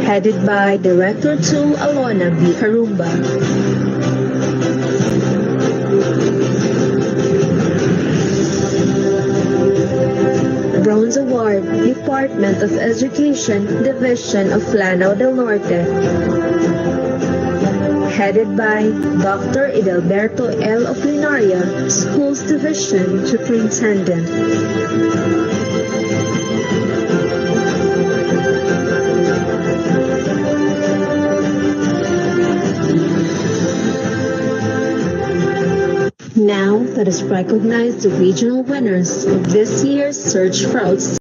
Headed by Director 2 Alona B. Harumba. Bronze Award, Department of Education, Division of Lanao del Norte. Headed by Dr. Edelberto L. Oplinaria, Schools Division Superintendent. Now, let us recognize the regional winners of this year's Search for Outstanding.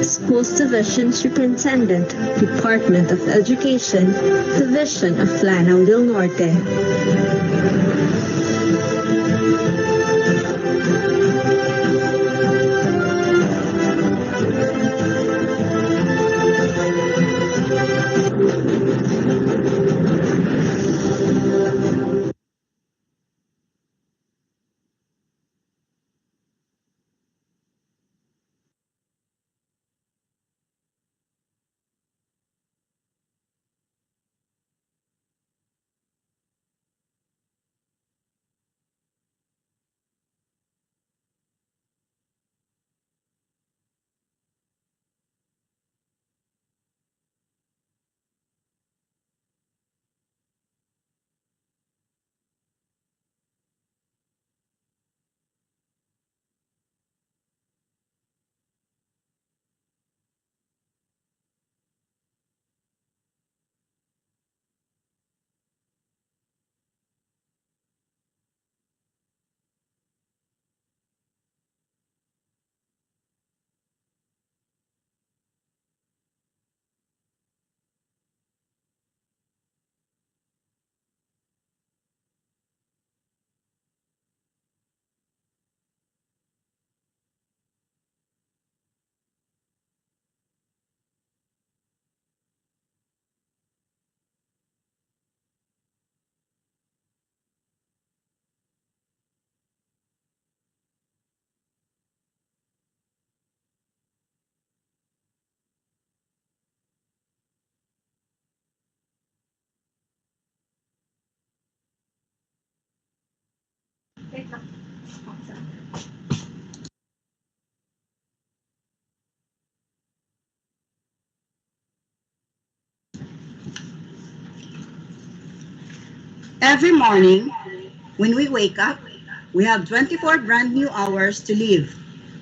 Schools Division Superintendent, Department of Education, Division of Lanao del Norte. Every morning, when we wake up, we have 24 brand new hours to live.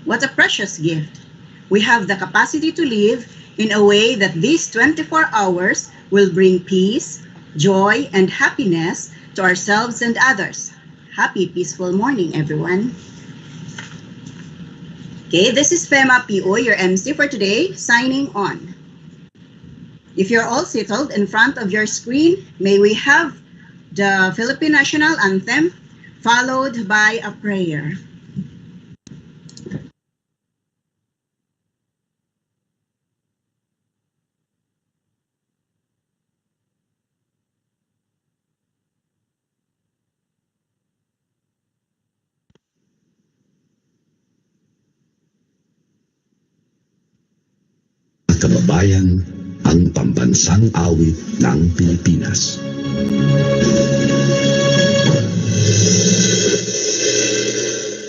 What a precious gift. We have the capacity to live in a way that these 24 hours will bring peace, joy, and happiness to ourselves and others. Happy peaceful morning, everyone. Okay, this is Fema PO, your MC for today, signing on. If you're all settled in front of your screen, may we have the Philippine National Anthem followed by a prayer. Kababayan, ang pambansang awit ng Pilipinas.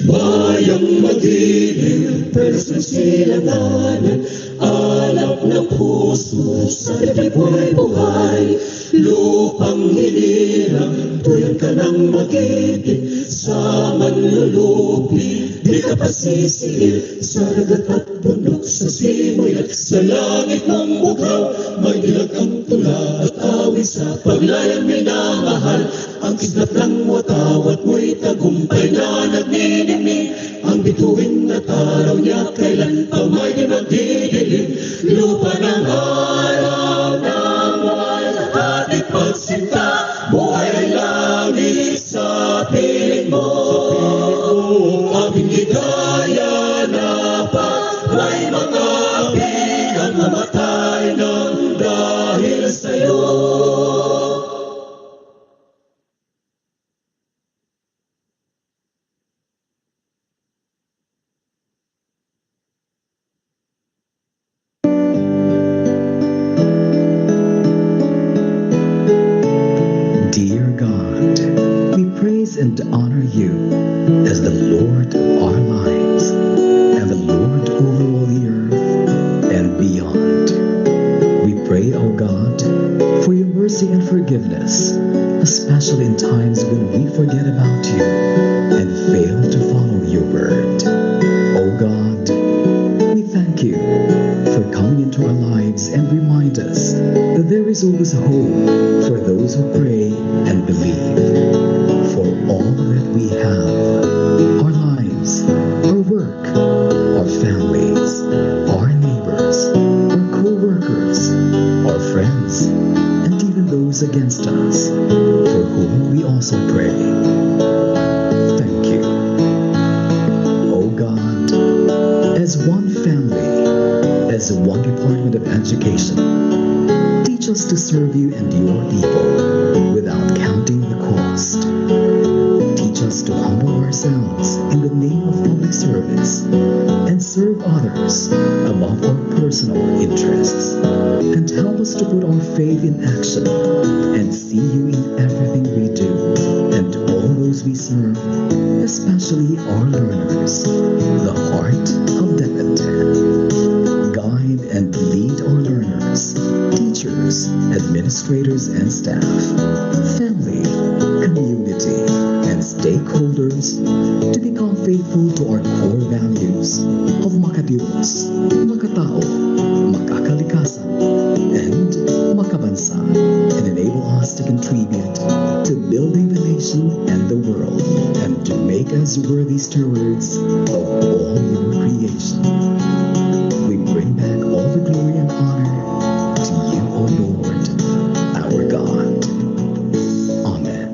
Bayang magiging persisilanganan, alap ng puso sa liboy buhay. Lupang hinirang, tuyan ka ng magiging sa manlulupi. Di ka pasisiil sa dagat at bundok, sa simoy at sa langit ng bughaw. May dilag ang tula at awit sa paglayang minamahal. Ang kidnap ng watawat mo'y tagumpay na nagniningning. Ang bituin at araw niya kailan pa may di magdidilim. Lupa ng araw ng walang ating pagsinta, buhay ay langit sa piling mo. Aming higaya na pa may mga bilang mamatay ng dahil sa'yo. Dear God, we praise and honor you as the Lord of our lives and the Lord over all the earth and beyond. We pray, O God, for your mercy and forgiveness, especially in times when we forget about you and fail to follow your word. O God, we thank you for coming into our lives and remind us that there is always hope for those who pray and believe. For all that we have, our lives, our work, our families, our neighbors, our co-workers, our friends, and even those against us, for whom we also pray. Thank you. O God, as one family, as one Department of Education, teach us to serve you and your people without counting the cost. Teach us to humble ourselves in the name of public service and serve others above our personal interests. And help us to put our faith in action and see you in everything we do and all those we serve, especially our learners, the heart of deaf and deaf. Guide and lead our learners, teachers, administrators and staff, family, community, and stakeholders to become faithful to our core values of makadiyos, makatao, makakalikasan, and makabansa, and enable us to contribute to building the nation and the world, and to make us worthy stewards of all your creation. We bring back all the glory and honor to you, O Lord, our God. Amen.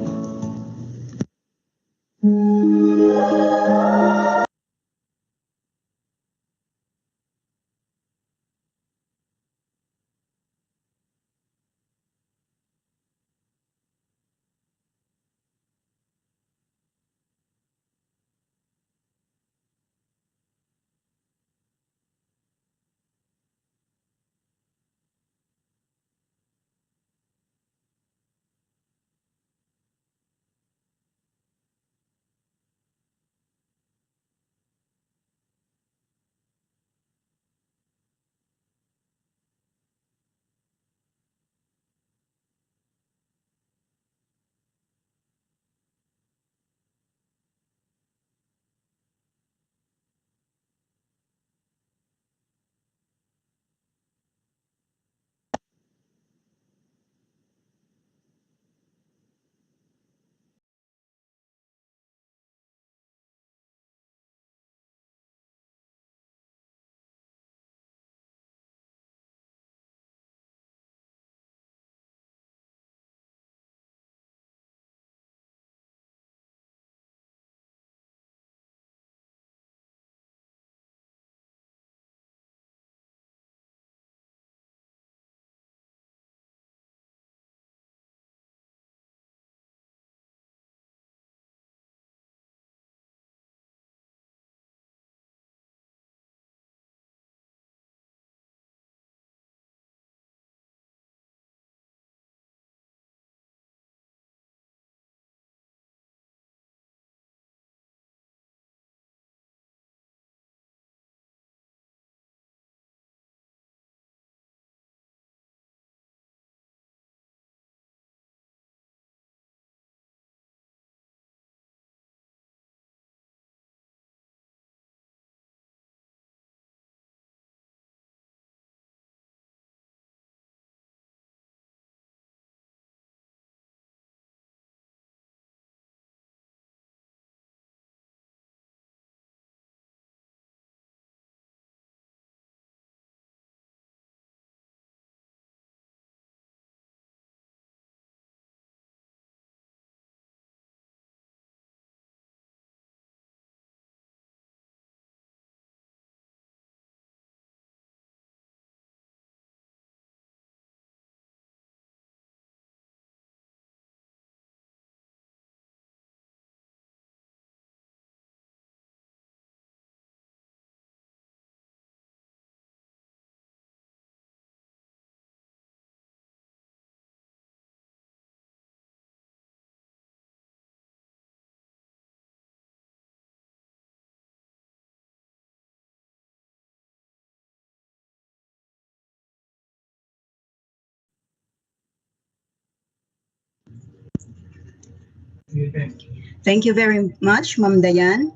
Thank you very much, Ma'am Dayan.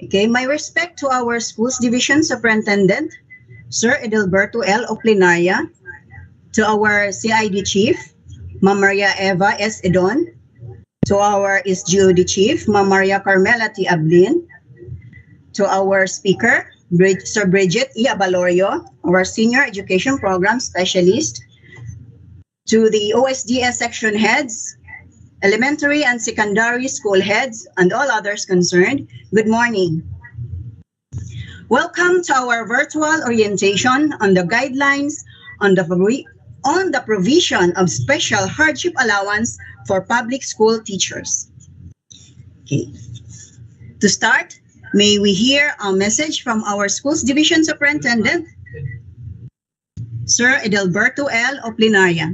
Okay, my respect to our Schools Division Superintendent, Sir Edelberto L. Oplinaria, to our CID Chief, Ma'am Maria Eva S. Edon, to our SGOD Chief, Ma'am Maria Carmela T. Ablin, to our Speaker, Sir Bridget E. Abalorio, our Senior Education Program Specialist, to the OSDS section heads, elementary and secondary school heads, and all others concerned, good morning. Welcome to our virtual orientation on the guidelines on the provision of special hardship allowance for public school teachers. Okay. To start, may we hear a message from our Schools Division Superintendent, Sir Edelberto L. Oplinaria.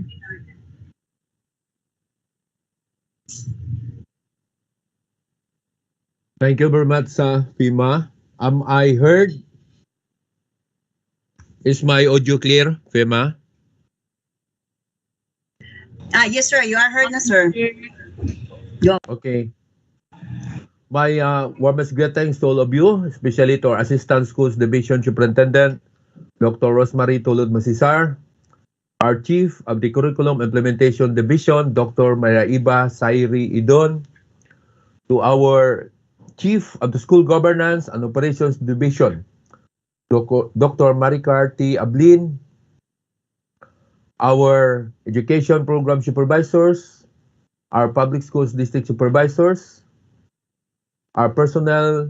Thank you very much, FEMA. I heard? Is my audio clear, FEMA? Yes, sir. You are heard na, sir. Okay. My warmest greetings to all of you, especially to our Assistant Schools Division Superintendent, Dr. Rosemary Tulod Masisar, our Chief of the Curriculum Implementation Division, Dr. Maria Iba Sairi Idon, to our Chief of the School Governance and Operations Division, Dr. Maricar T. Ablin, our Education Program Supervisors, our Public Schools District Supervisors, our personnel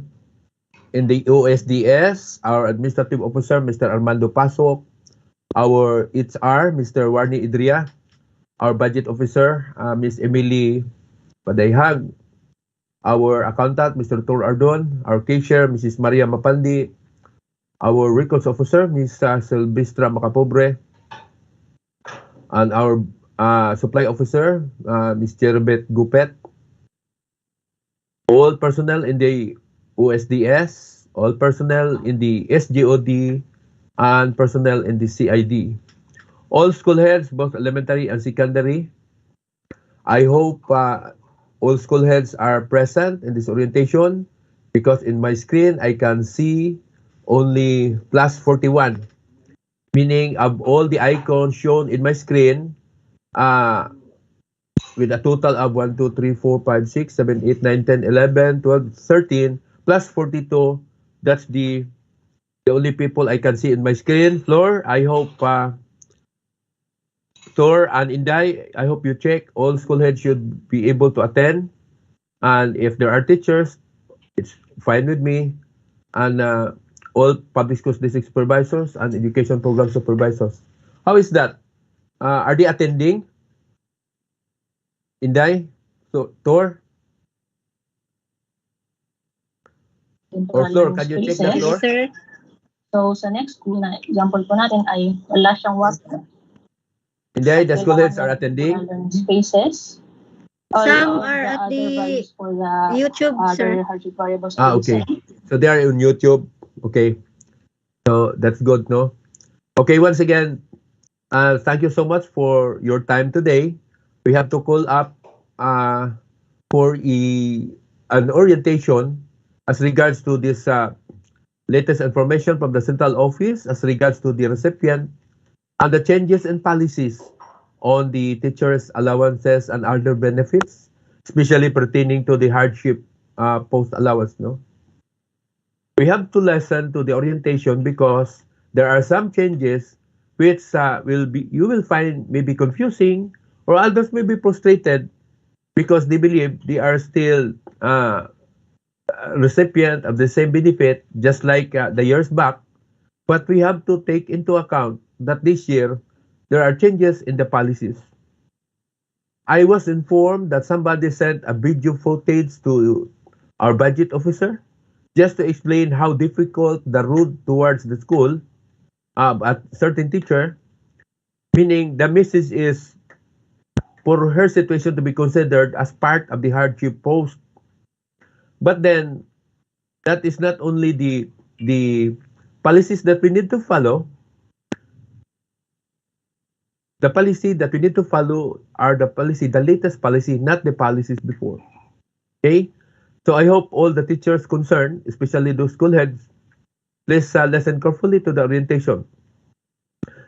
in the OSDS, our Administrative Officer, Mr. Armando Pasok, our HR, Mr. Warni Idria, our Budget Officer, Ms. Emily Padayhag, our accountant, Mr. Tor Ardon, our cashier, Mrs. Maria Mapandi, our records officer, Ms. Silvestra Macapobre, and our supply officer, Ms. Jerbet Gupet, all personnel in the OSDS, all personnel in the SGOD, and personnel in the CID. All school heads, both elementary and secondary. I hope all school heads are present in this orientation because in my screen I can see only plus 41, meaning of all the icons shown in my screen, with a total of 1, 2, 3, 4, 5, 6, 7, 8, 9, 10, 11, 12, 13, plus 42, that's the only people I can see in my screen. Floor, I hope, Tor and Inday, I hope you check. All school heads should be able to attend. And if there are teachers, it's fine with me. And all public schools district supervisors and education program supervisors. How is that? Are they attending? Inday? So, Tor? Or Flor, can you check that, Flor? Yes, sir. So, sa next school na example po natin ay wala siyang water. Inday, the school heads are attending? Spaces. Some are at the for the YouTube, sir. hardship variables. Okay. So they are on YouTube. Okay. So that's good, no? Okay, once again, thank you so much for your time today. We have to call up for an orientation as regards to this latest information from the central office as regards to the recipient and the changes in policies on the teachers' allowances and other benefits, especially pertaining to the hardship post allowance. No, we have to listen to the orientation because there are some changes which you will find maybe confusing, or others may be frustrated because they believe they are still recipient of the same benefit just like the years back. But we have to take into account that this year there are changes in the policies. I was informed that somebody sent a video footage to our budget officer just to explain how difficult the road towards the school at certain teacher, meaning the message is for her situation to be considered as part of the hardship post. But then that is not only the policies that we need to follow. The policy that we need to follow are the latest policy, not the policies before. Okay? So I hope all the teachers concerned, especially those school heads, please listen carefully to the orientation.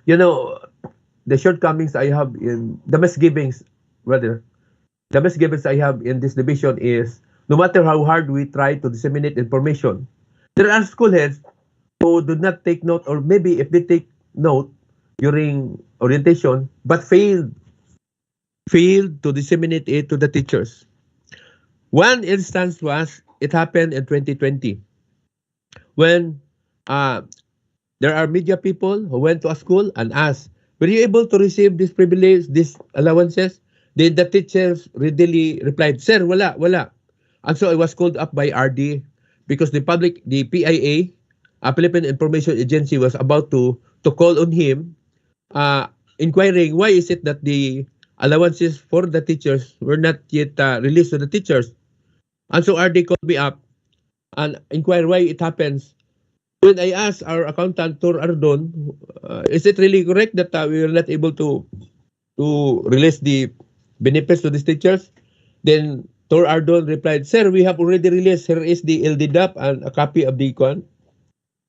You know, the shortcomings I have in the misgivings, rather, the misgivings I have in this division is no matter how hard we try to disseminate information, there are school heads who do not take note, or maybe if they take note during orientation, but failed to disseminate it to the teachers. One instance was it happened in 2020 when uh, there are media people who went to a school and asked, "Were you able to receive this privilege, these allowances?" Then the teachers readily replied, "Sir, wala, wala." And so I was called up by RD because the PIA, Philippine Information Agency, was about to call on him, inquiring why is it that the allowances for the teachers were not yet released to the teachers. And so RD called me up and inquired why it happens. When I asked our accountant, Tor Ardon, is it really correct that we were not able to release the benefits to these teachers? Then Tor Ardon replied, "Sir, we have already released. Here is the LDDAP and a copy of the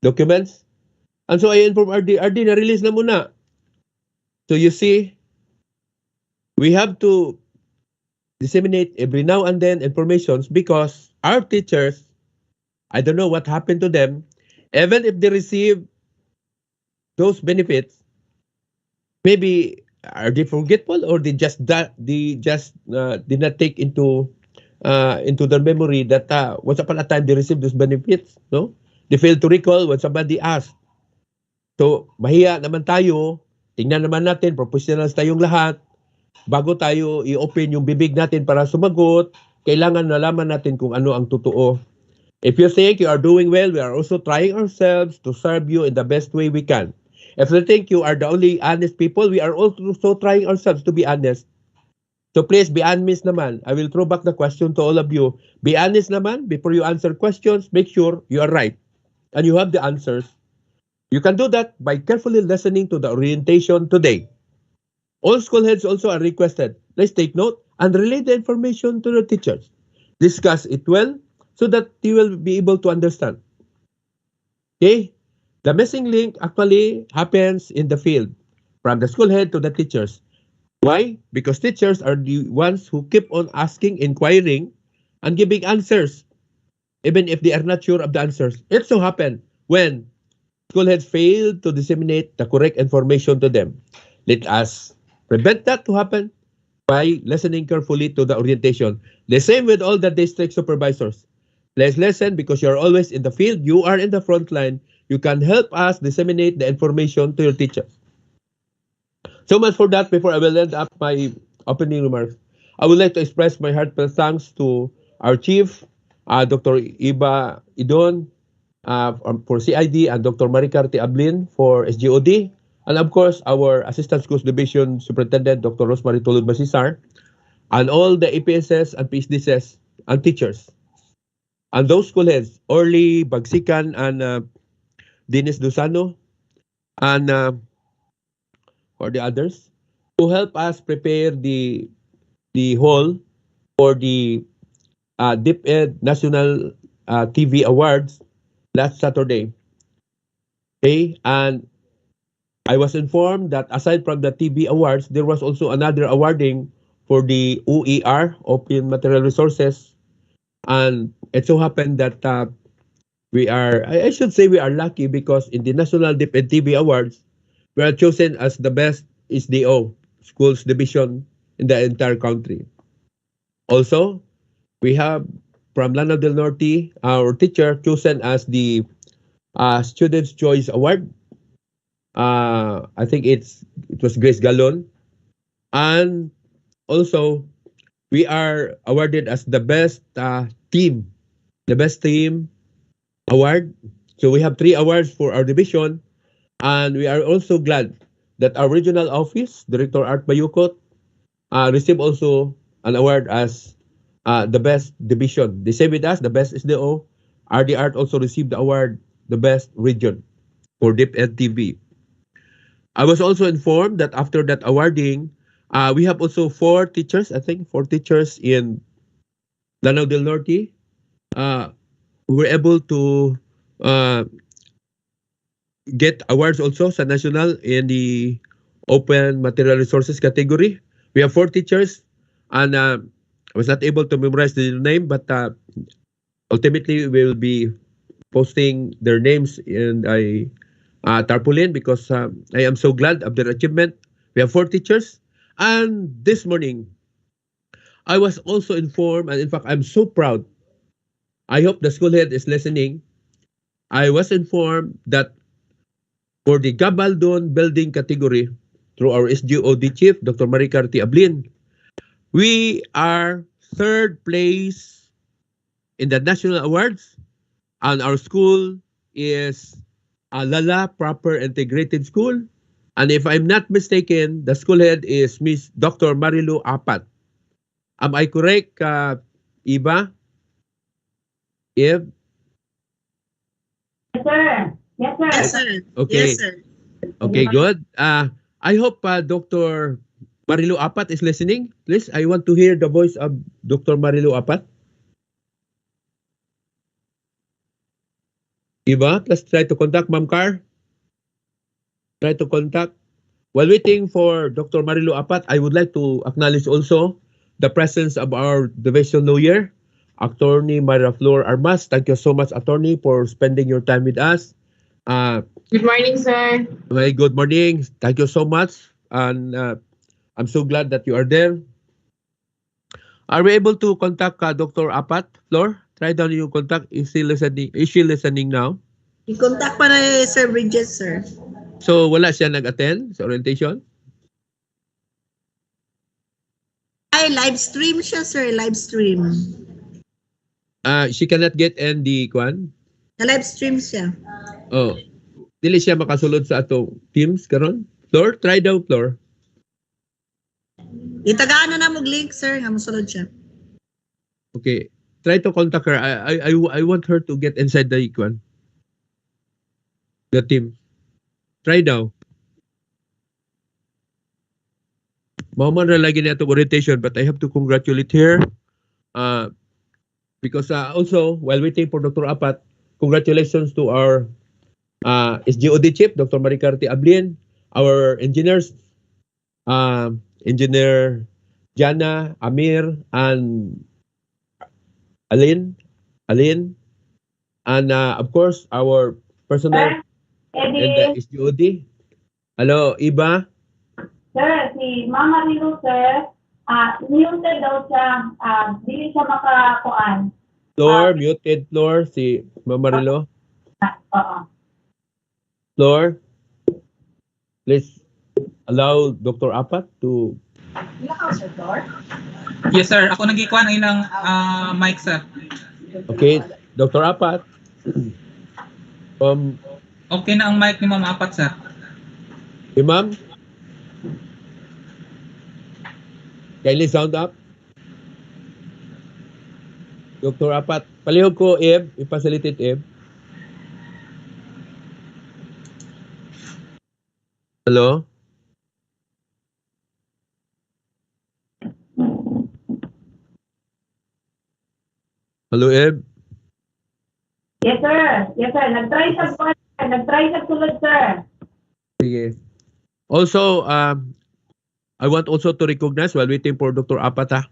documents." And so I informed RD, RD, na-release na muna. So you see, we have to disseminate every now and then informations because our teachers, I don't know what happened to them, even if they receive those benefits, maybe are they forgetful or they just did not take into their memory that once upon a time they received those benefits, no? They failed to recall when somebody asked. So mahiya naman tayo, tingnan naman natin, professionals tayong lahat, bago tayo i-open yung bibig natin para sumagot, kailangan nalaman natin kung ano ang totoo. If you think you are doing well, we are also trying ourselves to serve you in the best way we can. If you think you are the only honest people, we are also trying ourselves to be honest. So please be honest naman. I will throw back the question to all of you. Be honest naman before you answer questions. Make sure you are right and you have the answers. You can do that by carefully listening to the orientation today. All school heads also are requested. Let's take note and relay the information to the teachers. Discuss it well so that you will be able to understand. Okay? The missing link actually happens in the field, from the school head to the teachers. Why? Because teachers are the ones who keep on asking, inquiring, and giving answers, even if they are not sure of the answers. It so happened when school heads fail to disseminate the correct information to them. Let us prevent that to happen by listening carefully to the orientation. The same with all the district supervisors. Let's listen because you're always in the field. You are in the front line. You can help us disseminate the information to your teachers. So much for that. Before I will end up my opening remarks, I would like to express my heartfelt thanks to our chief, Dr. Iba Idon, for CID, and Dr. Maricarte Ablin for SGOD, and of course our Assistant Schools Division Superintendent, Dr. Rosemary Tulud Masisar, and all the APSS and PSDSS and teachers, and those school heads, Orly, Bagsikan, and Dennis Dusano, and for the others, to help us prepare the hall for the DepEd National TV Awards last Saturday. Okay, and I was informed that aside from the TV awards, there was also another awarding for the OER, Open Material Resources, and it so happened that I should say we are lucky because in the National DepEd TV Awards, we are chosen as the best SDO, Schools Division in the entire country. Also, we have from Lanao del Norte, our teacher chosen as the Students' Choice Award. I think it was Grace Galon. And also, we are awarded as the best team, the best team award. So we have 3 awards for our division. And we are also glad that our regional office, Director Art Bayukot, received also an award as the best division. They say with us, the best SDO. RD Art also received the award, the best region for DepEd TV. I was also informed that after that awarding, we have also 4 teachers, I think 4 teachers in Lanao del Norte, were able to get awards also sa national in the open material resources category. We have 4 teachers, and I was not able to memorize the name, but ultimately we will be posting their names in a tarpaulin because I am so glad of their achievement. We have 4 teachers, and this morning I was also informed, and in fact I'm so proud. I hope the school head is listening. I was informed that for the Gabaldon building category, through our SGOD chief, Dr. Maricarti Ablin, we are 3rd place in the national awards, and our school is a Lala Proper Integrated School. And if I'm not mistaken, the school head is Miss Dr. Marilu Apat. Am I correct, Iba? Eve? Yes, sir. Yes, sir. Yes, sir. Okay. Yes, sir. Okay, good. I hope Dr. Marilu Apat is listening. Please, I want to hear the voice of Dr. Marilu Apat. Iba, let's try to contact Ma'am Car. Try to contact. While waiting for Dr. Marilu Apat, I would like to acknowledge also the presence of our division lawyer, Attorney Myra Flor Armas. Thank you so much, Attorney, for spending your time with us. Good morning, sir. Very good morning. Thank you so much. And I'm so glad that you are there. Are we able to contact Dr. Apat, Flor? Try down yung contact. Is she listening now? I-contact pa na Sir Bridges, sir. So, wala siya nag-attend sa orientation? Ay, live stream siya, sir. Live stream. She cannot get in the kwan? Na-live stream siya. Oh. Dili siya makasulod sa atong Teams karon. Flor, try daw, Flor. Itagaan na mong link, sir. Nga musulod siya. Okay. Try to contact her. I want her to get inside the kwan. The team. Try daw. Mauman ra lagi na itong orientation, but I have to congratulate her. Because also, while waiting for Dr. Apat, congratulations to our SGOD chief, Dr. Maricarti Ablin, our engineers, Engineer Jana, Amir, and Alin, and of course, our personnel in the SGOD. Hello, Iba? Sir, si Mama Rilu, sir, muted daw siya, dili siya makakuan. Flor, muted Flor, si Mama Rilo. Oo. Flor, please allow Dr. Apat to... Yes, sir. Ako nagikuan ang ilang mic, sir. Okay, Dr. Apat. Okay na ang mic ni Ma'am Apat, sir. Ma'am? Kindly sound up. Dr. Apat. Palihog ko, Eve. I-facilitate, Eve. Hello? Hello, Eve? Yes, sir. Yes, sir. Nag-try sa sulod, sir. Sige. Also, I want also to recognize, while waiting for Dr. Apata,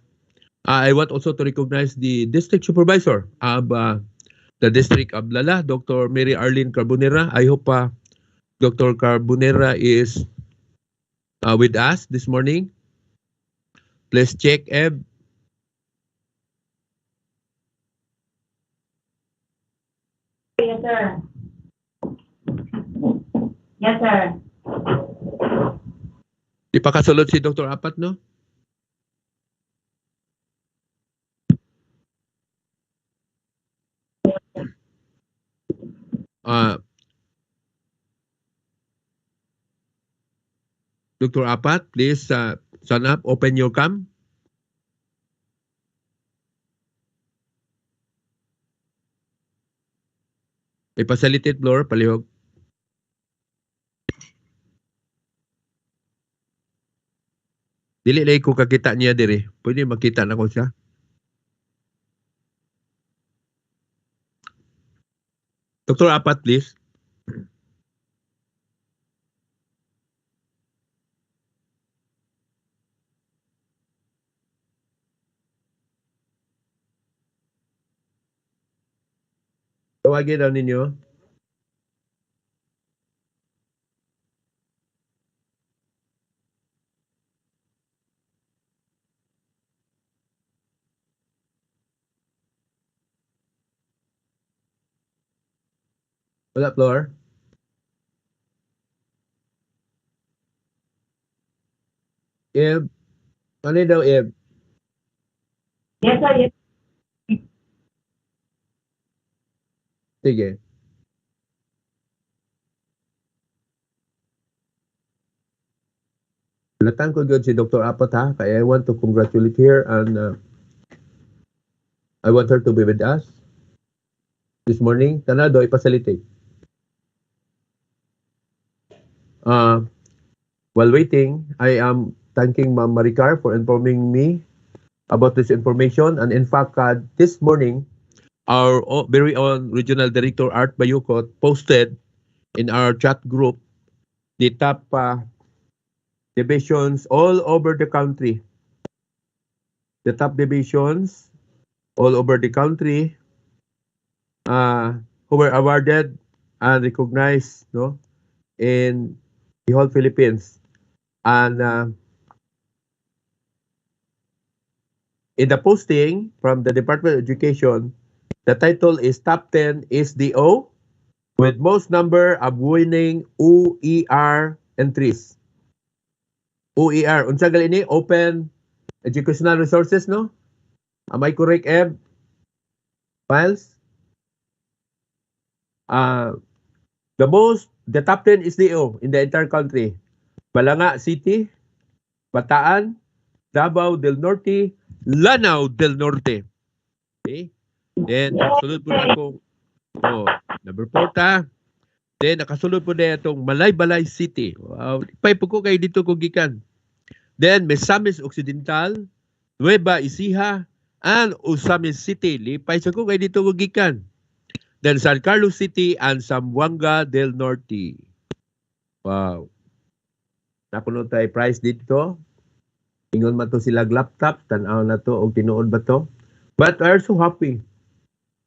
I want also to recognize the district supervisor of the district of Lala, Dr. Mary Arlene Carbonera. I hope Dr. Carbonera is with us this morning. Please check, Eb. Yes, sir. Yes, sir. Di pa kasulod si Dr. Apat, no? Dr. Apat, please stand up, open your cam. Ipasalitate floor, palihog. Dili lay ko kakita niya dire. Pwede makita na ko siya. Dr. Apat, please. Tawagin daw ninyo. Wala, Flor. Eb. Ano daw, Eb? Yes, sir. Yes. Sige. Latan ko good si Dr. Apat ha. Kaya I want to congratulate her and I want her to be with us this morning. Tanado, ipasalitate. While waiting, I am thanking Ma'am Maricar for informing me about this information. And in fact, this morning, our very own Regional Director Art Bayukot posted in our chat group the top divisions all over the country. The top divisions all over the country who were awarded and recognized in the whole Philippines. And in the posting from the Department of Education, the title is Top 10 SDO with most number of winning OER entries. OER, unsa gali ni? Open Educational Resources, no? Am I correct, Eb? Files? The top 10 SDO in the entire country. Balanga City, Bataan, Davao del Norte, Lanao del Norte. Okay? Then, nakasulod po na akong number 4 ta. Then, nakasulod po na itong Malaybalay City. Wow. Ipay po ko kayo dito kung gikan. Then, Misamis Occidental, Nueva Ecija, and Osamis City. Lipay sa ko kayo dito kung gikan. Then, San Carlos City and Zamboanga del Norte. Wow. Nakuno tayo price dito. Ingon man to sila laptop, tanaw na to, o tinuod ba to? But we are so happy.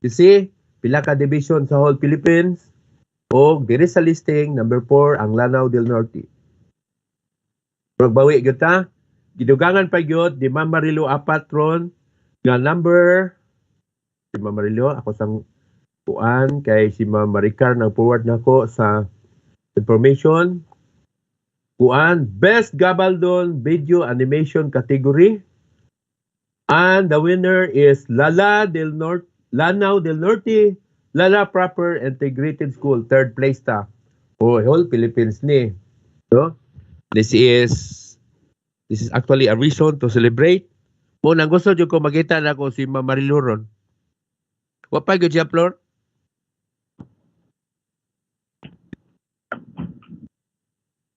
You see, pila ka division sa whole Philippines, o diri sa listing, number 4, ang Lanao del Norte. Magbawi gyud ta, gidugangan pa gyud di Ma'am Marilo Apat ron nga number si Ma'am Marilo ako sang kuan kay si Ma'am Maricar nang forward nako sa information. Kuan Best Gabaldon Video Animation category. And the winner is Lanao del Norte, Lala Proper Integrated School, third place ta. Whole Philippines ni. So, this is actually a reason to celebrate. Mo nang gusto jud ko makita nako si Ma'am Marilu ron. Wa pa gyud siya, Flor?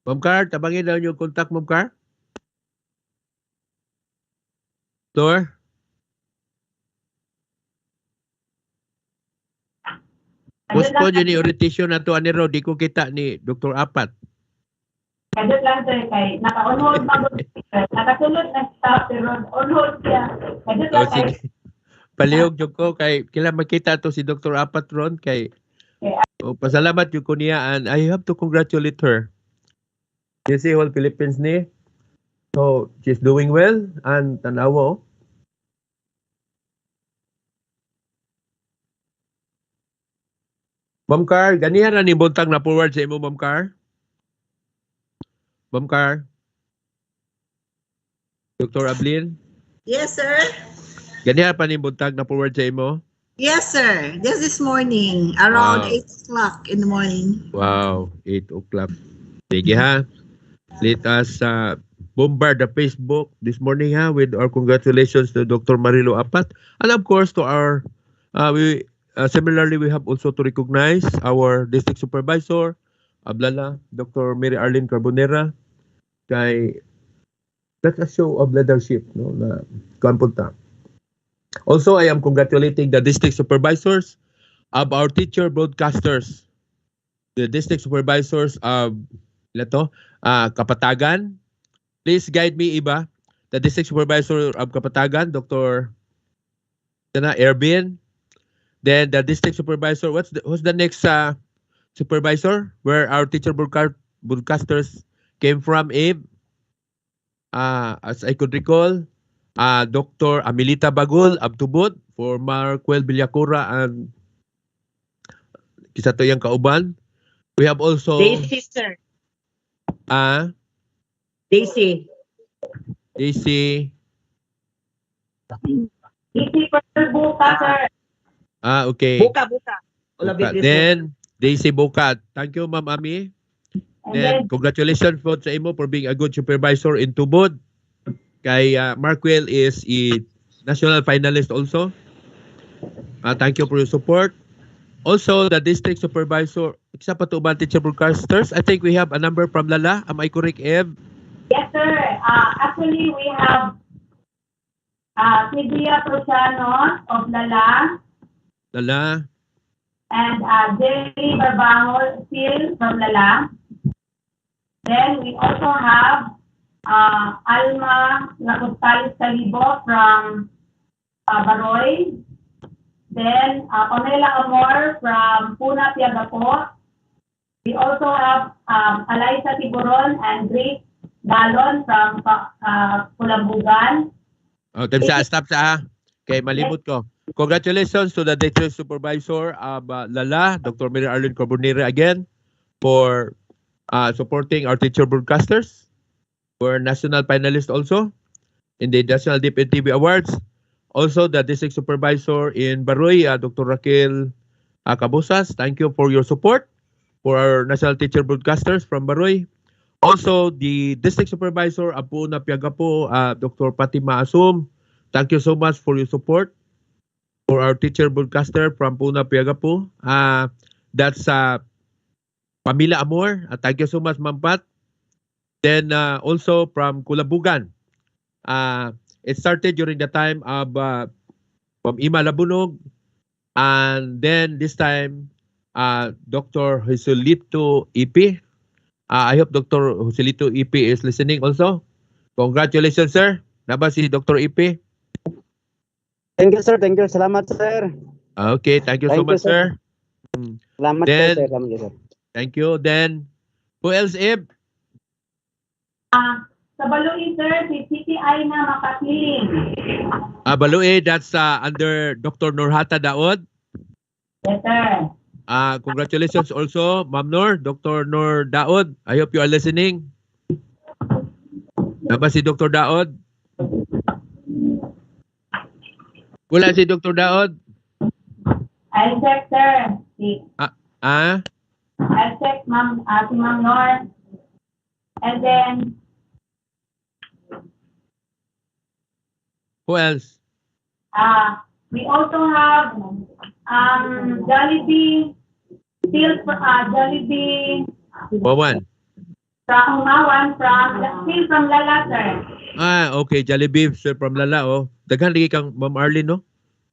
Ma'am Car, tabangin daw yung contact, Ma'am Car. Flor? Postpone yun ni orientation na to, aniro, di ko kita ni Dr. Apat. Kadot lang sir, kay naka-on-hold nakasunod na stop, pero on-hold siya. Kadot lang kay... Palihog yung ko, kay kailan makita to si Dr. Apat ron, kay pasalamat yung ko niya, and I have to congratulate her. You see, whole Philippines ni. So, she's doing well, and tanawo. Ma'am Car, ganihan na ni buntag na forward sa imo, Ma'am Car? Ma'am Car? Dr. Ablin? Yes, sir. Ganihan pa ni buntag na forward sa imo? Yes, sir. Just this morning, around 8 o'clock in the morning. Wow, 8 o'clock. Sige ha. Let us bombard the Facebook this morning ha with our congratulations to Dr. Marilo Apat. And of course to our, similarly we have also to recognize our district supervisor, Ablala, Dr. Mary Arlene Carbonera, kay that's a show of leadership, no, na kampunta. Also, I am congratulating the district supervisors of our teacher broadcasters, the district supervisors of Kapatagan. Please guide me, Iba. The district supervisor of Kapatagan, Dr. Ervin. Then the district supervisor, who's the next supervisor where our teacher broadcasters came from, Abe? As I could recall, Dr. Amelita Bagul of Tubod for Marquel Villacura and Kisatoyang Kauban. We have also Daisy, sir. Daisy. Daisy for Buka, sir. Okay. Buka. Then, Daisy Buka. Thank you, Ma'am Ami. Then, congratulations po sa imo for being a good supervisor in Tubod. Kay Marquel is a national finalist also. Thank you for your support. Also, the district supervisor, isa pa to ba teacher broadcasters? I think we have a number from Lala. Am I correct, Ev? Yes, sir. Actually, we have Sidia Prociano of Lala. And Jerry Barbango still from Lala. Then we also have Alma Lacostales Calibo from Baroy. Then Pamela Amor from Puna Piagapo. We also have Eliza Tiburon and Grace Galon from Pulambugan. Stop sa okay, malimot ko. Congratulations to the district supervisor of Lala, Dr. Mary Arlene Corbonera again for supporting our teacher broadcasters. We're national finalists also in the National Deep TV Awards. Also, the district supervisor in Baroy, Dr. Raquel Cabusas, thank you for your support for our national teacher broadcasters from Baroy. Also, the district supervisor of Puna Piagapo, Dr. Fatima Asum, thank you so much for your support for our teacher broadcaster from Puna Piagapo. That's Pamela Amor. Thank you so much, Ma'am Pat. Then also from Kulabugan. It started during the time of from Ima Labunog. And then this time, Dr. Joselito Ipi. I hope Dr. Joselito Ipi is listening also. Congratulations, sir. Naba si Dr. Ipi? Thank you, sir. Thank you. Salamat, sir. Okay, thank you so much, sir. Salamat, Then, sir. Salamat, sir. Thank you. Then, who else, Ib? Sa Balui, sir, si CTI na Makatling. Balui, that's under Dr. Norhata Daod. Yes, sir. Congratulations also, Ma'am Nor, Dr. Nor Daod. I hope you are listening. Naba si Dr. Daod? Wala si Dr. Daod? I'll check, sir. I'll check, Ma'am, si Ma'am Nor. And then, who else? we also have Jollibee, still Jollibee. Wawan. From Umawan, still from Lala, sir. Okay, Jollibee, sir, from Lala, oh. Daghan lagi kang Ma'am Arlene, no?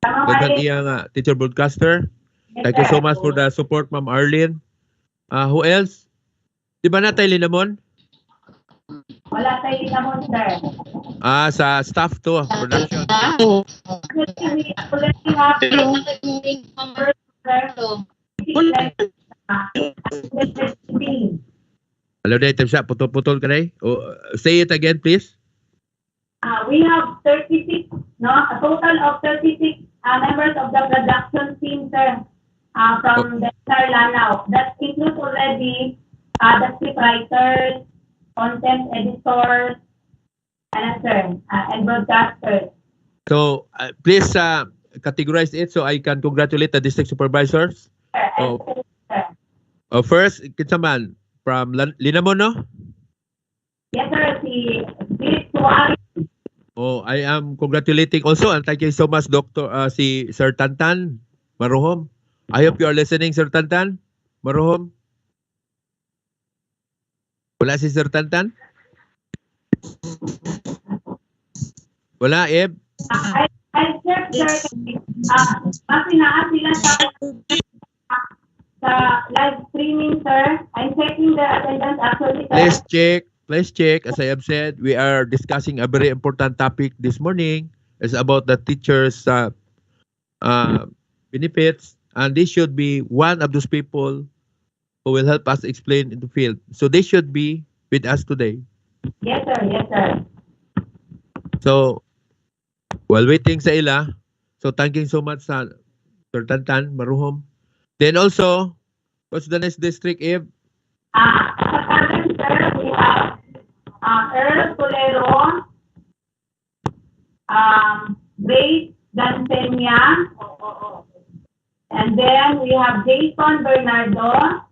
Daghan iyang teacher broadcaster. Thank you so much for the support, Ma'am Arlene. Who else? Di ba natay Linamon? Wala tayo Linamon, sir. Sa staff to, production. We already have Hello, Dave. Putol-putol ka na. Say it again, please. We have 36, a total of 36 members of the production team, sir, from the entire Lanao. That includes already the scriptwriters, content editors, and broadcasters. So, please categorize it so I can congratulate the district supervisors. First, kinsaman from Linamon, no? Yes, sir. Si Suarez. I am congratulating also and thank you so much, Dr. Si Sir Tantan Maruhom. I hope you are listening, Sir Tantan Maruhom. Wala si Sir Tantan? Wala, Eb? I checked, sir. Kasi naa sila sa sa live streaming, sir. I'm checking the attendance actually, sir. Please check. As I have said, we are discussing a very important topic this morning. It's about the teachers' benefits, and this should be one of those people who will help us explain in the field. So they should be with us today. Yes, sir. Yes, sir. So, while waiting sa ila, so thank you so much sa Sir Tantan, Maruhom. Then also, what's the next district, Eve? Sa current, sir, we have Earl Tolero, Grace Dancenia, and then we have Jason Bernardo.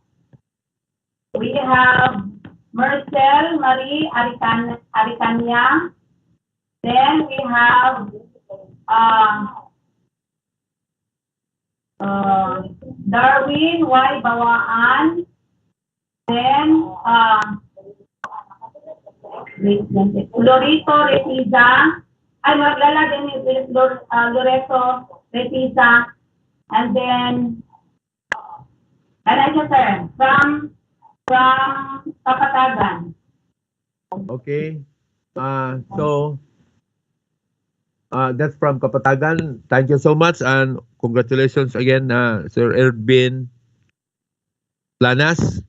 We have Marcel Marie Aricania. Then we have Darwin Y. Bawaan. Then Lorito Retiza. Ay, maglala din Loreto Retiza. And then, sir, from Kapatagan. Okay. So, that's from Kapatagan. Thank you so much and congratulations again, Sir Ervin Planas.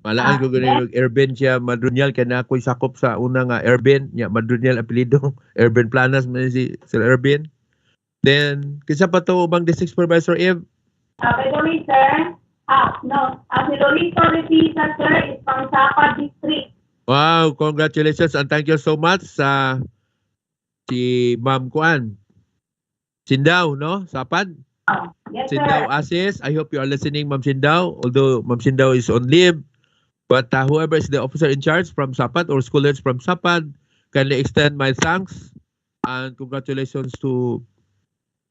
Malaan ko ganun yung Ervin siya Madrunial kaya na ako'y sakop sa unang Ervin niya Madrunial apelido. Ervin Planas man si Sir Ervin. Then kisa pa to bang district supervisor Eve? By the way, sir, si Lolito Repisa, sir, is from Sapa District. Wow, congratulations and thank you so much sa si Ma'am Kuan. Sindaw, no? Sapad? Yes, Sindaw sir. Asis. I hope you are listening, Ma'am Sindaw. Although Ma'am Sindaw is on leave. But whoever is the officer in charge from Sapad or school heads from Sapad, kindly extend my thanks and congratulations to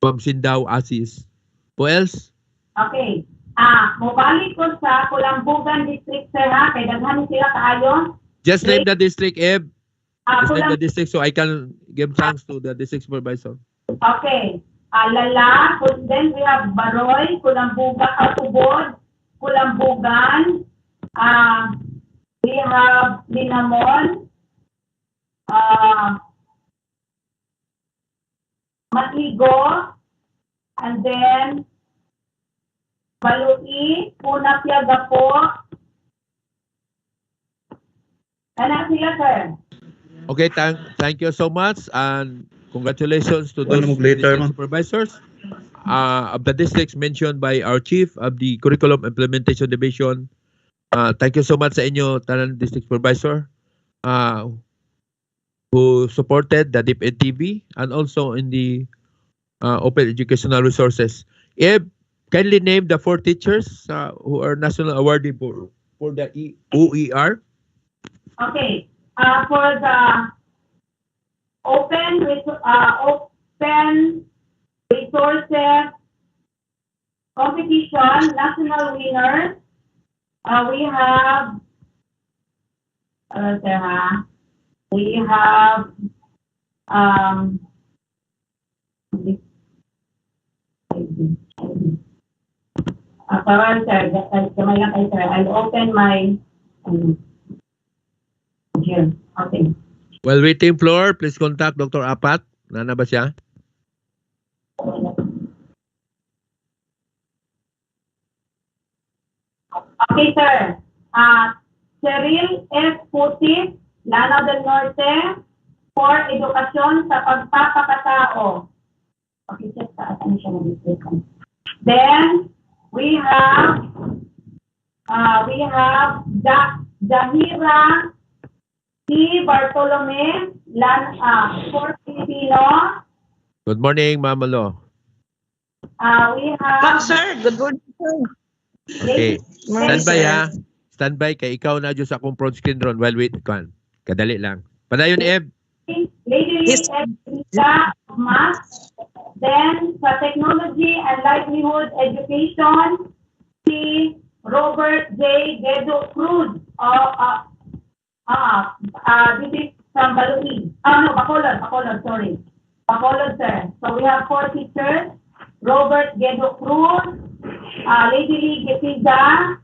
Ma'am Sindaw Asis. Who else? Okay. Mubalik ko sa Kulambugan District, sir, ha? Kaya daghan sila kaayo. Just name the district, Eb. Just name the Kulam- district so I can give thanks to the district supervisor. Okay. Lala, then we have Baroy, Kulambugan, Tubod, Kulambugan. We have Linamon, Matigo, and then Balui, Punapyaga po. Ano sila, sir? Okay, thank you so much and congratulations to those district supervisors of the districts mentioned by our chief of the Curriculum Implementation Division. Thank you so much sa inyo, Tanan District Supervisor, who supported the DepEd TV and also in the Open Educational Resources. Kindly name the 4 teachers who are national awardee for the OER. Okay. For the open resources competition national winners, we have sir, I'll open my here. Okay. While waiting floor, please contact Dr. Apat. Nana ba siya? Okay, sir. Cheryl F. Putis, Lanao del Norte, for edukasyon sa pagpapakatao. Okay, sir. Ano siya nag-isip? Then, we have Jahira C. Bartolome, for Filipino. Good morning, Ma'am Alo. We have... Sir, good morning, sir. Okay. Standby ha. Standby kay ikaw na dyan sa akong front screen ron while wait. Kadali lang. Padayon, Eb. Lady Edrica of Math. Then, sa Technology and Livelihood Education, si Robert J. Gedo Cruz. This is from Balui. Bacolod, sorry. Bacolod, sir. So we have 4 teachers. Robert Gedo Cruz, Lady Lee Getiga.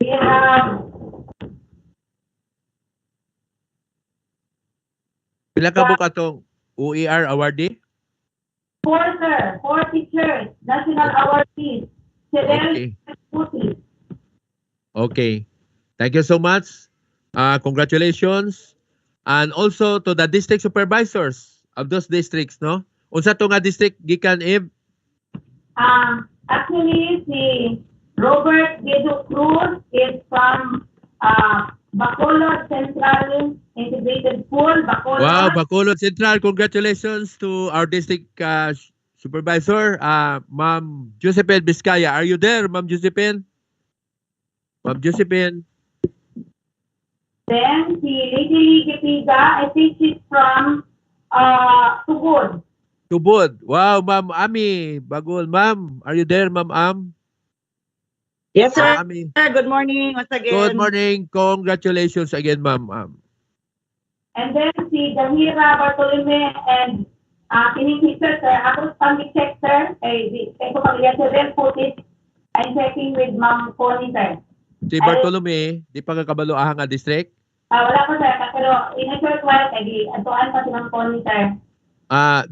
We have Pila ka buka tong OER awardee? 4, sir. 4 teachers, national awardees. Okay. Puti. Okay. Thank you so much. Congratulations. And also to the district supervisors of those districts, no? Unsa to nga district gikan Eve? Actually, si Robert Gedo Cruz is from Bacolod Central Integrated School, Bacolod. Wow, Bacolod Central. Congratulations to our district supervisor, Ma'am Josephine Vizcaya. Are you there, Ma'am Josephine? Ma'am Josephine. Then si Lady Lee Getiga, I think she's from Tugod. Tubod. Wow, Ma'am Ami Bagol. Ma'am, are you there, Ma'am Am? Yes, sir. Ami. Good morning once again. Good morning. Congratulations again, Ma'am Am. And then si Dahira Bartolome and kining teacher, sir. Ako pang-check, sir. Kay ko pamilya sa Red Footage. I'm checking with Ma'am Connie, sir. Si Bartolome, di pa kakabalo nga district? Wala po, sir. Pero in a short while, kay atuan pa si Ma'am Connie, sir.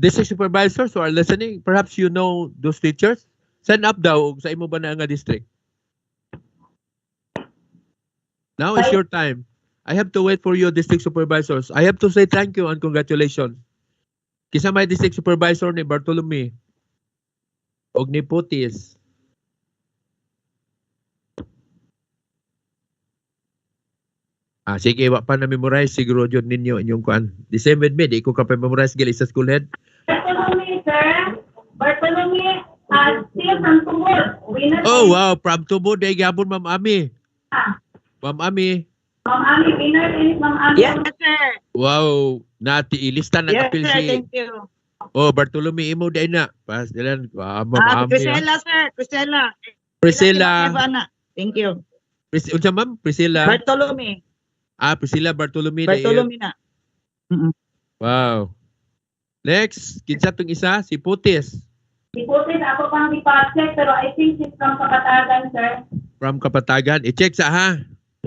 District supervisors who are listening, perhaps you know those teachers? Send up daw sa imo ba na nga district? Now is your time. I have to wait for you, district supervisors. I have to say thank you and congratulations. Kisa may district supervisor ni Bartolome og ni Putis. Sige, wa pa na-memorize siguro yun ninyo inyong kuan. The same with me, di ko ka pa-memorize gali sa school head. Bartolome, sir. Bartolome, still from Tugod. Oh, wow. From Tubod, ay gabon, Ma'am Ami. Ma'am Ami. Ma'am Ami, winner is Ma'am Ami. Yes, sir. Wow. Nati, ilista na Yes, kapil sir. si... Thank you. Oh, Bartolome, imo day na. Pas, dilan. Ma'am Ami. Priscilla, sir. Priscilla. Priscilla. Thank you. Unsa, Ma'am? Priscilla. Bartolome. Priscilla Bartolome. Bartolome na. Wow. Next, kinsa tong isa? Si Putis. Si Putis, ako pang di-check, pero I think she's from Kapatagan, sir. From Kapatagan. I-check sa ha.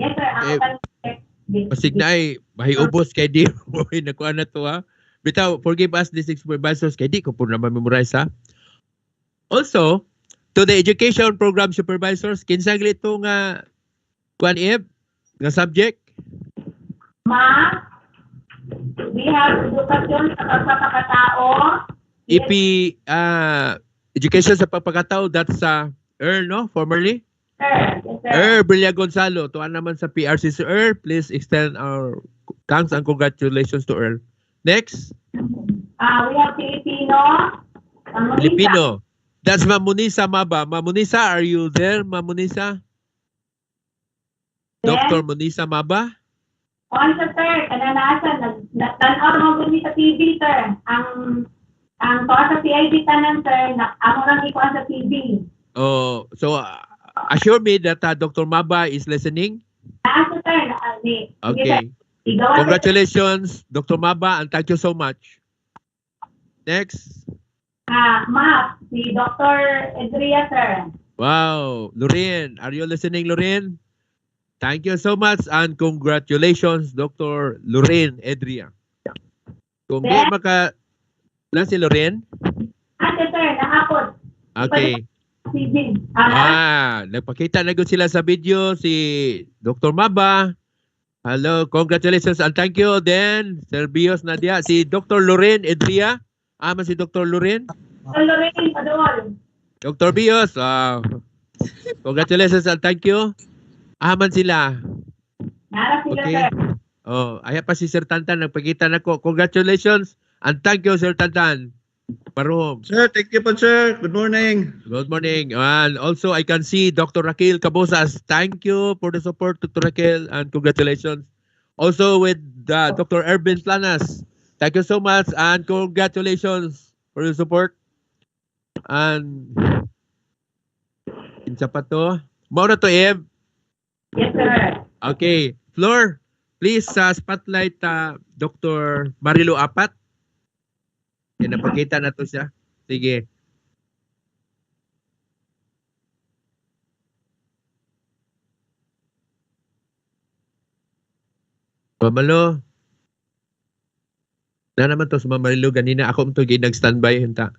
Yes, sir. Ako pang check. Pasig na ay, mahiubos kay di. Nakuha na to ha. Bitaw, forgive us, district supervisors, kay di ko po na ma-memorize ha. Also, to the education program supervisors, kinsang lito nga kuan Ib, nga subject? Ma, we have edukasyon sa pagpapakatao. EP, education sa pagpapakatao, that's Earl, no? Formerly? Sir, yes, sir. Earl Brilla Gonzalo. Tuan naman sa PRC si Earl. Please extend our thanks and congratulations to Earl. Next. We have Filipino. Filipino. That's Ma'am Munisa Maba. Ma'am Munisa, are you there, Ma'am Munisa? Yes. Dr. Munisa Maba? On sa sir, kananasan, nagtanaw mo guni sa TV, sir. Ang sa CID tanan, sir, amo lang ikuan sa TV. Oh, so assure me that Dr. Maba is listening. Nasa, sir. Okay. Congratulations, Dr. Maba, and thank you so much. Next. Ma, si Dr. Edria, sir. Wow. Lorraine, are you listening, Lorraine? Thank you so much and congratulations, Dr. Lorraine Edria. Kung di maka... Lang si Lorraine? Sir, nakapot. Okay. Nagpakita na gud sila sa video si Dr. Maba. Hello, congratulations and thank you. Then, Serbios Nadia, si Dr. Lorraine Edria. Si Dr. Lorraine? Lorraine, Padol. Dr. Bios, congratulations and thank you. Aman sila. Nara sila, okay. Sir. Oh, ayan pa si Sir Tantan, nagpakita na ko. Congratulations and thank you, Sir Tantan. Paruhom. Sir, thank you po, sir. Good morning. Good morning. And also, I can see Dr. Raquel Cabosas. Thank you for the support, Dr. Raquel, and congratulations. Also with Dr. Ervin Planas. Thank you so much and congratulations for your support. And kinsa pa to? Mauna to, Eve. Yes, sir. Okay. Floor, please spotlight Dr. Marilu Apat. Napakita na to siya. Sige. Mamalo. Na naman to sa Mamarilo ganina ako to nag-standby hinta.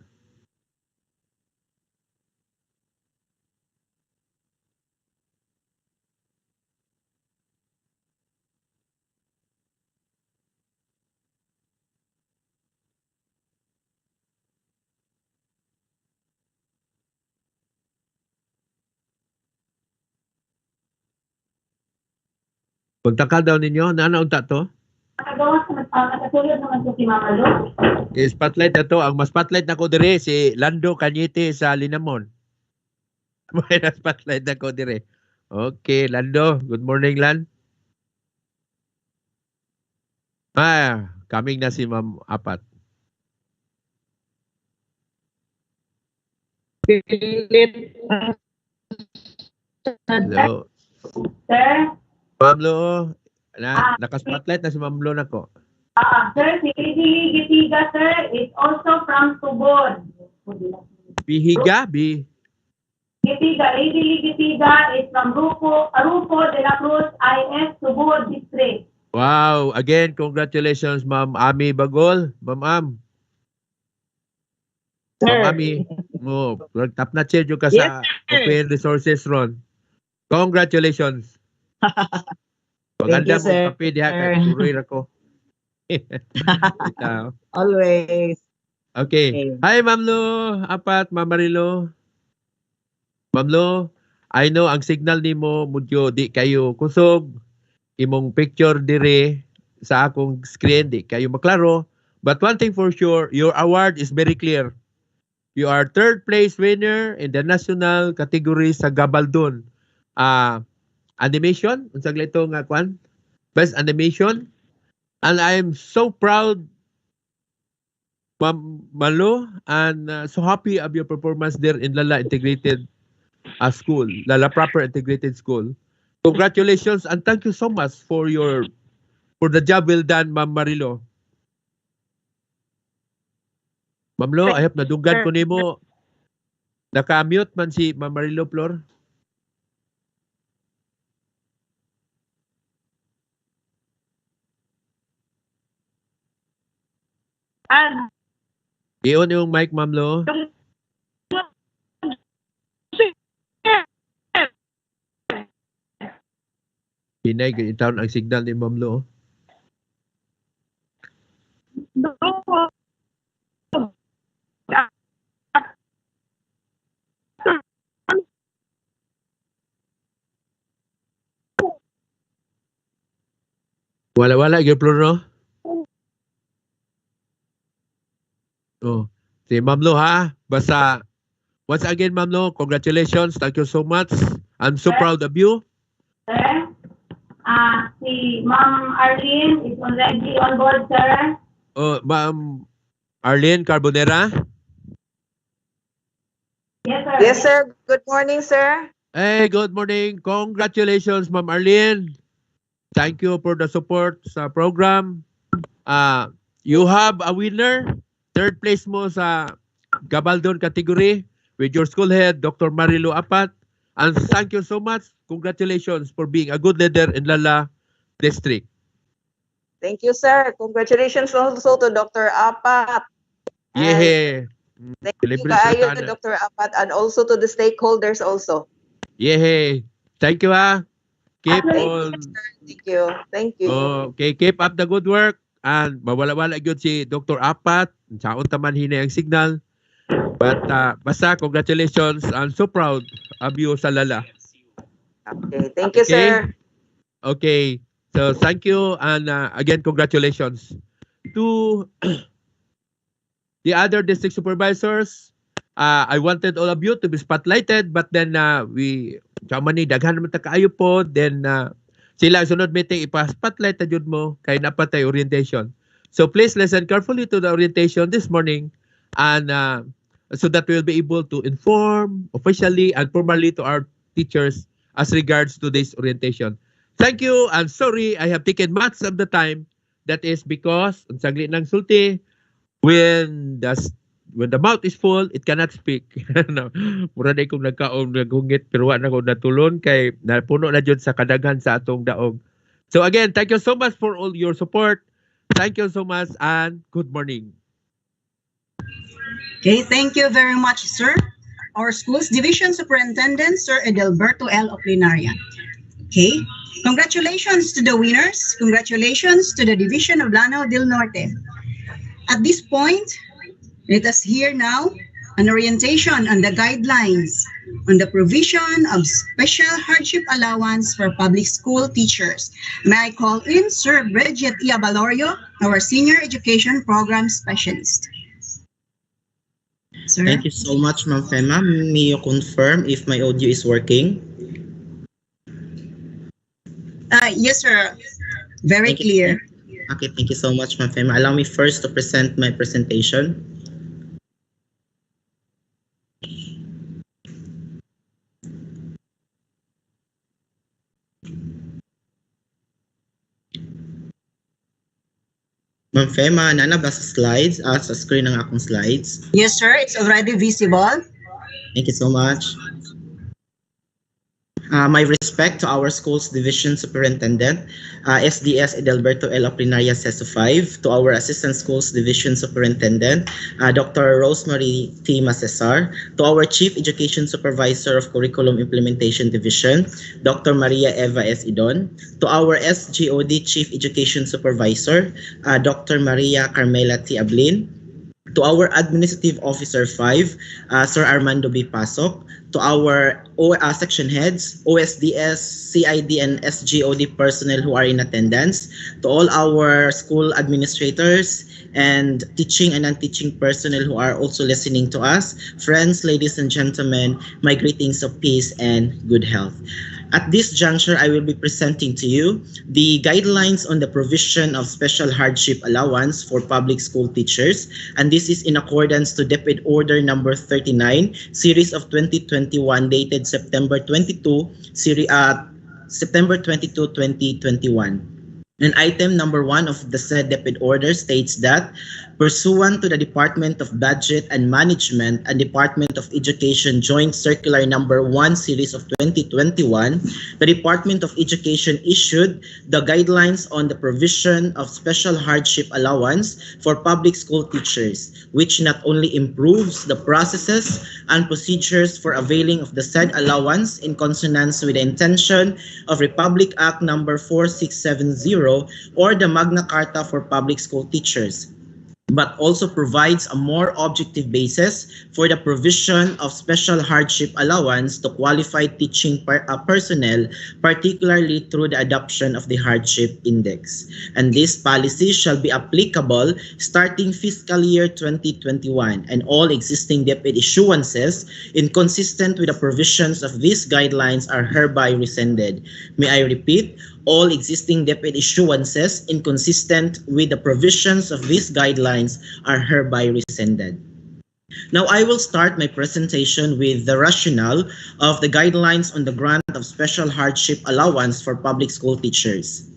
Pagtaka daw ninyo, naunta to? Nakasulod naman po si Mama Lu. Spotlight na to. Ang mas spotlight na ko dire si Lando Cañete sa Linamon. May na-spotlight na ko dire. Okay, Lando. Good morning, Lan. Coming na si Ma'am Apat. Hello. Sir? Ma'am Lo, naka-spotlight na si Ma'am Lo na ko. Sir, si Edili Gitiga, sir, is also from Tubod. Bihiga? Gitiga, Edili Gitiga is from Rufo de la Cruz, IS, Tubod District. Wow. Again, congratulations, Ma'am Ami Bagol. Ma'am Am. Ma'am Ami, tap na chair ka sa Open Resources Ron. Congratulations. Maganda mo kape diha kay tuloy ako. Always. Okay. Hi, Ma'am Lo. Apat, Ma'am Marilo. Ma'am Lo, I know ang signal nimo mudyo di kayo kusog. Imong picture dire sa akong screen di kayo maklaro. But one thing for sure, your award is very clear. You are third place winner in the national category sa Gabaldon. Animation, unsang ito nga kwan? Best animation. And I'm so proud, Ma'am Malo, and so happy of your performance there in Lala Integrated School, Lala Proper Integrated School. Congratulations and thank you so much for the job well done, Ma'am Marilo. Ma'am Lo, I hope nadunggan ko nimo. Naka-mute man si Ma'am Marilo Flor. I-on yung mic, Ma'am Lo. Hinay, itaon ang signal ni Ma'am Lo. Wala-wala, yung Flor, no? Oh, si Ma'am Lo ha. Basta, once again, Ma'am Lo, congratulations. Thank you so much. I'm so proud of you. Sir, si Ma'am Arlene is already on board, sir. Oh, Ma'am Arlene Carbonera. Yes, sir. Yes, sir. Good morning, sir. Hey, good morning. Congratulations, Ma'am Arlene. Thank you for the support sa program. You have a winner. Third place mo sa Gabaldon category with your school head, Dr. Marilo Apat. And thank you so much. Congratulations for being a good leader in Lala District. Thank you, sir. Congratulations also to Dr. Apat. Yeah. Thank you kaayo to Dr. Apat and also to the stakeholders also. Yeah. Thank you, ha. Keep on. Thank you. Thank you. Okay, keep up the good work. And mawala-wala yun si Dr. Apat. Saon taman hinay ang signal. But basta congratulations. I'm so proud of you sa Lala. Okay, thank you, sir. Okay, so thank you and again congratulations to the other district supervisors. I wanted all of you to be spotlighted but then we kamani daghan naman ta kaayo po then sila ang sunod meeting ipa-spotlight ta jud mo kay napatay orientation. So please listen carefully to the orientation this morning and so that we will be able to inform officially and formally to our teachers as regards to this orientation. Thank you. I'm sorry I have taken much of the time. That is because ang saglit ng sulti when the mouth is full, it cannot speak. No. Mura na kong nagkaon naghungit pero wala na ko natulon kay napuno na jud sa kadaghan sa atong daog. So again, thank you so much for all your support. Thank you so much and good morning. Okay, thank you very much, sir. Our school's division superintendent, Sir Edelberto L. Oplinaria. Okay, congratulations to the winners. Congratulations to the division of Lanao del Norte. At this point, let us hear now an orientation on the guidelines on the provision of special hardship allowance for public school teachers. May I call in Sir Bridget Iabalorio, our Senior Education Program Specialist. Sir? Thank you so much, Ma'am Fema. May you confirm if my audio is working? Yes, sir. Very clear. Okay, thank you so much, Ma'am Fema. Allow me first to present my presentation. Ma'am Fema, nana ba sa slides? Sa screen ng akong slides? Yes, sir. It's already visible. Thank you so much. My respect to our school's division superintendent, SDS Edelberto L. Oplinaria Seso 5, to our assistant schools division superintendent, Dr. Rosemary T. Macesar, to our chief education supervisor of curriculum implementation division, Dr. Maria Eva S. Idon, to our SGOD chief education supervisor, Dr. Maria Carmela T. Ablin, to our Administrative Officer 5, Sir Armando B. Pasok, to our section heads, OSDS, CID, and SGOD personnel who are in attendance, to all our school administrators and teaching and non-teaching personnel who are also listening to us, friends, ladies and gentlemen, my greetings of peace and good health. At this juncture, I will be presenting to you the guidelines on the provision of special hardship allowance for public school teachers, and this is in accordance to DepEd Order number 39, series of 2021, dated September 22, September 22, 2021. And item number 1 of the said DepEd order states that, pursuant to the Department of Budget and Management and Department of Education Joint Circular number 1 series of 2021, the Department of Education issued the guidelines on the provision of special hardship allowance for public school teachers, which not only improves the processes and procedures for availing of the said allowance in consonance with the intention of Republic Act number 4670 or the Magna Carta for Public School Teachers, but also provides a more objective basis for the provision of special hardship allowance to qualified teaching personnel, particularly through the adoption of the Hardship Index. And this policy shall be applicable starting fiscal year 2021, and all existing DepEd issuances inconsistent with the provisions of these guidelines are hereby rescinded. May I repeat? All existing DepEd issuances inconsistent with the provisions of these guidelines are hereby rescinded. Now, I will start my presentation with the rationale of the guidelines on the grant of special hardship allowance for public school teachers.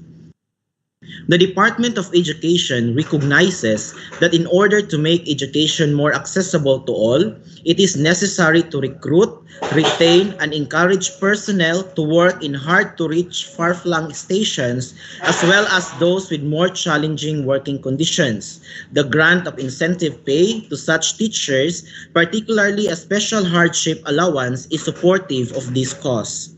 The Department of Education recognizes that in order to make education more accessible to all, it is necessary to recruit, retain, and encourage personnel to work in hard-to-reach, far-flung stations, as well as those with more challenging working conditions. The grant of incentive pay to such teachers, particularly a special hardship allowance, is supportive of this cause.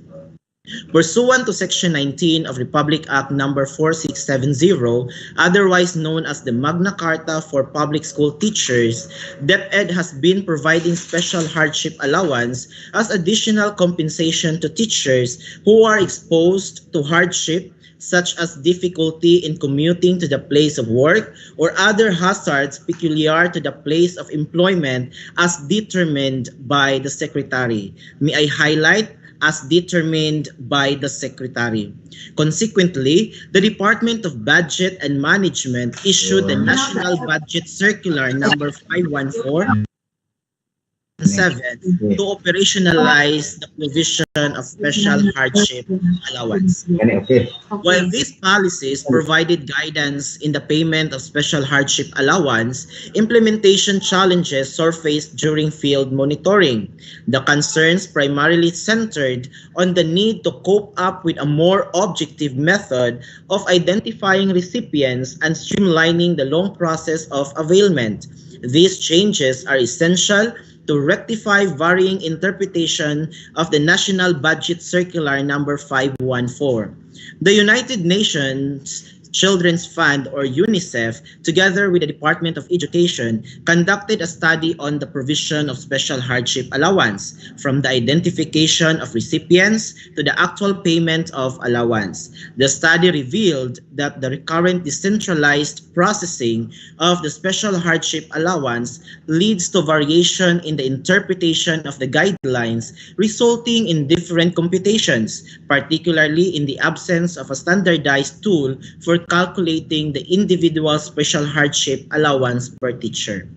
Pursuant to Section 19 of Republic Act number 4670, otherwise known as the Magna Carta for Public School Teachers, DepEd has been providing special hardship allowance as additional compensation to teachers who are exposed to hardship such as difficulty in commuting to the place of work or other hazards peculiar to the place of employment as determined by the Secretary. May I highlight as determined by the Secretary. Consequently, the Department of Budget and Management issued the National Budget Circular number 514 to operationalize the provision of special hardship allowance. While these policies provided guidance in the payment of special hardship allowance, implementation challenges surfaced during field monitoring. The concerns primarily centered on the need to cope up with a more objective method of identifying recipients and streamlining the long process of availment. These changes are essential to rectify varying interpretation of the National Budget Circular number 514. The United Nations Children's Fund, or UNICEF, together with the Department of Education, conducted a study on the provision of special hardship allowance, from the identification of recipients to the actual payment of allowance. The study revealed that the recurrent decentralized processing of the special hardship allowance leads to variation in the interpretation of the guidelines, resulting in different computations, particularly in the absence of a standardized tool for calculating the individual special hardship allowance per teacher.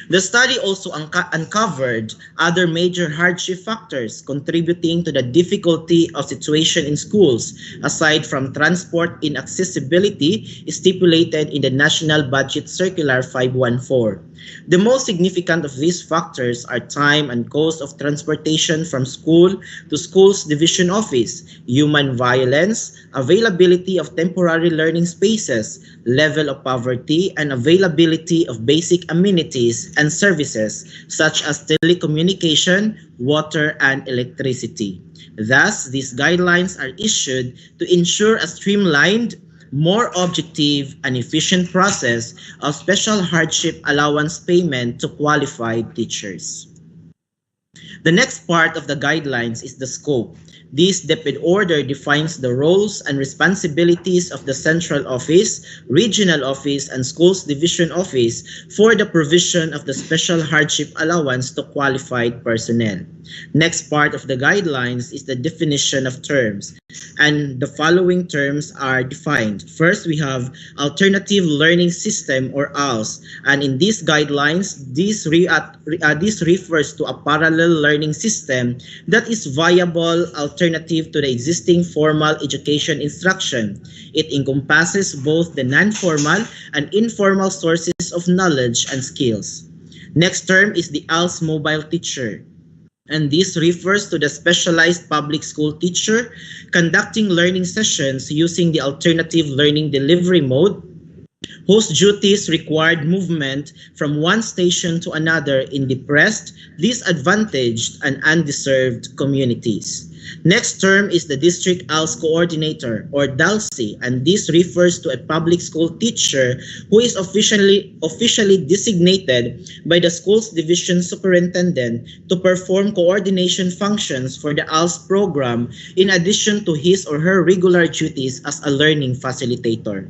The study also uncovered other major hardship factors contributing to the difficulty of situation in schools, aside from transport inaccessibility stipulated in the National Budget Circular 514. The most significant of these factors are time and cost of transportation from school to school's division office, human violence, availability of temporary learning spaces, level of poverty, and availability of basic amenities and services such as telecommunication, water, and electricity. Thus, these guidelines are issued to ensure a streamlined, more objective and efficient process of special hardship allowance payment to qualified teachers. The next part of the guidelines is the scope. This DepEd order defines the roles and responsibilities of the Central Office, Regional Office, and Schools Division Office for the provision of the special hardship allowance to qualified personnel. Next part of the guidelines is the definition of terms, and the following terms are defined. First, we have Alternative Learning System, or ALS, and in these guidelines, this refers to a parallel learning system that is viable alternative to the existing formal education instruction. It encompasses both the non-formal and informal sources of knowledge and skills. Next term is the ALS Mobile Teacher, and this refers to the specialized public school teacher conducting learning sessions using the alternative learning delivery mode, whose duties required movement from one station to another in depressed, disadvantaged, and undeserved communities. Next term is the District ALS Coordinator, or DALSI, and this refers to a public school teacher who is officially designated by the school's division superintendent to perform coordination functions for the ALS program in addition to his or her regular duties as a learning facilitator.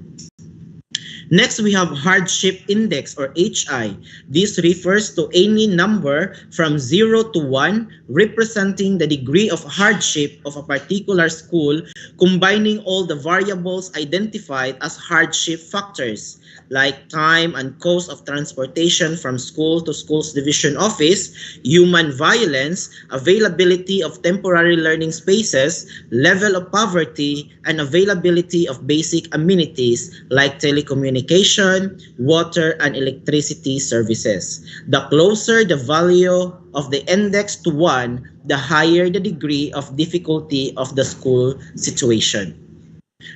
Next, we have Hardship Index, or HI. This refers to any number from 0 to 1 representing the degree of hardship of a particular school, combining all the variables identified as hardship factors, like time and cost of transportation from school to school's division office, human violence, availability of temporary learning spaces, level of poverty, and availability of basic amenities like telecommunication, water, and electricity services. The closer the value of the index to 1, the higher the degree of difficulty of the school situation.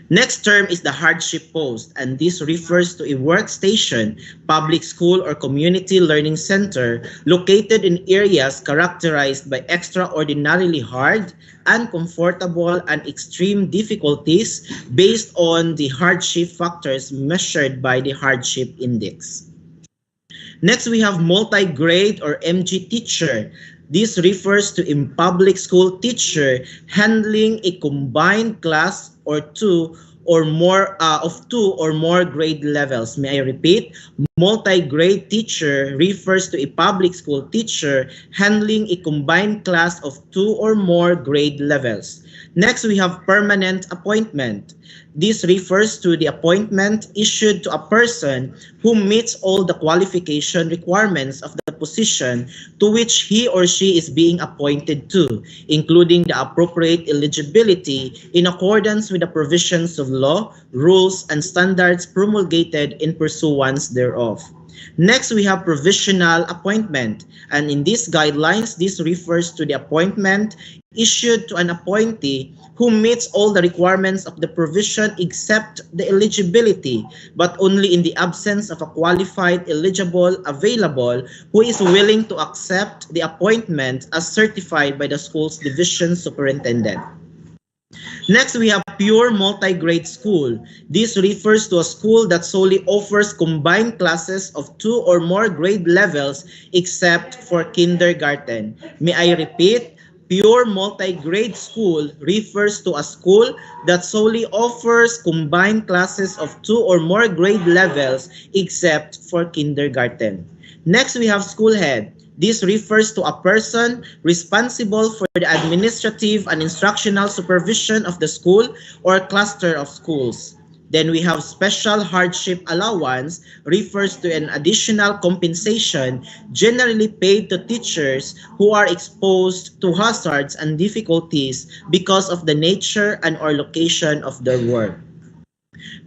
Next term is the hardship post, and this refers to a workstation, public school, or community learning center located in areas characterized by extraordinarily hard, uncomfortable, and extreme difficulties based on the hardship factors measured by the Hardship Index. Next, we have multi-grade, or MG teacher. This refers to a public school teacher handling a combined class or two or more grade levels. May I repeat? Multi-grade teacher refers to a public school teacher handling a combined class of 2 or more grade levels. Next, we have permanent appointment. This refers to the appointment issued to a person who meets all the qualification requirements of the position to which he or she is being appointed to, including the appropriate eligibility in accordance with the provisions of law, rules, and standards promulgated in pursuance thereof. Next, we have provisional appointment, and in these guidelines, this refers to the appointment issued to an appointee who meets all the requirements of the provision except the eligibility, but only in the absence of a qualified eligible available who is willing to accept the appointment as certified by the school's division superintendent. Next, we have pure multi-grade school. This refers to a school that solely offers combined classes of 2 or more grade levels except for kindergarten. May I repeat? Pure multi-grade school refers to a school that solely offers combined classes of 2 or more grade levels except for kindergarten. Next, we have school head. This refers to a person responsible for the administrative and instructional supervision of the school or cluster of schools. Then we have special hardship allowance, refers to an additional compensation generally paid to teachers who are exposed to hazards and difficulties because of the nature and or location of their work.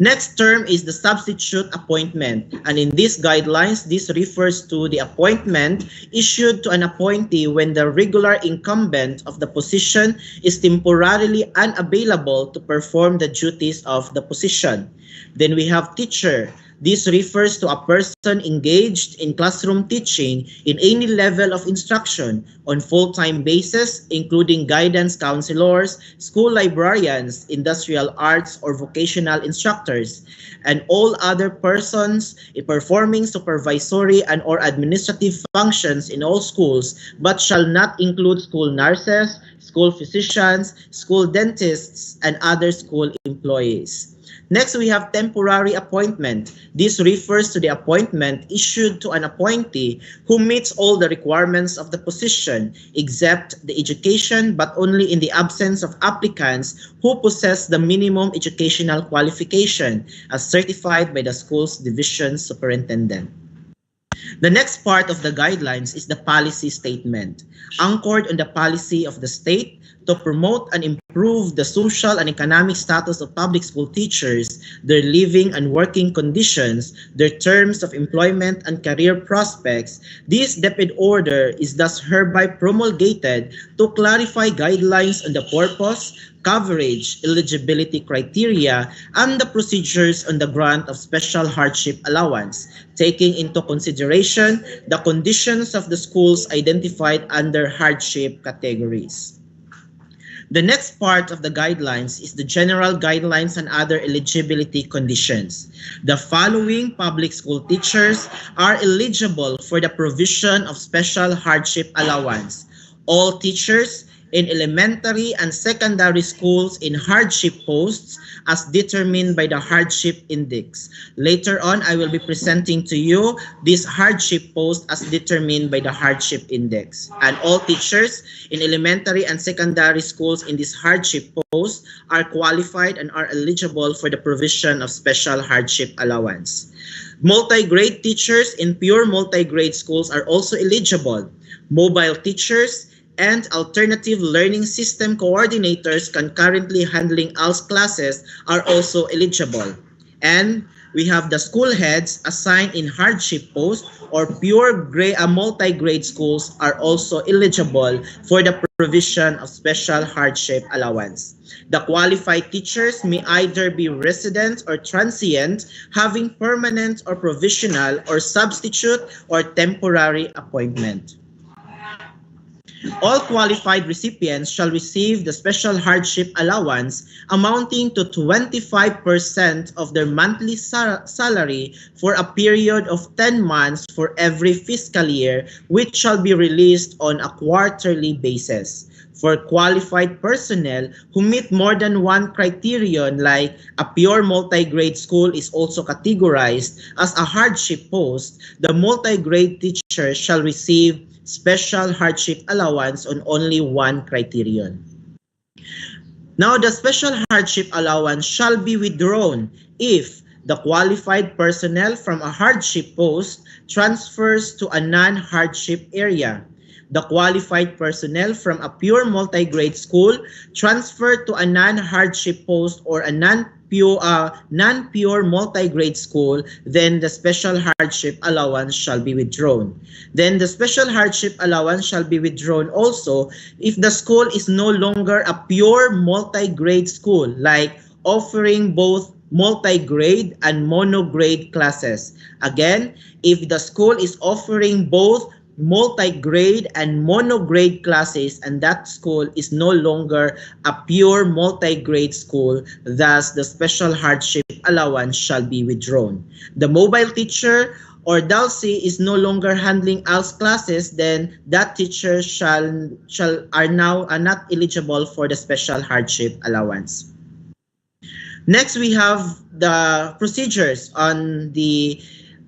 Next term is the substitute appointment, and in these guidelines, this refers to the appointment issued to an appointee when the regular incumbent of the position is temporarily unavailable to perform the duties of the position. Then we have teacher. This refers to a person engaged in classroom teaching in any level of instruction on full-time basis, including guidance counselors, school librarians, industrial arts or vocational instructors, and all other persons performing supervisory and or administrative functions in all schools, but shall not include school nurses, school physicians, school dentists, and other school employees. Next, we have temporary appointment. This refers to the appointment issued to an appointee who meets all the requirements of the position, except the education, but only in the absence of applicants who possess the minimum educational qualification as certified by the school's division superintendent. The next part of the guidelines is the policy statement, anchored on the policy of the state to promote and improve the social and economic status of public school teachers, their living and working conditions, their terms of employment and career prospects. This DepEd order is thus hereby promulgated to clarify guidelines on the purpose, coverage, eligibility criteria, and the procedures on the grant of special hardship allowance, taking into consideration the conditions of the schools identified under hardship categories. The next part of the guidelines is the general guidelines and other eligibility conditions. The following public school teachers are eligible for the provision of special hardship allowance. All teachers in elementary and secondary schools in hardship posts as determined by the Hardship Index. Later on, I will be presenting to you this hardship post as determined by the Hardship Index. And all teachers in elementary and secondary schools in this hardship post are qualified and are eligible for the provision of special hardship allowance. Multi-grade teachers in pure multi-grade schools are also eligible. Mobile teachers and alternative learning system coordinators concurrently handling ALS classes are also eligible. And we have the school heads assigned in hardship post or pure multi-grade schools are also eligible for the provision of special hardship allowance. The qualified teachers may either be resident or transient, having permanent or provisional or substitute or temporary appointment. All qualified recipients shall receive the special hardship allowance amounting to 25% of their monthly salary for a period of 10 months for every fiscal year, which shall be released on a quarterly basis. For qualified personnel who meet more than one criterion, like a pure multi-grade school is also categorized as a hardship post, the multi-grade teacher shall receive special hardship allowance on only one criterion. Now, the special hardship allowance shall be withdrawn if the qualified personnel from a hardship post transfers to a non-hardship area. The qualified personnel from a pure multi-grade school transfer to a non-hardship post or a non-pure multi-grade school, then the special hardship allowance shall be withdrawn. Then the special hardship allowance shall be withdrawn also if the school is no longer a pure multi-grade school, like offering both multi-grade and monograde classes. Again, if the school is offering both multi-grade and monograde classes and that school is no longer a pure multi-grade school, thus the special hardship allowance shall be withdrawn. The mobile teacher or DALSI is no longer handling ALS classes, then that teacher are not eligible for the special hardship allowance. Next, we have the procedures on the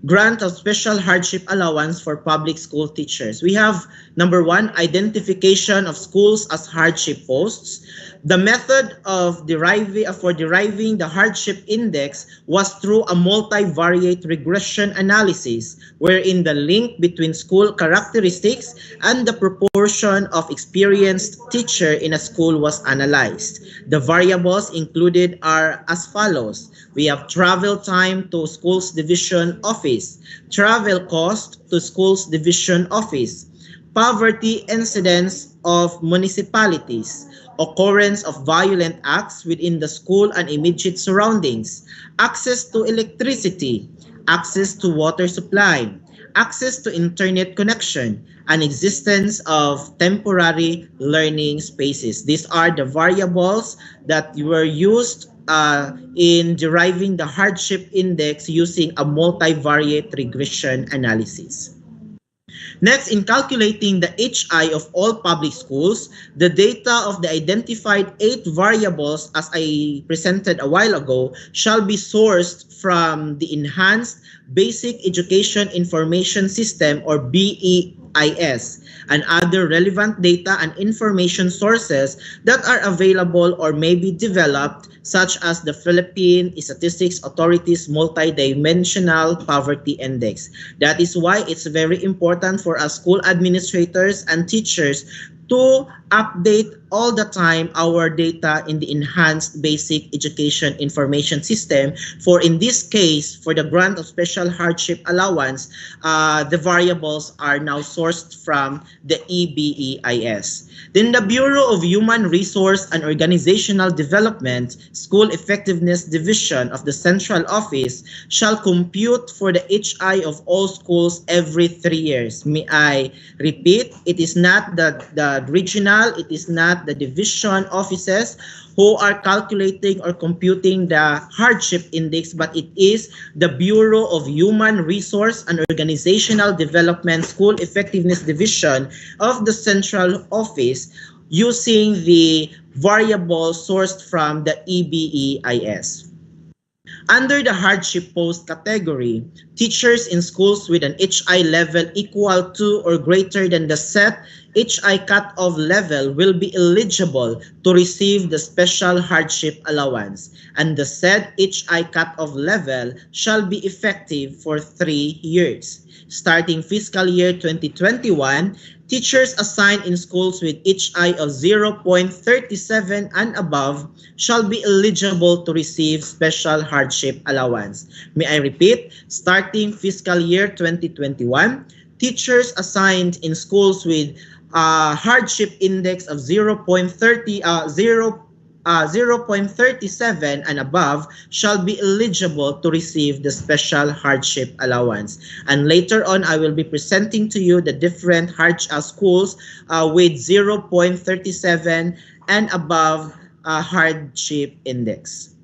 grant of special hardship allowance for public school teachers. We have number 1, identification of schools as hardship posts. The method of deriving the hardship index was through a multivariate regression analysis, wherein the link between school characteristics and the proportion of experienced teacher in a school was analyzed. The variables included are as follows. We have travel time to schools division office, travel cost to schools division office, poverty incidence of municipalities, occurrence of violent acts within the school and immediate surroundings, access to electricity, access to water supply, access to internet connection, and existence of temporary learning spaces. These are the variables that were used in deriving the hardship index using a multivariate regression analysis. Next, in calculating the HI of all public schools, the data of the identified 8 variables, as I presented a while ago, shall be sourced from the Enhanced Basic Education Information System, or BEIS, and other relevant data and information sources that are available or may be developed, such as the Philippine Statistics Authority's Multidimensional Poverty Index. That is why it's very important for us school administrators and teachers to update all the time our data in the Enhanced Basic Education Information System. For in this case, for the grant of special hardship allowance, the variables are now sourced from the EBEIS. Then the Bureau of Human Resource and Organizational Development, School Effectiveness Division of the Central Office shall compute for the HI of all schools every 3 years. May I repeat, it is not the regional, it is not the division offices who are calculating or computing the hardship index, but it is the Bureau of Human Resource and Organizational Development School Effectiveness Division of the Central Office using the variable sourced from the EBEIS. Under the hardship post category, teachers in schools with an HI level equal to or greater than the set HI cutoff level will be eligible to receive the special hardship allowance, and the said HI cutoff level shall be effective for 3 years. Starting fiscal year 2021, teachers assigned in schools with HI of 0.37 and above shall be eligible to receive special hardship allowance. May I repeat, starting fiscal year 2021, teachers assigned in schools with hardship index of 0.37 and above shall be eligible to receive the special hardship allowance. And later on, I will be presenting to you the different schools with 0.37 and above hardship index.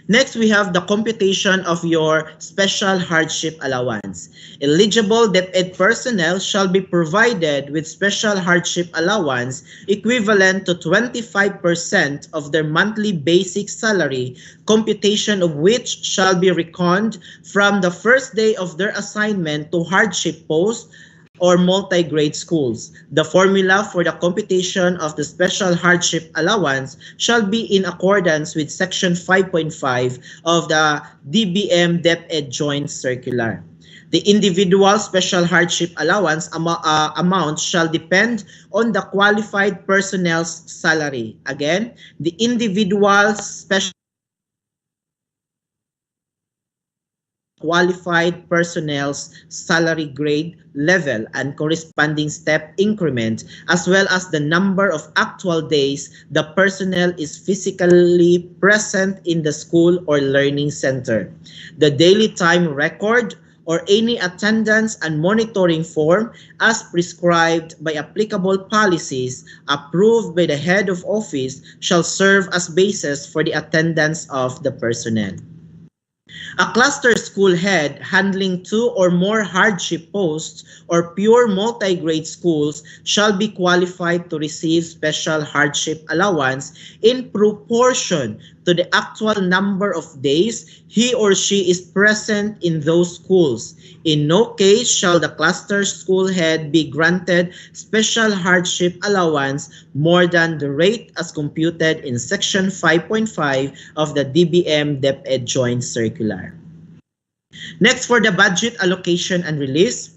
Next, we have the computation of your special hardship allowance. Eligible DepEd personnel shall be provided with special hardship allowance equivalent to 25% of their monthly basic salary, computation of which shall be reckoned from the first day of their assignment to hardship post or multi-grade schools. The formula for the computation of the special hardship allowance shall be in accordance with Section 5.5 of the DBM DepEd Joint Circular. The individual special hardship allowance amount shall depend on the qualified personnel's salary. Again, the individual special qualified personnel's salary grade level and corresponding step increment, as well as the number of actual days the personnel is physically present in the school or learning center. The daily time record or any attendance and monitoring form as prescribed by applicable policies approved by the head of office shall serve as basis for the attendance of the personnel. A cluster school head handling 2 or more hardship posts or pure multi-grade schools shall be qualified to receive special hardship allowance in proportion to the actual number of days he or she is present in those schools. In no case shall the cluster school head be granted special hardship allowance more than the rate as computed in Section 5.5 of the DBM DepEd Joint Circular. Next, for the budget allocation and release,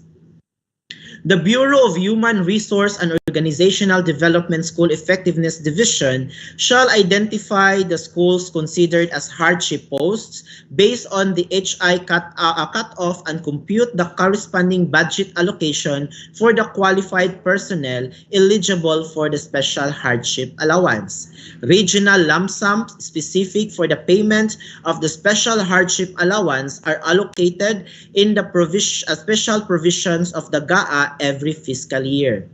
the Bureau of Human Resource and Organizational Development School Effectiveness Division shall identify the schools considered as hardship posts based on the HI cutoff and compute the corresponding budget allocation for the qualified personnel eligible for the special hardship allowance. Regional lump sums specific for the payment of the special hardship allowance are allocated in the special provisions of the GAA every fiscal year.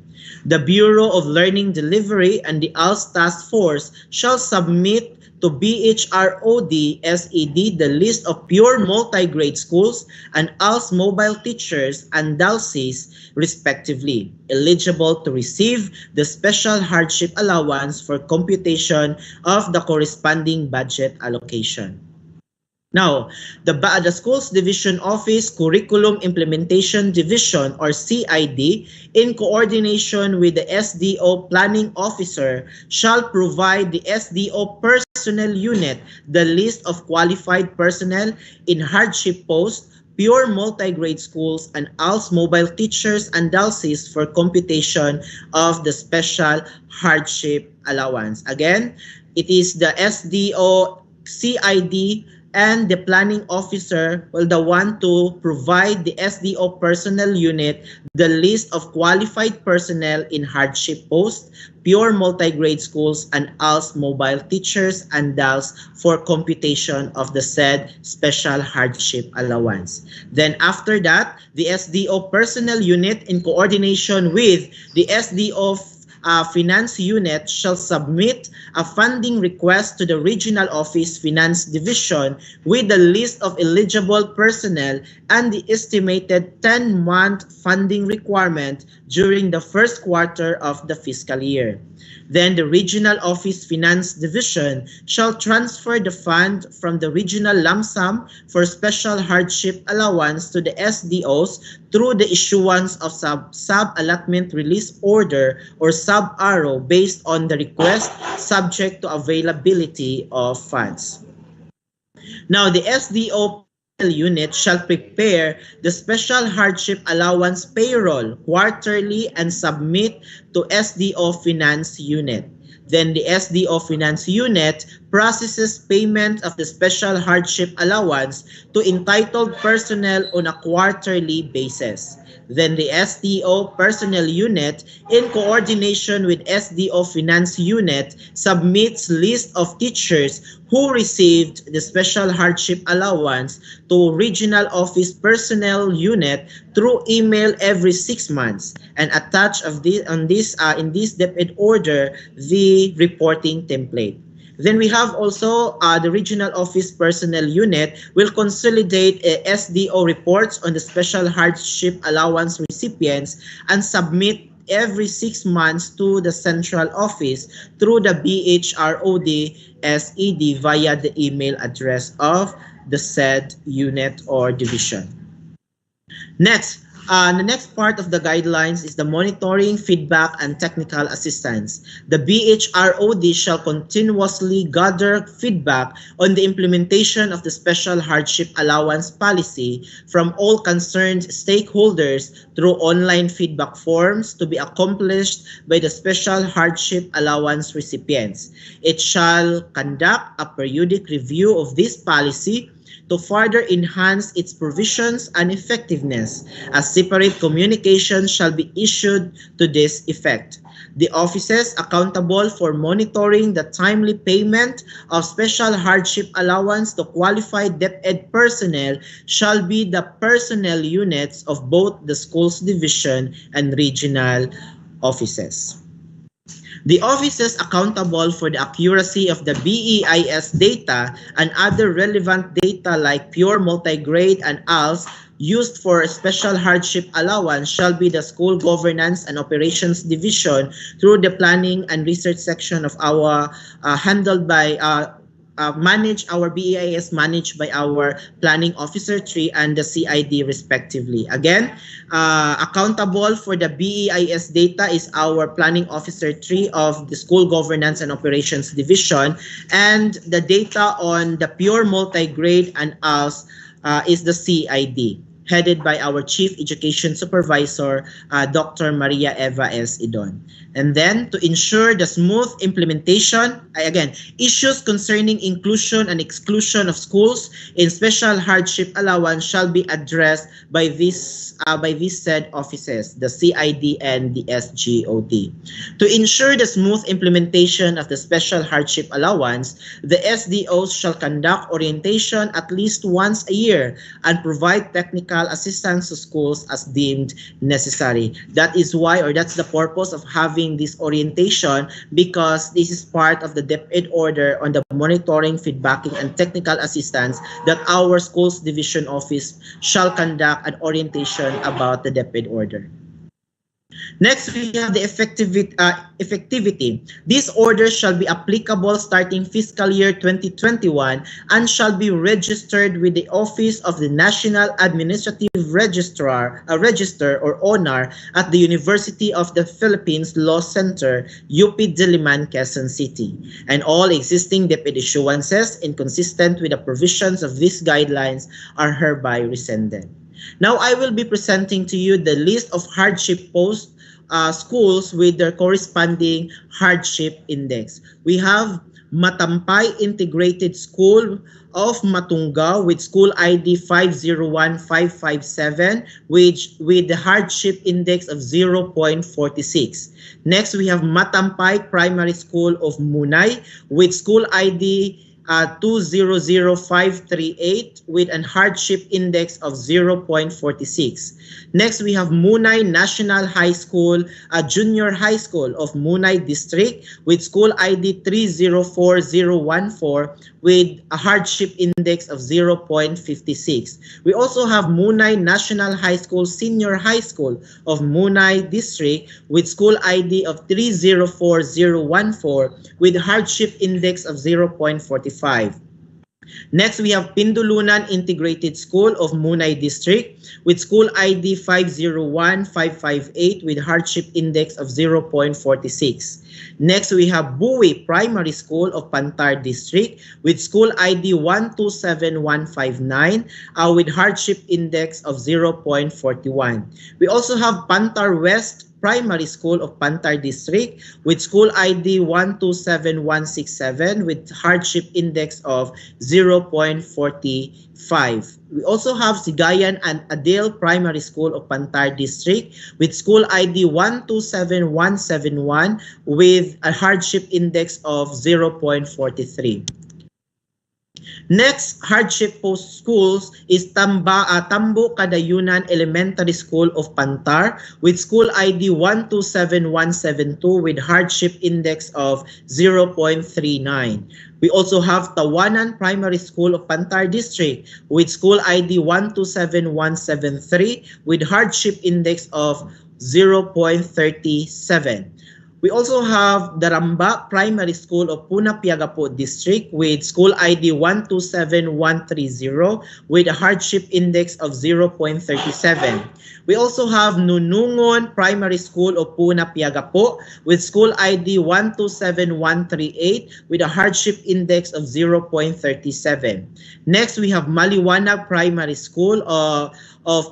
The Bureau of Learning Delivery and the ALS Task Force shall submit to BHROD SED the list of pure multi-grade schools and ALS mobile teachers and DALSIs respectively, eligible to receive the special hardship allowance for computation of the corresponding budget allocation. Now, the Schools Division Office Curriculum Implementation Division or CID, in coordination with the SDO Planning Officer, shall provide the SDO Personnel Unit the list of qualified personnel in hardship posts, pure multi-grade schools, and ALS mobile teachers and DALSIs for computation of the special hardship allowance. Again, it is the SDO, CID, and the planning officer will the one to provide the SDO personnel unit the list of qualified personnel in hardship posts, pure multi-grade schools, and ALS mobile teachers and DALS for computation of the said special hardship allowance. Then after that, the SDO personnel unit in coordination with the SDO Finance Unit shall submit a funding request to the Regional Office Finance Division with the list of eligible personnel and the estimated 10-month funding requirement during the first quarter of the fiscal year. Then the Regional Office Finance Division shall transfer the fund from the regional lump sum for special hardship allowance to the SDOs through the issuance of sub-allotment release order or sub-arrow based on the request subject to availability of funds. Now, the SDO unit shall prepare the special hardship allowance payroll quarterly and submit to SDO Finance Unit. Then the SDO Finance Unit processes payment of the special hardship allowance to entitled personnel on a quarterly basis. Then the SDO Personnel Unit, in coordination with SDO Finance Unit, submits list of teachers who received the special hardship allowance to Regional Office Personnel Unit through email every 6 months and attach in this DepEd order the reporting template. Then we have also the Regional Office Personnel Unit will consolidate SDO reports on the special hardship allowance recipients and submit every 6 months to the central office through the BHROD SED via the email address of the said unit or division. Next, The next part of the guidelines is the monitoring, feedback, and technical assistance. The BHROD shall continuously gather feedback on the implementation of the Special Hardship Allowance policy from all concerned stakeholders through online feedback forms to be accomplished by the Special Hardship Allowance recipients. It shall conduct a periodic review of this policy to further enhance its provisions and effectiveness. A separate communication shall be issued to this effect. The offices accountable for monitoring the timely payment of special hardship allowance to qualified DepEd personnel shall be the personnel units of both the schools division and regional offices. The offices accountable for the accuracy of the BEIS data and other relevant data like pure multigrade and ALS used for a special hardship allowance shall be the School Governance and Operations Division through the Planning and Research section of our handled by our BEIS managed by our Planning Officer 3 and the CID respectively. Again, accountable for the BEIS data is our Planning Officer 3 of the School Governance and Operations Division, and the data on the pure multigrade and ALS is the CID, headed by our Chief Education Supervisor, Dr. Maria Eva S. Idon. And then to ensure the smooth implementation, again, issues concerning inclusion and exclusion of schools in special hardship allowance shall be addressed by these said offices, the CID and the SGOD. To ensure the smooth implementation of the special hardship allowance, the SDOs shall conduct orientation at least once a year and provide technical assistance to schools as deemed necessary. That is why, or that's the purpose of having this orientation, because this is part of the DepEd order on the monitoring, feedbacking, and technical assistance that our schools division office shall conduct an orientation about the DepEd order. Next, we have the effectivity. This order shall be applicable starting fiscal year 2021 and shall be registered with the Office of the National Administrative Register or ONAR at the University of the Philippines Law Center, UP Diliman, Quezon City. And all existing DepEd issuances inconsistent with the provisions of these guidelines are hereby rescinded. Now, I will be presenting to you the list of hardship post schools with their corresponding hardship index. We have Matampay Integrated School of Matungao with school ID 501557 with the hardship index of 0.46. Next, we have Matampay Primary School of Munay with school ID 200538 with a hardship index of 0.46. Next, we have Munay National High School, a junior high school of Munay District with school ID 304014 with a hardship index of 0.56. We also have Munay National High School, senior high school of Munay District with school ID of 304014 with hardship index of 0.45. Next, we have Pindulunan Integrated School of Munay District with school ID 501558 with hardship index of 0.46. Next, we have Buwi Primary School of Pantar District with school ID 127159 with hardship index of 0.41. We also have Pantar West Primary School of Pantar District with school ID 127167 with hardship index of 0.45. We also have Sigayan and Adele Primary School of Pantar District with school ID 127171 with a hardship index of 0.43. Next hardship post schools is Tambo Kadayunan Elementary School of Pantar with school ID 127172 with hardship index of 0.39. We also have Tawanan Primary School of Pantar District with school ID 127173 with hardship index of 0.37. We also have the Ramba Primary School of Puna Piagapo District with school ID 127130 with a hardship index of 0.37. We also have Nunungon Primary School of Puna Piagapo with school ID 127138 with a hardship index of 0.37. Next, we have Maliwanag Primary School of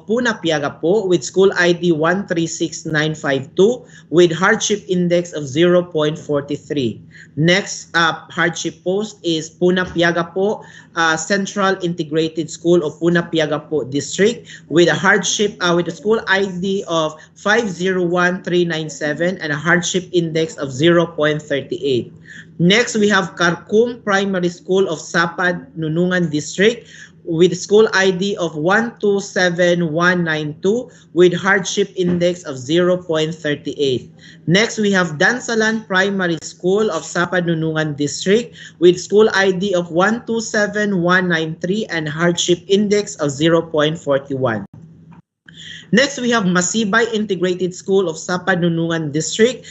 Puna Piagapo with school ID 136952 with hardship index of 0.43. Next hardship post is Puna Piagapo Central Integrated School of Puna Piagapo District with a hardship with a school ID of 501397 and a hardship index of 0.38. Next, we have Karkum Primary School of Sapad Nunungan District with school ID of 127192 with hardship index of 0.38. Next, we have Dansalan Primary School of Sapad Nunungan District with school ID of 127193 and hardship index of 0.41. Next, we have Masibay Integrated School of Sapad Nunungan District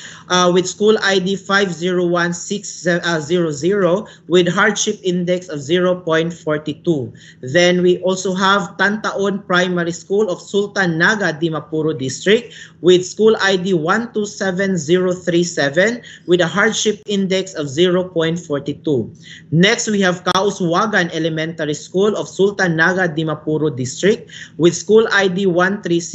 with school ID 501600 with hardship index of 0.42. Then we also have Tantaon Primary School of Sultan Naga Dimapuro District with school ID 127037 with a hardship index of 0.42. Next, we have Kauswagan Elementary School of Sultan Naga Dimapuro District with school ID 136951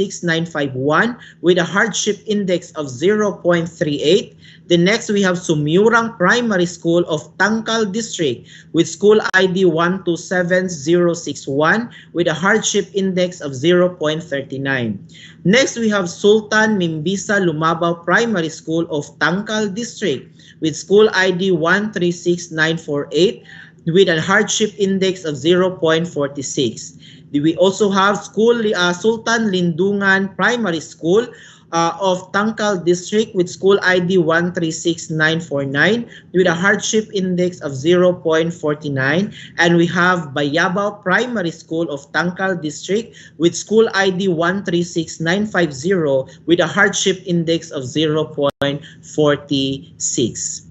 with a hardship index of 0.38. The next, we have Sumurang Primary School of Tangkal District with school ID 127061 with a hardship index of 0.39. Next, we have Sultan Mimbisa Lumabaw Primary School of Tangkal District with school ID 136948 with a hardship index of 0.46. We also have Sultan Lindungan Primary School of Tangkal District with school ID 136949 with a hardship index of 0.49. And we have Bayabao Primary School of Tangkal District with school ID 136950 with a hardship index of 0.46.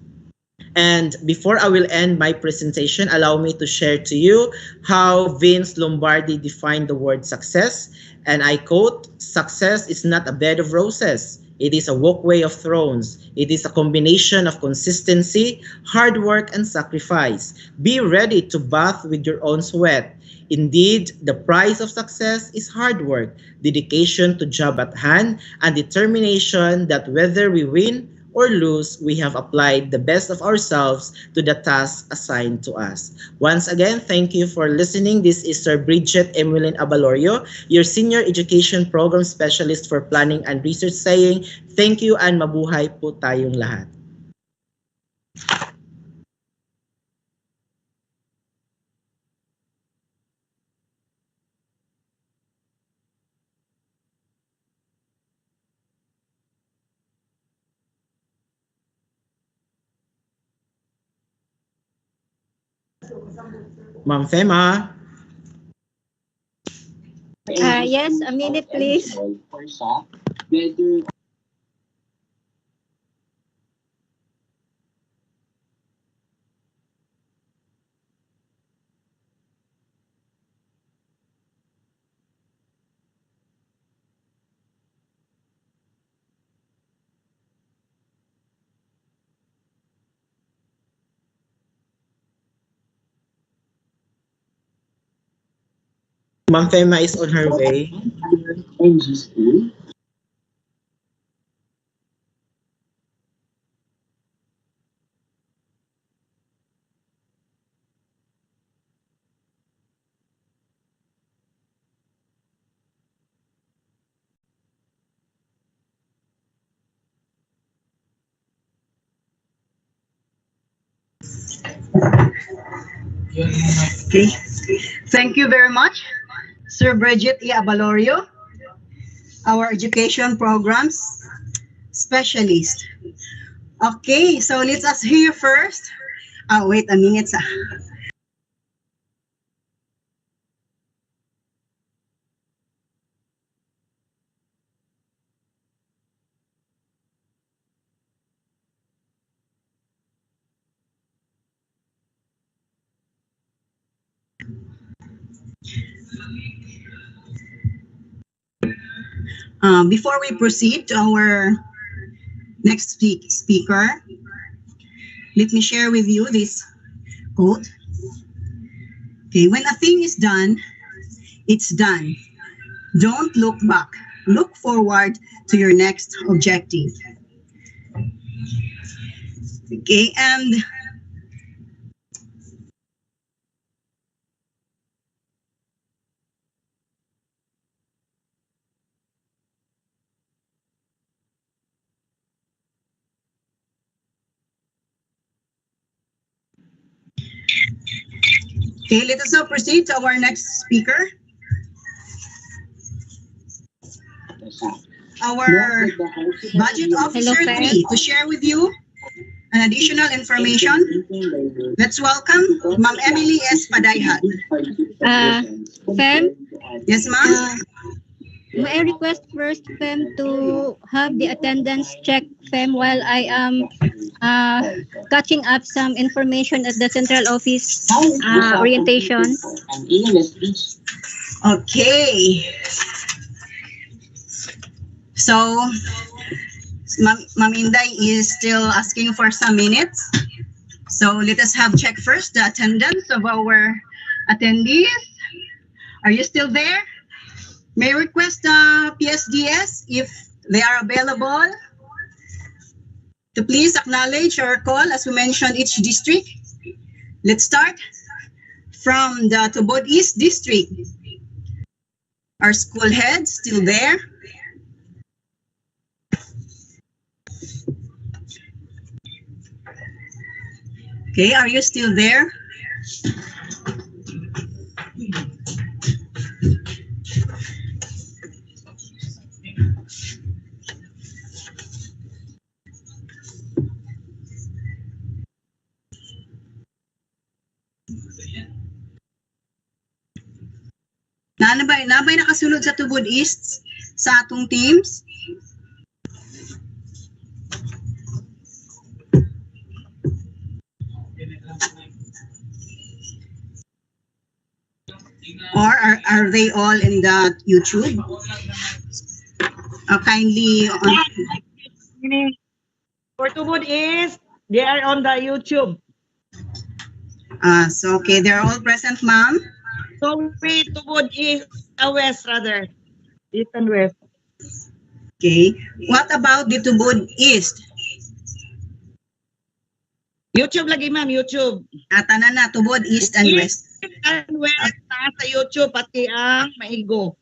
And before I will end my presentation, allow me to share to you how Vince Lombardi defined the word success. And I quote, "Success is not a bed of roses. It is a walkway of thrones. It is a combination of consistency, hard work, and sacrifice. Be ready to bath with your own sweat. Indeed, the price of success is hard work, dedication to job at hand, and determination that whether we win or lose, we have applied the best of ourselves to the task assigned to us." Once again, thank you for listening. This is Sir Bridget Emilyn Abalorio, your Senior Education Program Specialist for Planning and Research, saying thank you and mabuhay po tayong lahat. Ma'am Fema. Yes, a minute please. Ma'am Fema is on her way. Okay. Thank you very much, Sir Bridget E. Abalorio, our education programs specialist. Okay, so let us hear first. Wait a minute. Before we proceed to our next speaker, let me share with you this quote. Okay, when a thing is done, it's done. Don't look back. Look forward to your next objective. Okay, and okay, let us now proceed to our next speaker. Our budget officer 3 to share with you an additional information. Let's welcome Ma'am Emily S. Padayhat. Fem, Yes, ma'am. may I request first, Fem, to have the attendance check, Fem, while I am catching up some information at the central office orientation. Okay. So, Ma'am Inday is still asking for some minutes. So let us have check first the attendance of our attendees. Are you still there? May I request PSDS, if they are available, to please acknowledge or call as we mentioned each district. Let's start from the Tubod East District. Our school heads still there? Okay, are you still there? Nabay nakasulod sa Tubod East sa atong teams? Or are they all in the YouTube? Kindly For Tubod East, they are on the YouTube. So okay, they're all present, ma'am. So we Tubod East, West rather, East and West. Okay, what about the Tubod East? YouTube lagi, ma'am, YouTube. Tanan na, Tubod East and West. And West, sa YouTube, pati ang Maigo.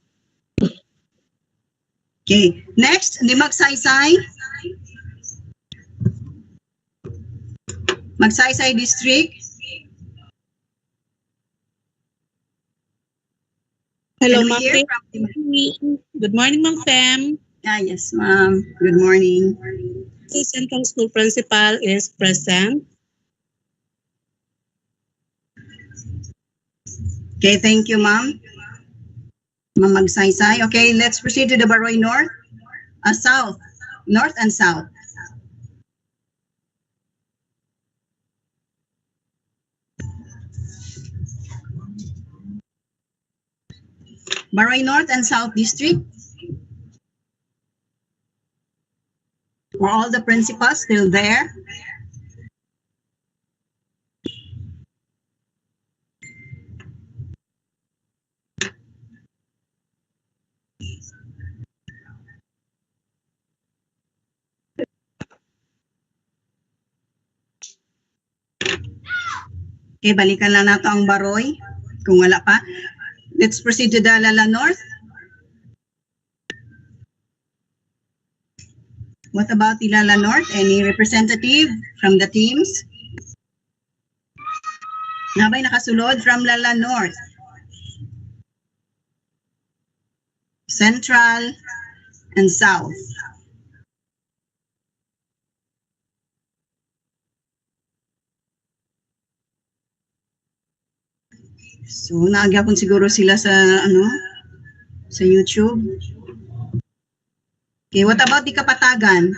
Okay, next, di Magsaysay. Magsaysay District. Hello, ma'am. Good morning, ma'am Fem. Yes, ma'am. Good morning. The Central School Principal is present. Okay, thank you, ma'am. Ma'am Magsaysay. Okay, let's proceed to the Baroy North. South. North and South. Baroy North and South District. Are all the principals still there? Okay, balikan lang nato ang Baroy kung wala pa. Let's proceed to the Lala North. What about the Lala North? Any representative from the teams? Nabay nakasulod from Lala North. Central and South. So, naagyapon siguro sila sa sa YouTube. Okay, what about the Kapatagan?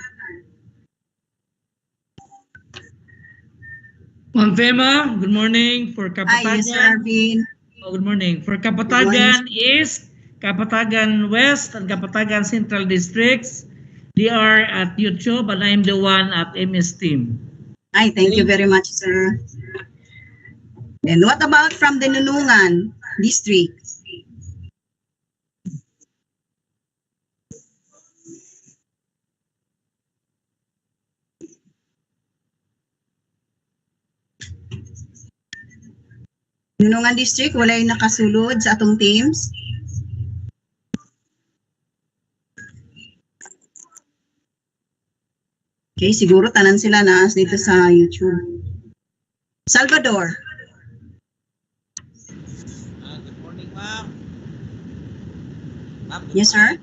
Ma'am Fema, good morning for Kapatagan. Hi, yes, Sir Arvin. Good morning. For Kapatagan East, Kapatagan West, and Kapatagan Central Districts, they are at YouTube, and I'm the one at MS Team. Ay, thank you very much, sir. And what about from the Nunungan District? Nunungan District, wala yung nakasulod sa atong teams. Okay, siguro tanan sila na dito sa YouTube. Salvador. Good morning, ma'am. Yes, sir.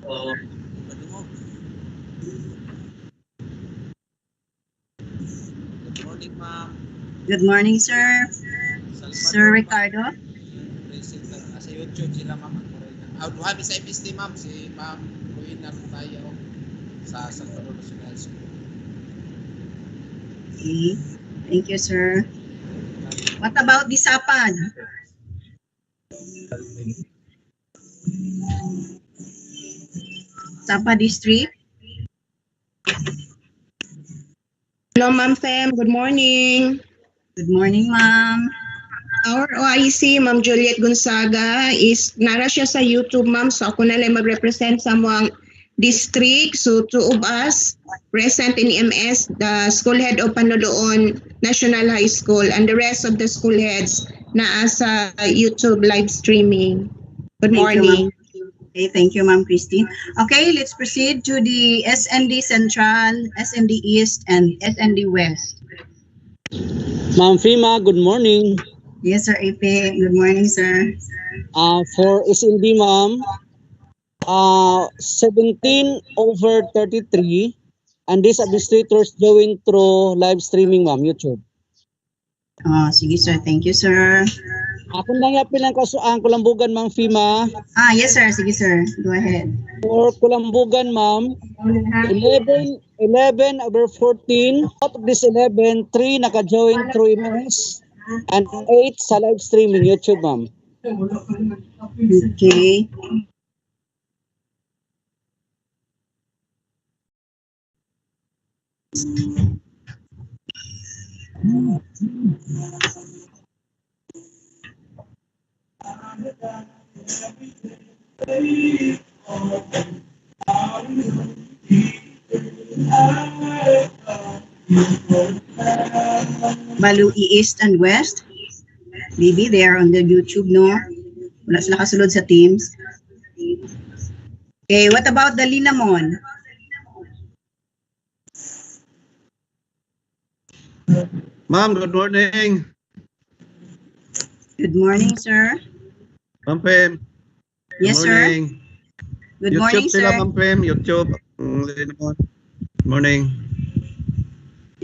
Good morning, ma'am. Good morning, sir. Sir Ricardo. Sa YouTube sila, ma'am. Duha sa MST, ma'am. Si Ma'am Ruina tayo sa Salvador National School. Okay. Thank you, sir. What about the Sapad? Sapad District. Hello, Ma'am Fem. Good morning. Good morning, ma'am. Our OIC, Ma'am Juliet Gonzaga, is nara siya sa YouTube, ma'am. So ako na lang mag-represent sa mga district. So two of us present in MS, the school head of Panodoon National High School, and the rest of the school heads na sa YouTube live streaming. Good morning. Okay, thank you, Ma'am Christine. Okay, let's proceed to the SND Central, SND East, and SND West. Ma'am Fima, good morning. Yes, sir, AP. Good morning, sir. For SND, ma'am, 17/33, and these administrators going through live streaming, ma'am, YouTube. Sige, sir. Thank you, sir. Kung nangyapin lang ang Kulambugan, Ma'am Fima. Yes, sir. Sige, sir. Go ahead. For Kulambugan, ma'am, 11/14, out of this 11, 3 naka-join through MS, and 8 sa live streaming YouTube, ma'am. Okay. Balu East and West. Maybe they are on the YouTube, no? Wala sila kasulod sa teams. Okay, what about the Linamon? Ma'am, good morning. Good morning, sir. Ma'am Pem. Yes, sir. Good morning, YouTube sila, sir. Ma'am Pem. YouTube. Good morning.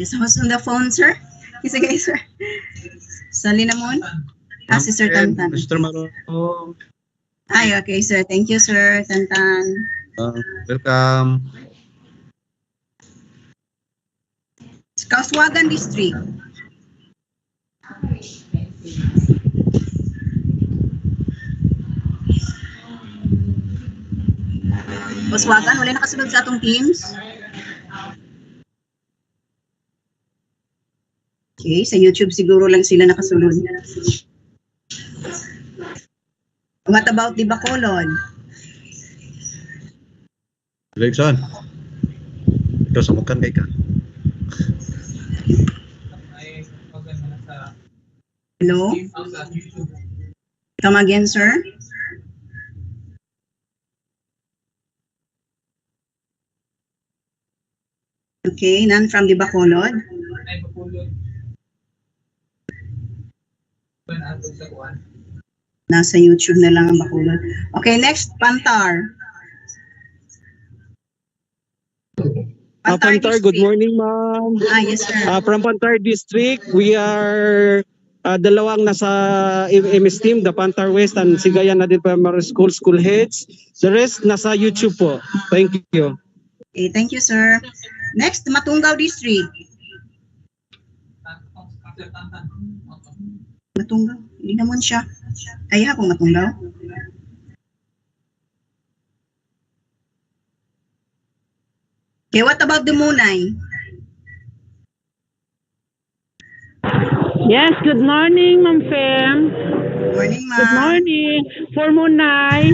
Yes, who's on the phone, sir? Yes, guys, sir. Sa Linamon? Si Sir Tantan. Mr. Maro. Ay, okay, sir. Thank you, sir. Tantan. Welcome. Kauswagan District. Kauswagan, wala nakasunod sa atong teams. Okay, sa YouTube siguro lang sila nakasunod. What about the Bacolod? Election. Ito sa mukan kay ka. Hello? Come again, sir? Okay, none from the Bacolod. Nasa YouTube na lang ang Bacolod. Okay, next, Pantar. Pantar, good morning, ma'am. Yes, sir. From Pantar District, we are dalawang nasa MS team, the Pantar West and Sigayan na din primary school heads. The rest nasa YouTube po. Thank you. Okay, thank you, sir. Next, Matunggaw District. Matunggaw, hindi naman siya. Ay, akong matunggaw. Okay, what about the Munay? Yes, good morning, Ma'am Fem. Morning, ma'am. Good morning. For Munay,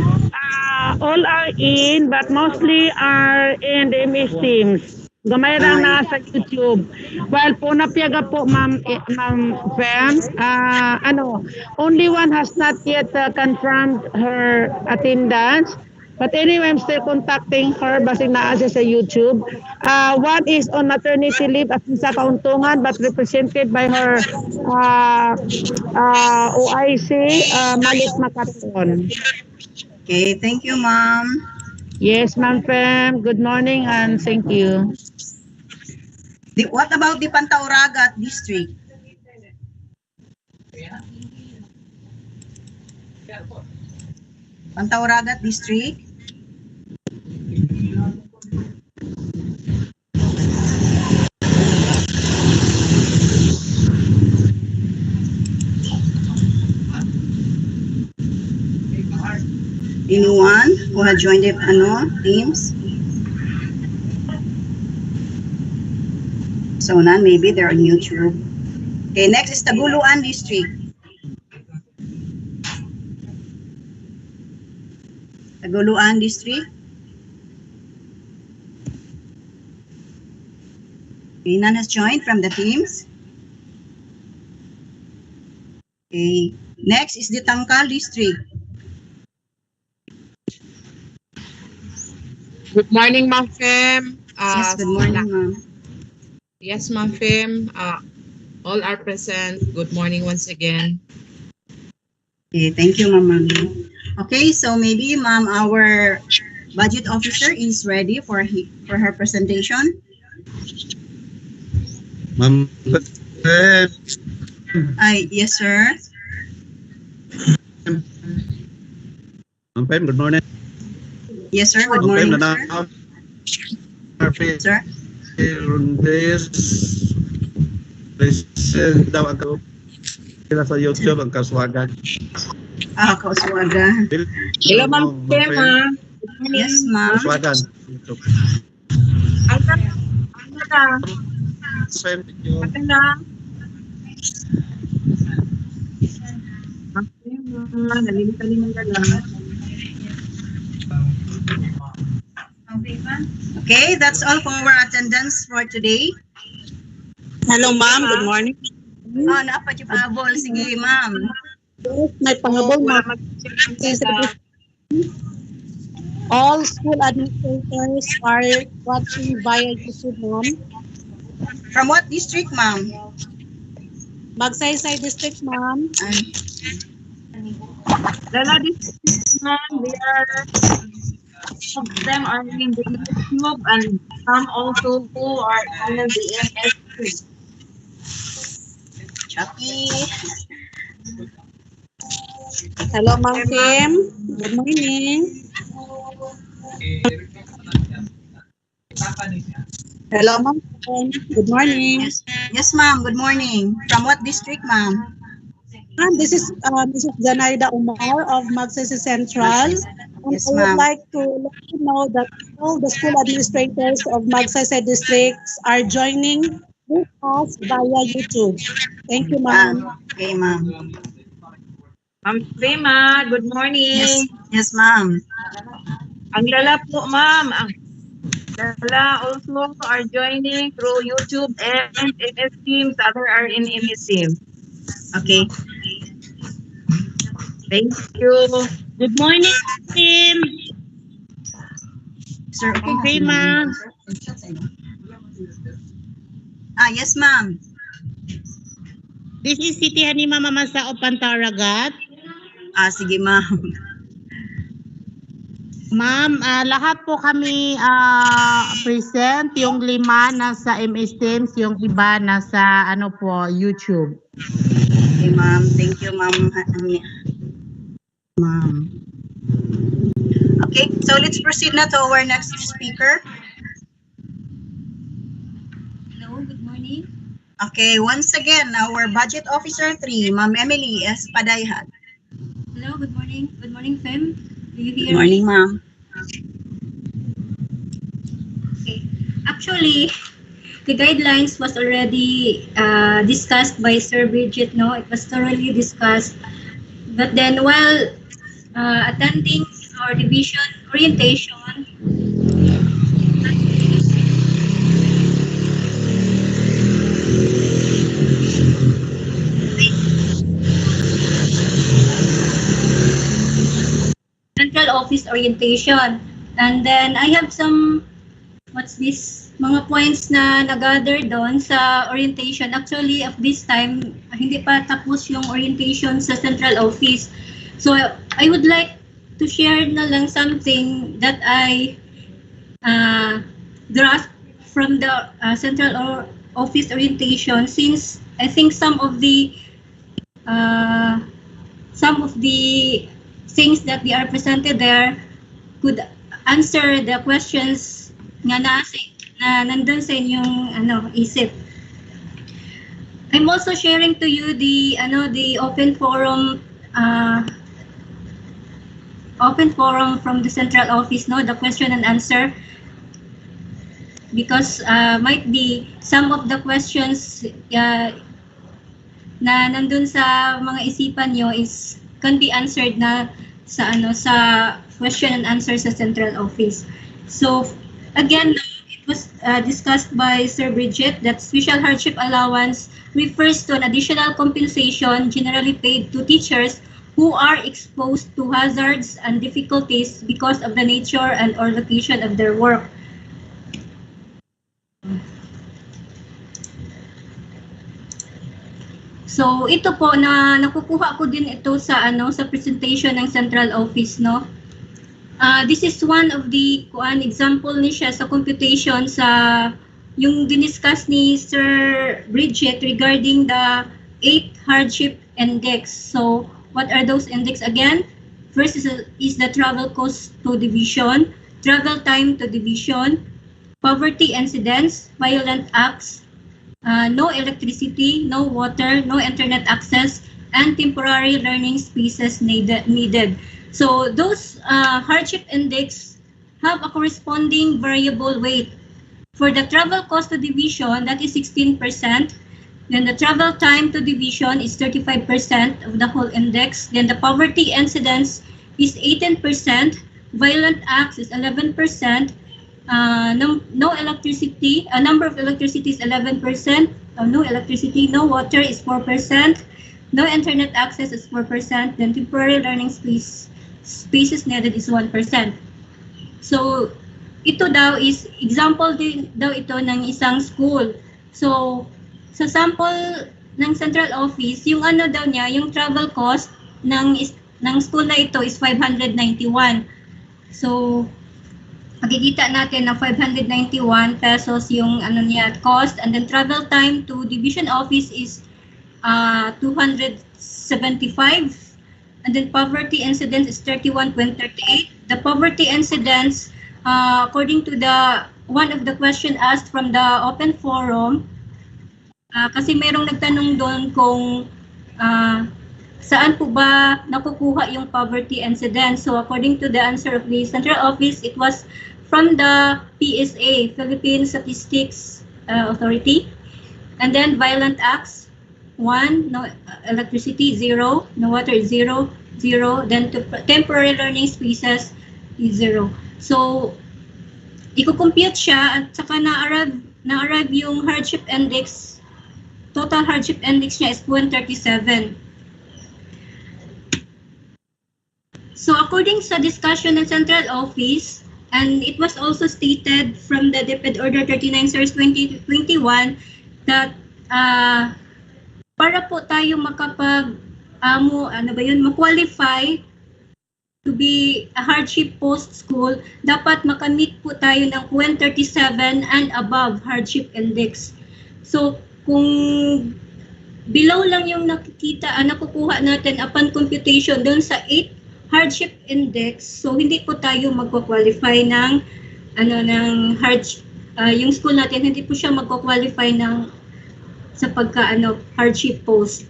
all are in, but mostly are in the MS Teams. Gamay lang na sa YouTube. While po napiyaga po, Ma'am Fem, only one has not yet confirmed her attendance. But anyway, I'm still contacting her basing na siya sa YouTube. One is on maternity leave at sa kauntungan but represented by her OIC, Malis Makaton. Okay, thank you, ma'am. Yes, Ma'am Fem. Good morning and thank you. What about the Pantauragat district? Pantauragat district? Anyone who had joined the teams? So none, maybe they're on YouTube. Okay, next is Taguluan district. Taguluan district. Okay, none has joined from the teams. Okay, next is the Tangkal district. Good morning, Ma'am Fem. Yes, good morning, ma'am. Yes, Ma'am Fem. All are present. Good morning once again. Okay, thank you, ma'am. Okay, so maybe, ma'am, our budget officer is ready for her presentation. Ma'am, yes, sir. Ma'am Pem, good morning. Yes, sir. Good morning, sir. Sir? Present daw ako. Sila sa YouTube ang kaswagan. Kaswagan. Hello, Ma'am Fem. Yes, ma'am. Kaswagan. Okay, that's all for our attendance for today. Hello, ma'am. Good morning. Napatipabol. Sige, ma'am. May pangabol, ma'am. All school administrators are watching via YouTube, ma'am. From what district, ma'am? Magsaysay district, ma'am. Lala district, ma'am, some of them are in the YouTube and some also who are in the MS. Chucky. Hello, Ma'am Kim. Good morning. Hello, Ma'am Kim. Good morning. Yes, ma'am. Good morning. From what district, ma'am? This is Mrs. Zanaida Umar of Magsaysay Central. Yes, I would like to let you know that all the school administrators of Magsaysay districts are joining with us via YouTube. Thank you, ma'am. Okay, ma'am. Ma'am Prima, good morning. Yes, ma'am. Ang lala po, ma'am. Ang lala also are joining through YouTube and MS Teams. Other are in MS Teams. Okay. Thank you. Good morning, team. Sir, okay, ma'am. Yes, ma'am. This is Siti Hanima Mamasa of Pantaragat. Sige, ma'am. Ma'am, lahat po kami present. Yung 5 nasa MS Teams, yung iba nasa YouTube. Okay, ma'am. Thank you, ma'am. Okay, so let's proceed now to our next speaker. Hello, good morning. Okay, once again, our budget officer 3, Ma'am Emily S. Padayhat. Hello, good morning. Good morning, Fem. Do you hear Good morning, me? ma'am. Okay. Actually, the guidelines was already discussed by Sir Bridget, no? It was thoroughly discussed. But then while attending our division orientation, central office orientation. And then I have some, what's this, mga points na nag-gather doon sa orientation. Actually, of this time, hindi pa tapos yung orientation sa central office. So, I would like to share na lang something that I grasped from the central office orientation, since I think some of the things that they are presented there could answer the questions nga na nandun sa inyong isip. I'm also sharing to you the open forum from the central office, no, the question and answer, because might be some of the questions na nandun sa mga isipan nyo can be answered na sa question and answer sa central office. So again, it was discussed by Sir Bridget that special hardship allowance refers to an additional compensation generally paid to teachers who are exposed to hazards and difficulties because of the nature and or location of their work. So ito po na nakukuha ko din ito sa sa presentation ng central office, no. This is one of the example ni siya sa computation sa yung diniscuss ni Sir Bridget regarding the 8 hardship index. So what are those index again? First is the travel cost to division, travel time to division, poverty incidence, violent acts, no electricity, no water, no internet access, and temporary learning spaces needed. So those hardship index have a corresponding variable weight. For the travel cost to division, that is 16%. Then the travel time to division is 35% of the whole index. Then the poverty incidence is 18%. Violent acts is 11%. No electricity, number of electricity is 11%. No electricity, no water is 4%. No internet access is 4%. Then temporary learning spaces needed is 1%. So ito daw is example din daw ito ng isang school. So sa sample ng central office, yung daw niya, yung travel cost ng school na ito is 591. So makikita natin na 591 pesos yung niya cost, and then travel time to division office is 275, and then poverty incidence is 31.38. The poverty incidence, according to the one of the question asked from the open forum, kasi merong nagtanong doon kung saan po ba nakukuha yung poverty incidence. So according to the answer of the central office, it was from the PSA, Philippine Statistics Authority. And then violent acts, 1, no electricity, 0, no water, 0, 0. Then temporary learning spaces is 0. So i-compute siya at saka na-arrive yung hardship index. Total hardship index niya is 137. So according sa discussion ng central office, and it was also stated from the DepEd Order 39/2021 that para po tayo ma-qualify to be a hardship post school, dapat makamit po tayo ng 137 and above hardship index. So kung below lang yung nakukuha natin upon computation doon sa 8 hardship index, so hindi po tayo magko-qualify ng yung school natin hindi po siya magko-qualify ng sa hardship post.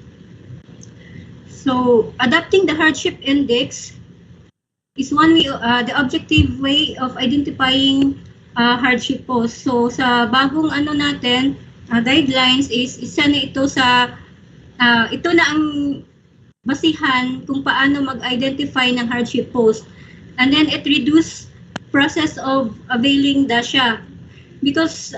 So adopting the hardship index is one way, the objective way of identifying hardship post. So sa bagong ano natin, guidelines is isa na ito sa ito na ang basihan kung paano mag-identify ng hardship post. And then it reduce process of availing the Shah. Because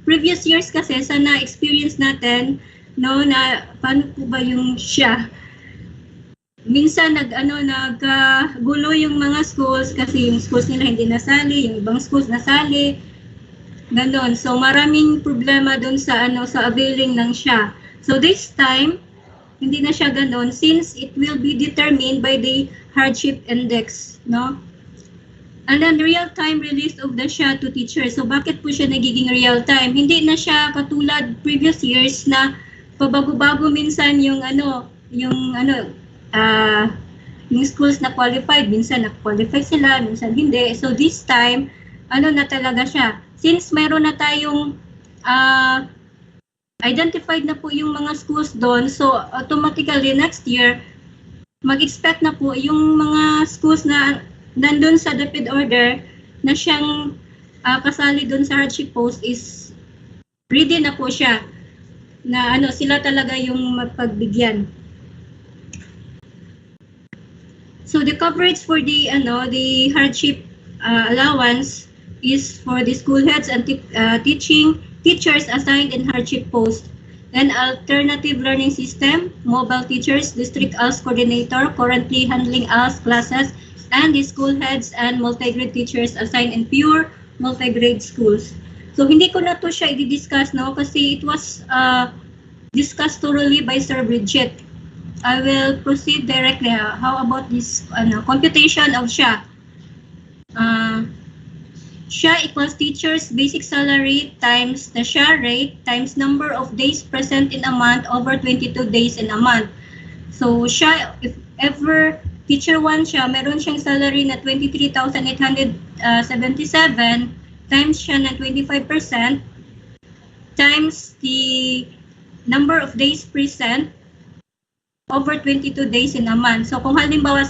previous years kasi sa na-experience natin, no, na paano po ba yung Shah? Minsan naggulo yung mga schools kasi yung schools nila hindi nasali, yung ibang schools nasali. Ganon. So maraming problema doon sa sa availing ng Shah. So this time hindi na siya ganon since it will be determined by the hardship index, no? And then real-time release of the Shah to teachers. So bakit po siya nagiging real-time? Hindi na siya katulad previous years na pabago-bago minsan yung yung schools na qualified, minsan na-qualify sila, minsan hindi. So this time, na talaga siya. Since mayroon na tayong identified na po yung mga schools doon, so automatically next year, mag-expect na po yung mga schools na nandun sa DepEd order na siyang kasali doon sa hardship post is ready na po siya na sila talaga yung mapagbigyan. So the coverage for the the hardship allowance is for the school heads and teachers assigned in hardship post. Then alternative learning system, mobile teachers, district ALS coordinator currently handling ALS classes, and the school heads and multi-grade teachers assigned in pure multi-grade schools. So hindi ko na to siya i-discuss, no, kasi it was discussed thoroughly by Sir Bridget. I will proceed directly. How about this computation of Shah? Shah equals teacher's basic salary times the Shah rate times number of days present in a month over 22 days in a month. So Shah, if ever teacher 1 siya, meron siyang salary na 23,877 times siya na 25% times the number of days present over 22 days in a month. So kung halimbawa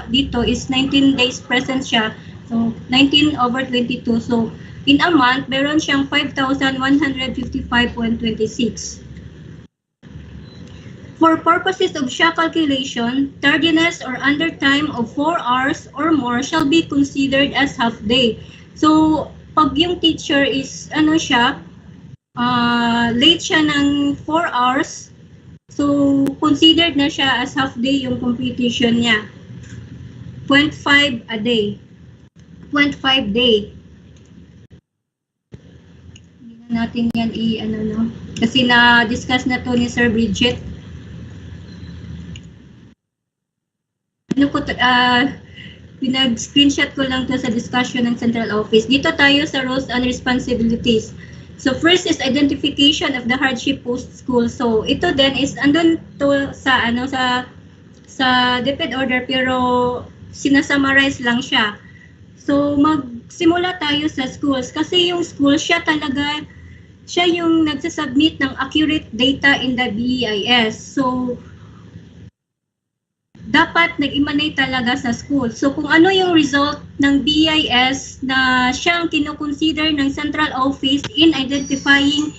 dito is 19 days present siya, so 19 over 22. So in a month, meron siyang 5,155.26. For purposes of Shah calculation, tardiness or undertime of 4 hours or more shall be considered as half day. So pag yung teacher is late siya ng 4 hours, so considered na siya as half day yung computation niya. 0.5 a day. 0.5 day. Hindi na natin yan kasi na-discuss na to ni Sir Bridget. Pinag-screenshot ko lang to sa discussion ng Central Office. Dito tayo sa roles and responsibilities. So first is identification of the hardship post school. So ito din is andun to sa DepEd order pero sinasummarize lang siya. So magsimula tayo sa schools kasi yung school siya yung nagsasubmit ng accurate data in the BEIS. So dapat nag-emanate talaga sa school. So kung ano yung result ng BIS na siyang kino-consider ng Central Office in identifying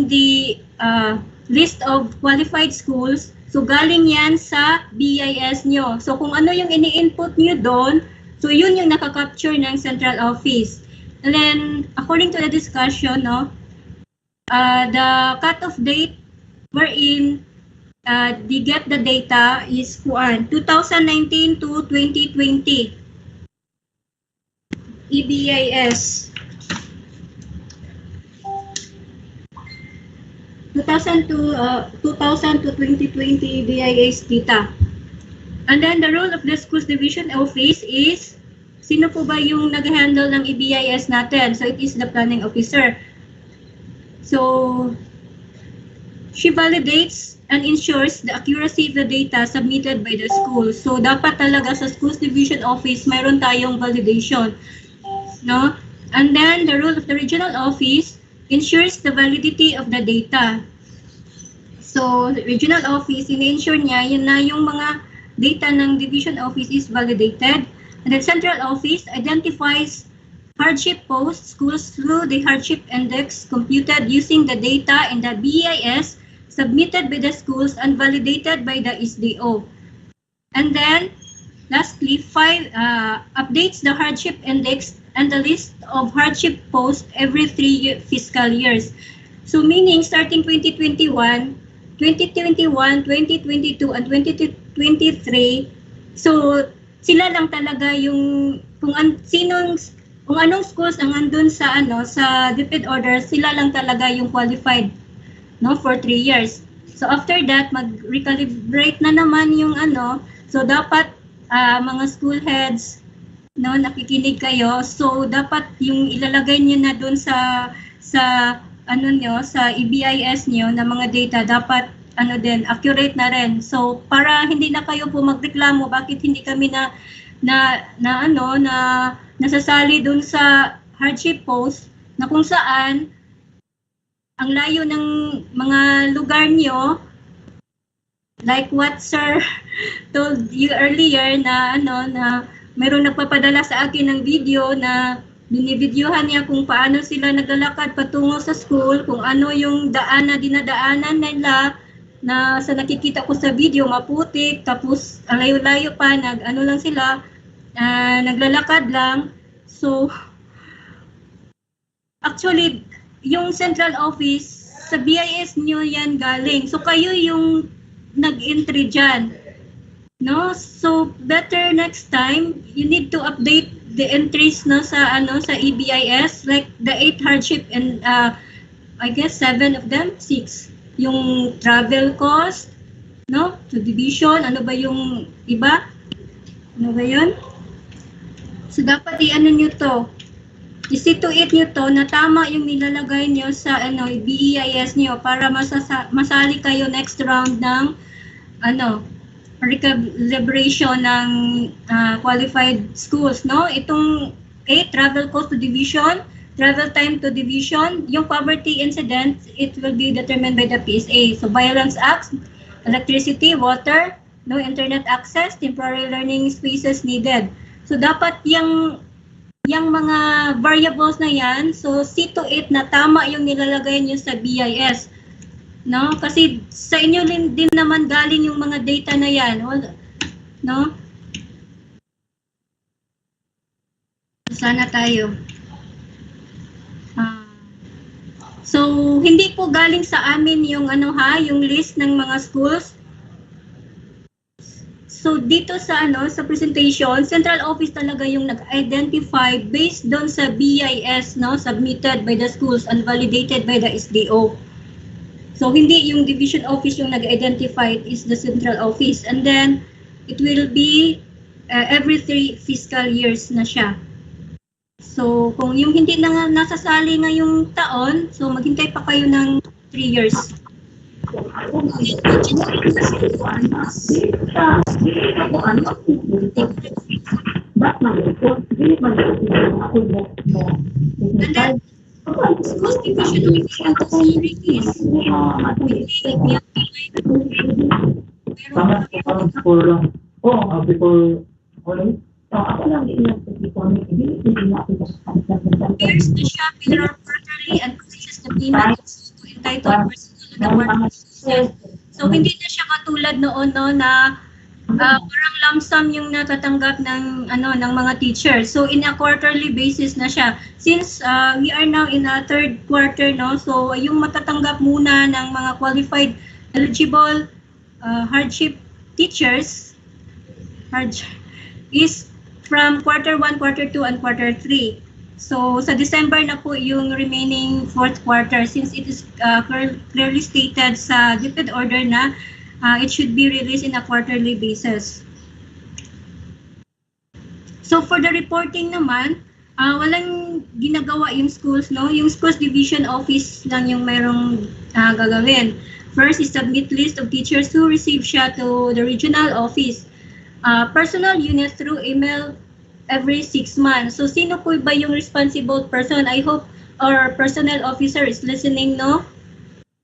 the list of qualified schools, so galing yan sa BIS nyo. So kung ano yung ini-input nyo doon, so yun yung nakaka-capture ng Central Office. And then according to the discussion, the cut-off date wherein they get the data is 2019 to 2020 EBIS 2000 to 2020 EBIS data. And then the role of the schools division office is sino po ba yung nag-handle ng EBIS natin? So it is the planning officer. So she validates and ensures the accuracy of the data submitted by the school. So dapat talaga sa schools division office mayroon tayong validation, no? And then the role of the regional office ensures the validity of the data. So, regional office, in-ensure niya yun na yung mga data ng division office is validated. And then central office identifies hardship post schools through the hardship index computed using the data in the BIS submitted by the schools and validated by the SDO. And then, lastly, updates the hardship index and the list of hardship posts every 3 fiscal years. So meaning starting 2021, 2022, and 2023, so sila lang talaga yung kung anong schools ang andun sa sa DepEd order, sila lang talaga yung qualified for 3 years. So after that, mag-recalibrate na naman yung so dapat mga school heads nakikinig kayo. So dapat yung ilalagay niyo na doon sa sa EBIS niyo na mga data dapat din accurate na rin. So para hindi na kayo po magreklamo bakit hindi kami nasasali doon sa hardship post na kung saan ang layo ng mga lugar niyo, like what Sir told you earlier na mayroong nagpapadala sa akin ng video na binibidyohan niya kung paano sila naglalakad patungo sa school, kung ano yung daan na dinadaanan nila na sa nakikita ko sa video maputik, tapos layo-layo pa, lang sila, naglalakad lang. So, actually, yung central office, sa BIS nyo yan galing. So, kayo yung nag-entry dyan. So better next time you need to update the entries sa EBIS, like the 8 hardship and I guess 7 of them, 6 yung travel cost to division, ano ba yung iba, ano ba yun? So dapat nyo to, i-situate nyo to na tama yung nilalagay nyo sa BIS nyo para masali kayo next round ng recalibration ng qualified schools, itong travel cost to division, travel time to division, yung poverty incident, it will be determined by the PSA. So violence acts, electricity, water, no internet access, temporary learning spaces needed. So dapat yung mga variables na yan, so see to it na tama yung nilalagay nyo sa BIS. Kasi sa inyo din naman galing yung mga data na yan. Sana tayo. So, hindi po galing sa amin yung yung list ng mga schools. So, dito sa sa presentation, central office talaga yung nag-identify based doon sa BIS, submitted by the schools and validated by the SDO. So, hindi yung division office yung nag-identify, it is the central office. And then, it will be every 3 fiscal years na siya. So, kung yung hindi na nasasali ngayong taon, so maghintay pa kayo ng 3 years. And then, schools division office natin si Ricky's. Here's the Shah pillar quarterly and processes the payment to entitled personal award. So hindi na siya katulad noon na parang lump sum yung natatanggap ng mga teachers. So in a quarterly basis na siya. Since we are now in a 3rd quarter, so yung matatanggap muna ng mga qualified eligible hardship teachers is from quarter 1, quarter 2, and quarter 3. So sa December na po yung remaining 4th quarter, since it is clearly stated sa DepEd order na it should be released in a quarterly basis. So for the reporting naman, walang ginagawa yung schools, yung schools division office lang yung merong gagawin. First is submit list of teachers who receive Shah to the regional office. Personal unit through email every 6 months. So sino po ba yung responsible person? I hope our personnel officer is listening,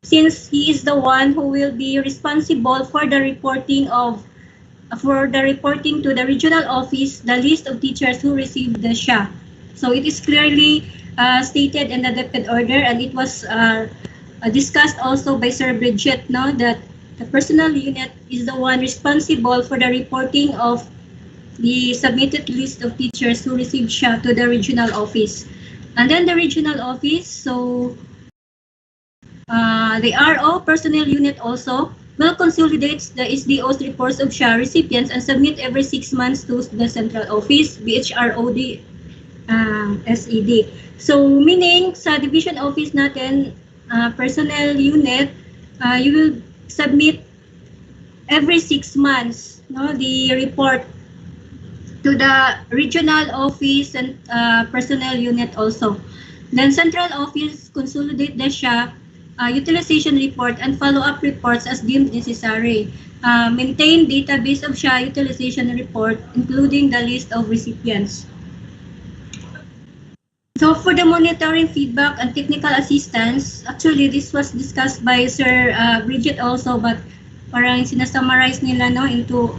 since he is the one who will be responsible for the reporting to the regional office the list of teachers who received the Shah. So it is clearly stated in the DepEd order, and it was discussed also by Sir Bridget, no, that the personnel unit is the one responsible for the reporting of the submitted list of teachers who received Shah to the regional office. And then the regional office, so the RO personnel unit also will consolidate the SDO's reports of Shah recipients and submit every 6 months to the central office, BHROD, SED. So meaning sa division office natin, personnel unit, you will submit every 6 months, no, the report to the regional office and personnel unit also. Then central office consolidate the Shah utilization report and follow-up reports as deemed necessary. Maintain database of Shah utilization report, including the list of recipients. So for the monitoring feedback and technical assistance, actually this was discussed by Sir Bridget also, but parang sinasummarize nila, no, into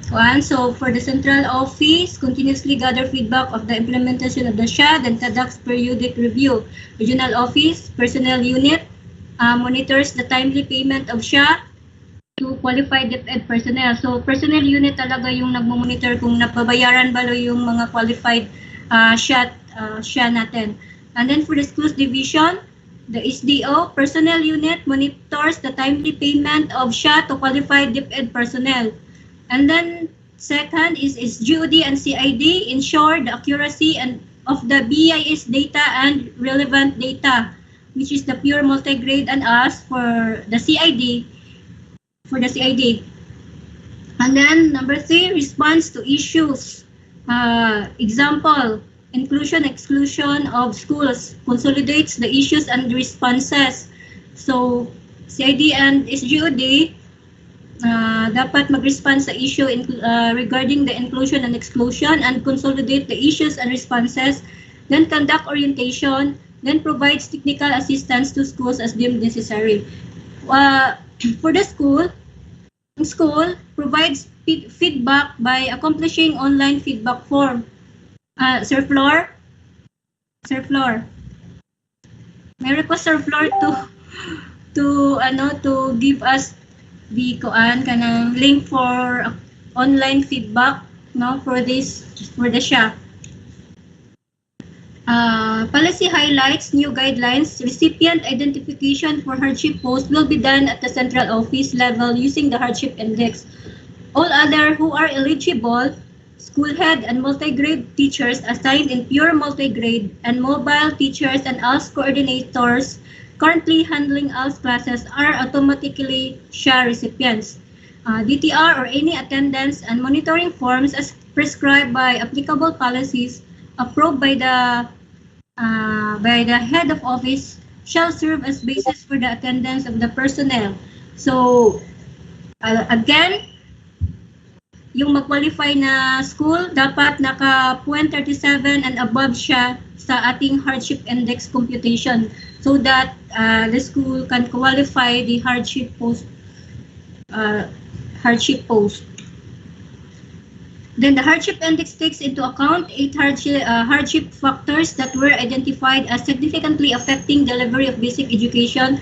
one. So for the central office, continuously gather feedback of the implementation of the Shah, then conducts periodic review. Regional office, personnel unit, monitors the timely payment of Shah to qualified DepEd personnel. So personnel unit talaga yung nagmo-monitor kung napabayaran ba yung mga qualified Shah natin. And then for the schools division, the SDO personnel unit monitors the timely payment of Shah to qualified DepEd personnel. And then second is GOD and CID ensure the accuracy and of the BIS data and relevant data, which is the pure multigrade and us for the CID. And then number 3, response to issues. Example, inclusion, exclusion of schools, consolidates the issues and responses. So CID and SGOD dapat mag-respond sa issue regarding the inclusion and exclusion and consolidate the issues and responses, then conduct orientation, then provides technical assistance to schools as deemed necessary. For the school provides feedback by accomplishing online feedback form. Sir Flor, may request Sir Flor to give us the kanang link for online feedback, no, for the Shah. Policy highlights new guidelines. Recipient identification for hardship post will be done at the central office level using the Hardship Index. All other who are eligible, school head and multi-grade teachers assigned in pure multi-grade and mobile teachers and ALS coordinators currently handling ALS classes are automatically Shah recipients. DTR or any attendance and monitoring forms as prescribed by applicable policies approved by the head of office shall serve as basis for the attendance of the personnel. So again, yung mag-qualify na school dapat naka 0.37 and above siya sa ating hardship index computation so that the school can qualify the hardship post. Then the hardship index takes into account 8 hardship factors that were identified as significantly affecting delivery of basic education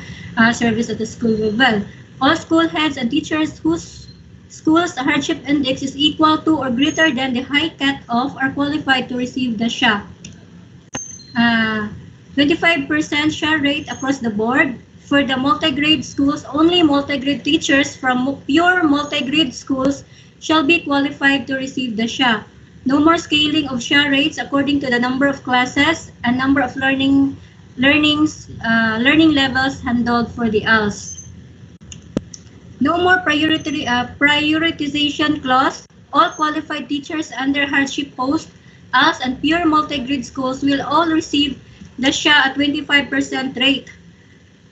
service at the school level. All school heads and teachers whose schools hardship index is equal to or greater than the high cut-off are qualified to receive the Shah. 25% Shah rate across the board. For the multi-grade schools, only multi-grade teachers from pure multi-grade schools shall be qualified to receive the Shah. No more scaling of Shah rates according to the number of classes and number of learning levels handled for the ALS. No more prioritization clause. All qualified teachers under hardship post, ALS and pure multi-grade schools will all receive the Shah at 25% rate.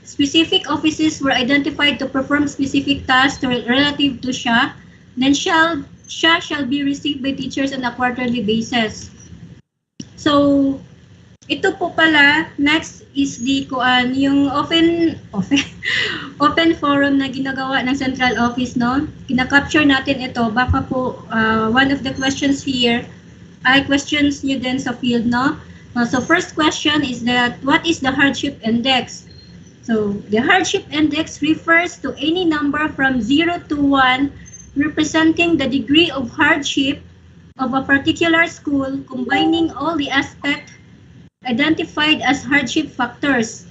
Specific offices were identified to perform specific tasks relative to Shah. Then Shah shall be received by teachers on a quarterly basis. So Ito po pala, next is the yung open forum na ginagawa ng central office, no? Kina-capture natin ito. Baka po one of the questions here ay questions nyo din sa field, no? So first question is that what is the hardship index? So the hardship index refers to any number from 0 to 1 representing the degree of hardship of a particular school, combining all the aspects identified as hardship factors.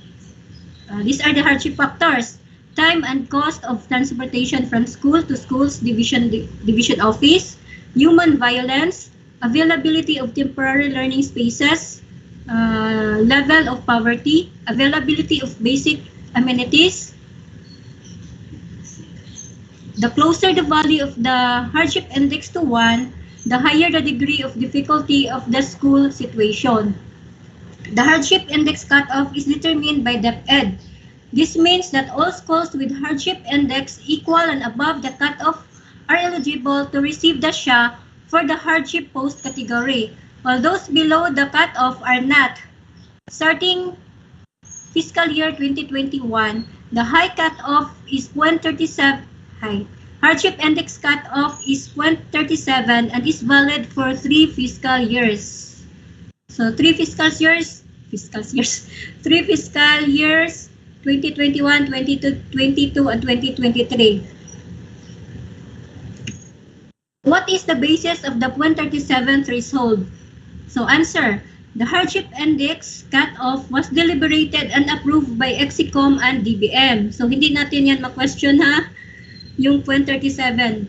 These are the hardship factors: time and cost of transportation from school to school's division office, human violence, availability of temporary learning spaces, level of poverty, availability of basic amenities. The closer the value of the hardship index to 1, the higher the degree of difficulty of the school situation. The hardship index cutoff is determined by DepEd. This means that all schools with hardship index equal and above the cutoff are eligible to receive the Shah for the hardship post category, while those below the cutoff are not. Starting fiscal year 2021, the high cutoff is 0.37. Hardship index cutoff is 0.37 and is valid for 3 fiscal years. So 3 fiscal years, 2021, 2022, and 2023. What is the basis of the 0.37 threshold? So answer, the hardship index cutoff was deliberated and approved by Exicom and DBM. So hindi natin yan ma-question, ha, yung 0.37.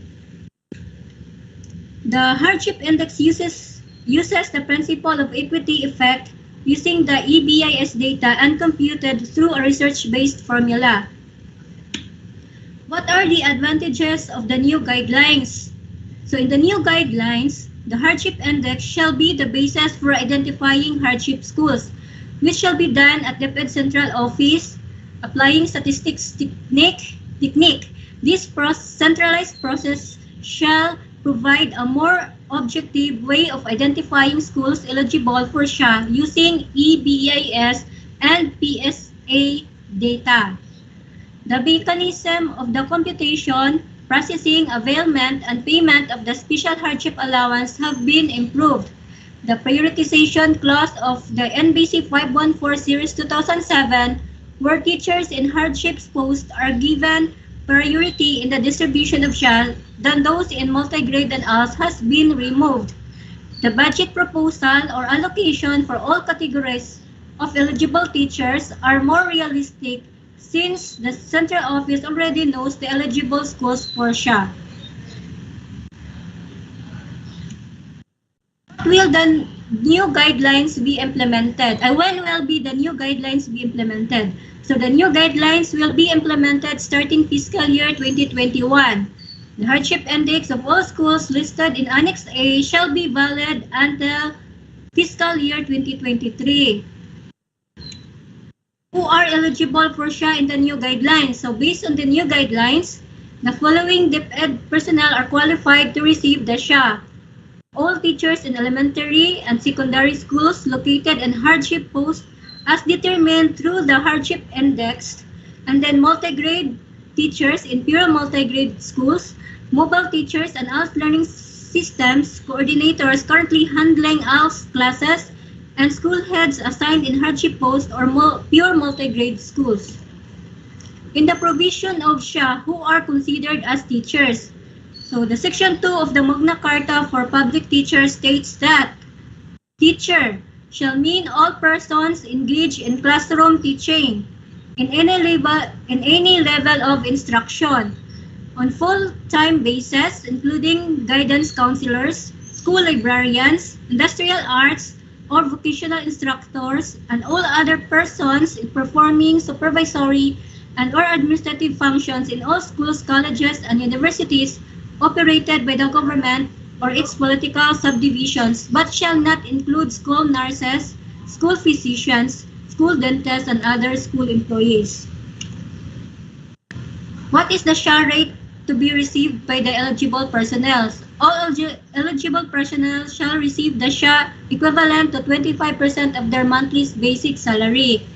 The hardship index uses the principle of equity effect using the EBIS data and computed through a research-based formula. What are the advantages of the new guidelines? So in the new guidelines, the hardship index shall be the basis for identifying hardship schools, which shall be done at DepEd Central Office, applying statistics technique. This centralized process shall provide a more objective way of identifying schools eligible for Shah using EBIS and PSA data. The mechanism of the computation, processing, availment, and payment of the special hardship allowance have been improved. The prioritization clause of the NBC 514 Series 2007, where teachers in hardships post are given priority in the distribution of Shah than those in multigrade and ALS, has been removed. The budget proposal or allocation for all categories of eligible teachers are more realistic since the central office already knows the eligible schools for Shah. Will the new guidelines be implemented? When will be the new guidelines be implemented? So the new guidelines will be implemented starting fiscal year 2021. The hardship index of all schools listed in Annex A shall be valid until fiscal year 2023. Who are eligible for Shah in the new guidelines? So based on the new guidelines, the following DepEd personnel are qualified to receive the Shah: all teachers in elementary and secondary schools located in hardship post as determined through the hardship index, and then multigrade teachers in pure multigrade schools, mobile teachers and ALS learning systems coordinators currently handling ALS classes, and school heads assigned in hardship post or pure multigrade schools. In the provision of Shah, who are considered as teachers? So the section 2 of the Magna Carta for public teachers states that teacher shall mean all persons engaged in classroom teaching in any level of instruction on full-time basis, including guidance counselors, school librarians, industrial arts or vocational instructors, and all other persons performing supervisory and or administrative functions in all schools, colleges, and universities operated by the government or its political subdivisions, but shall not include school nurses, school physicians, school dentists, and other school employees. What is the Shah rate to be received by the eligible personnel. All eligible personnel shall receive the Shah equivalent to 25% of their monthly basic salary.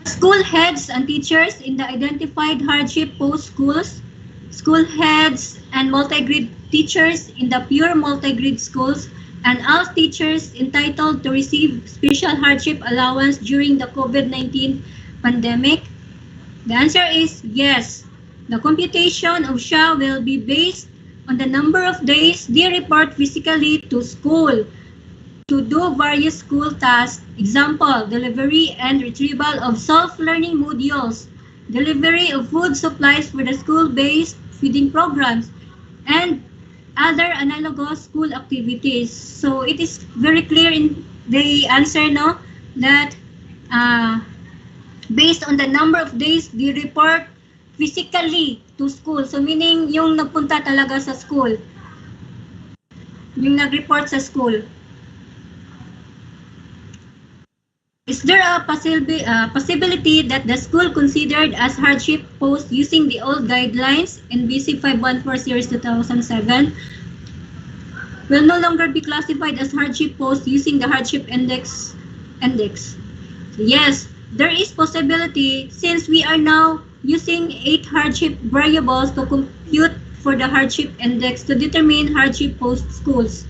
School heads and teachers in the identified hardship post schools, school heads and multi-grade teachers in the pure multi-grade schools, and all teachers entitled to receive special hardship allowance during the COVID-19 pandemic? The answer is yes. The computation of Shah will be based on the number of days they report physically to school to do various school tasks, example, delivery and retrieval of self-learning modules, delivery of food supplies for the school-based feeding programs, and other analogous school activities. So it is very clear in the answer, no, that based on the number of days they report physically to school. So meaning yung nagpunta talaga sa school, yung nag-report sa school. Is there a possibility that the school considered as hardship post using the old guidelines in BC 514 series 2007 will no longer be classified as hardship post using the hardship index? Yes, there is possibility since we are now using 8 hardship variables to compute for the hardship index to determine hardship post schools.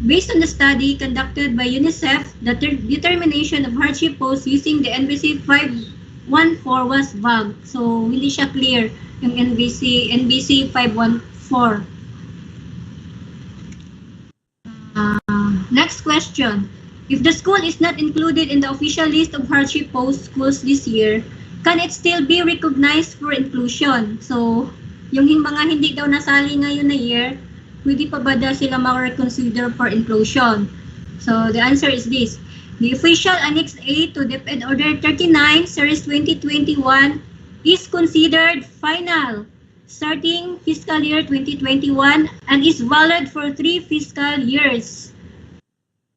Based on the study conducted by UNICEF, the determination of hardship post using the NBC 514 was vague. So, hindi siya clear yung NBC 514. Next question. If the school is not included in the official list of hardship post schools this year, can it still be recognized for inclusion? So, yung mga hindi daw nasali ngayon na year, pwede pa ba daw sila ma-reconsider for inclusion? So, the answer is this. The official Annex A to DepEd Order 39, Series 2021 is considered final starting fiscal year 2021 and is valid for 3 fiscal years.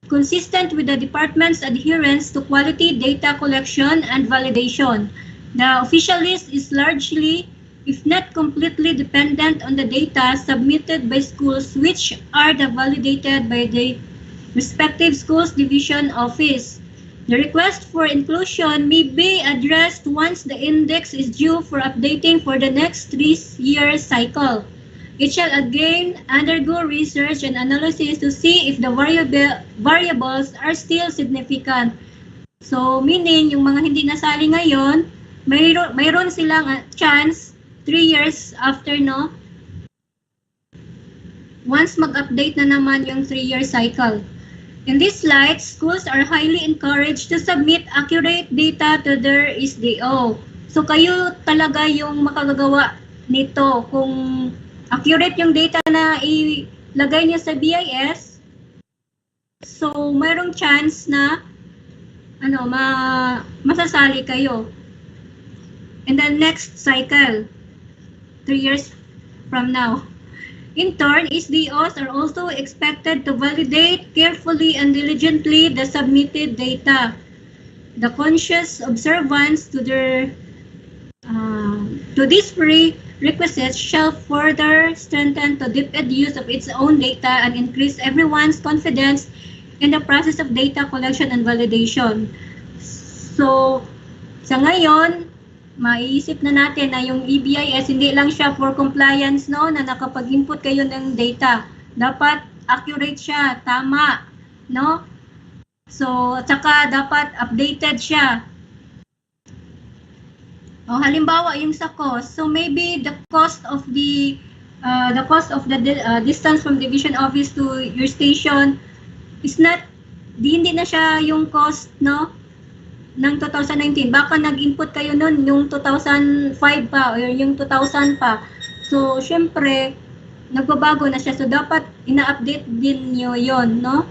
Consistent with the department's adherence to quality data collection and validation, the official list is largely, if not completely, dependent on the data submitted by schools which are validated by the respective schools division office. The request for inclusion may be addressed once the index is due for updating for the next 3-year cycle. It shall again undergo research and analysis to see if the variables are still significant. So, meaning, yung mga hindi nasali ngayon, mayroon silang chance 3 years after, no? Once mag-update na naman yung 3-year cycle. In this slide, schools are highly encouraged to submit accurate data to their SDO. So kayo talaga yung makagagawa nito. Kung accurate yung data na ilagay niyo sa BIS, so mayroong chance na masasali kayo. In the next cycle, 3 years from now. In turn, SDOs are also expected to validate carefully and diligently the submitted data. The conscious observance to these prerequisites shall further strengthen the DepEd use of its own data and increase everyone's confidence in the process of data collection and validation. So, sa ngayon, maiisip na natin na yung EBIS hindi lang siya for compliance, no, na nakapag-input kayo ng data. Dapat accurate siya, tama, no? So, at saka dapat updated siya. O, halimbawa yung sa cost. So maybe the cost of the distance from division office to your station is not, hindi na siya yung cost, no, ng 2019. Baka nag-input kayo nun yung 2005 pa or yung 2000 pa. So, syempre, nagbabago na siya. So, dapat ina-update din nyo yon, no?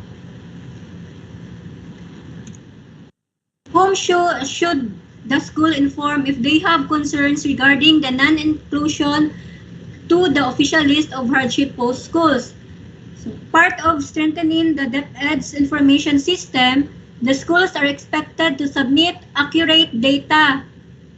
Whom should the school inform if they have concerns regarding the non-inclusion to the official list of hardship post schools? So, part of strengthening the DepEd's information system, the schools are expected to submit accurate data.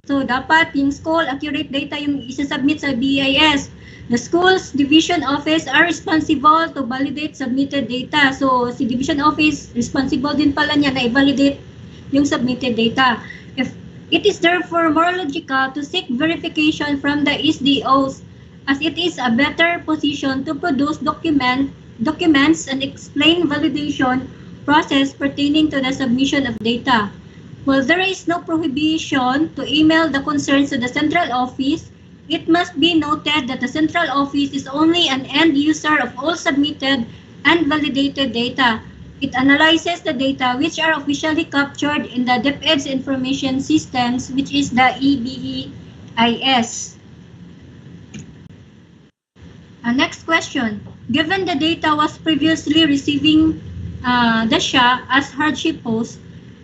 So, dapat yung school, accurate data yung isa-submit sa BIS. The school's division office are responsible to validate submitted data. So, si division office, responsible din pala niya na i-validate yung submitted data. If it is therefore more logical to seek verification from the SDOs, as it is a better position to produce documents and explain validation process pertaining to the submission of data. While there is no prohibition to email the concerns to the central office, it must be noted that the central office is only an end user of all submitted and validated data. It analyzes the data which are officially captured in the DepEd's information systems, which is the EBEIS. Next question. Given the data was previously receiving the Shah as hardship post,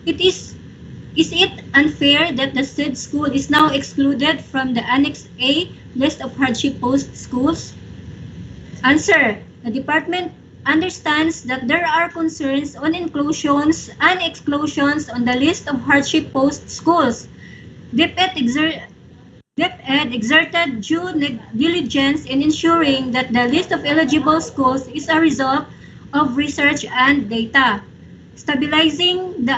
is it unfair that the said school is now excluded from the Annex A list of hardship post schools? Answer. The department understands that there are concerns on inclusions and exclusions on the list of hardship post schools. DepEd exerted due diligence in ensuring that the list of eligible schools is a result of research and data. Stabilizing the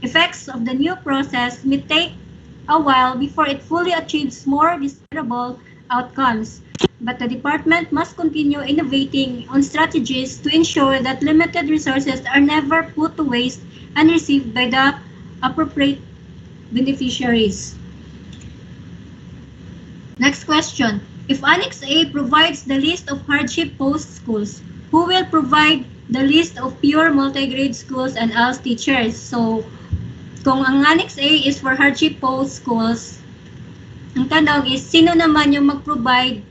effects of the new process may take a while before it fully achieves more desirable outcomes. But the department must continue innovating on strategies to ensure that limited resources are never put to waste and received by the appropriate beneficiaries. Next question. If Annex A provides the list of hardship post schools, who will provide the list of pure multi-grade schools and ALS teachers? So, kung ang Annex A is for hardship post schools, ang tanong is, sino naman yung mag-provide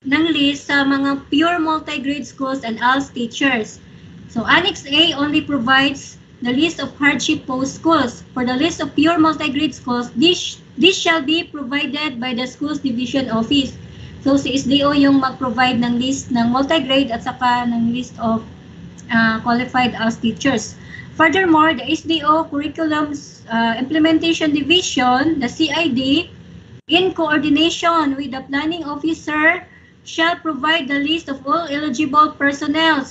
ng list sa mga pure multi-grade schools and ALS teachers? So, Annex A only provides the list of hardship post schools. For the list of pure multi-grade schools, this shall be provided by the school's division office. So, si SDO yung mag-provide ng list ng multi-grade at saka ng list of qualified ALS teachers. Furthermore, the SDO Curriculum's Implementation Division, the CID, in coordination with the planning officer, shall provide the list of all eligible personnel,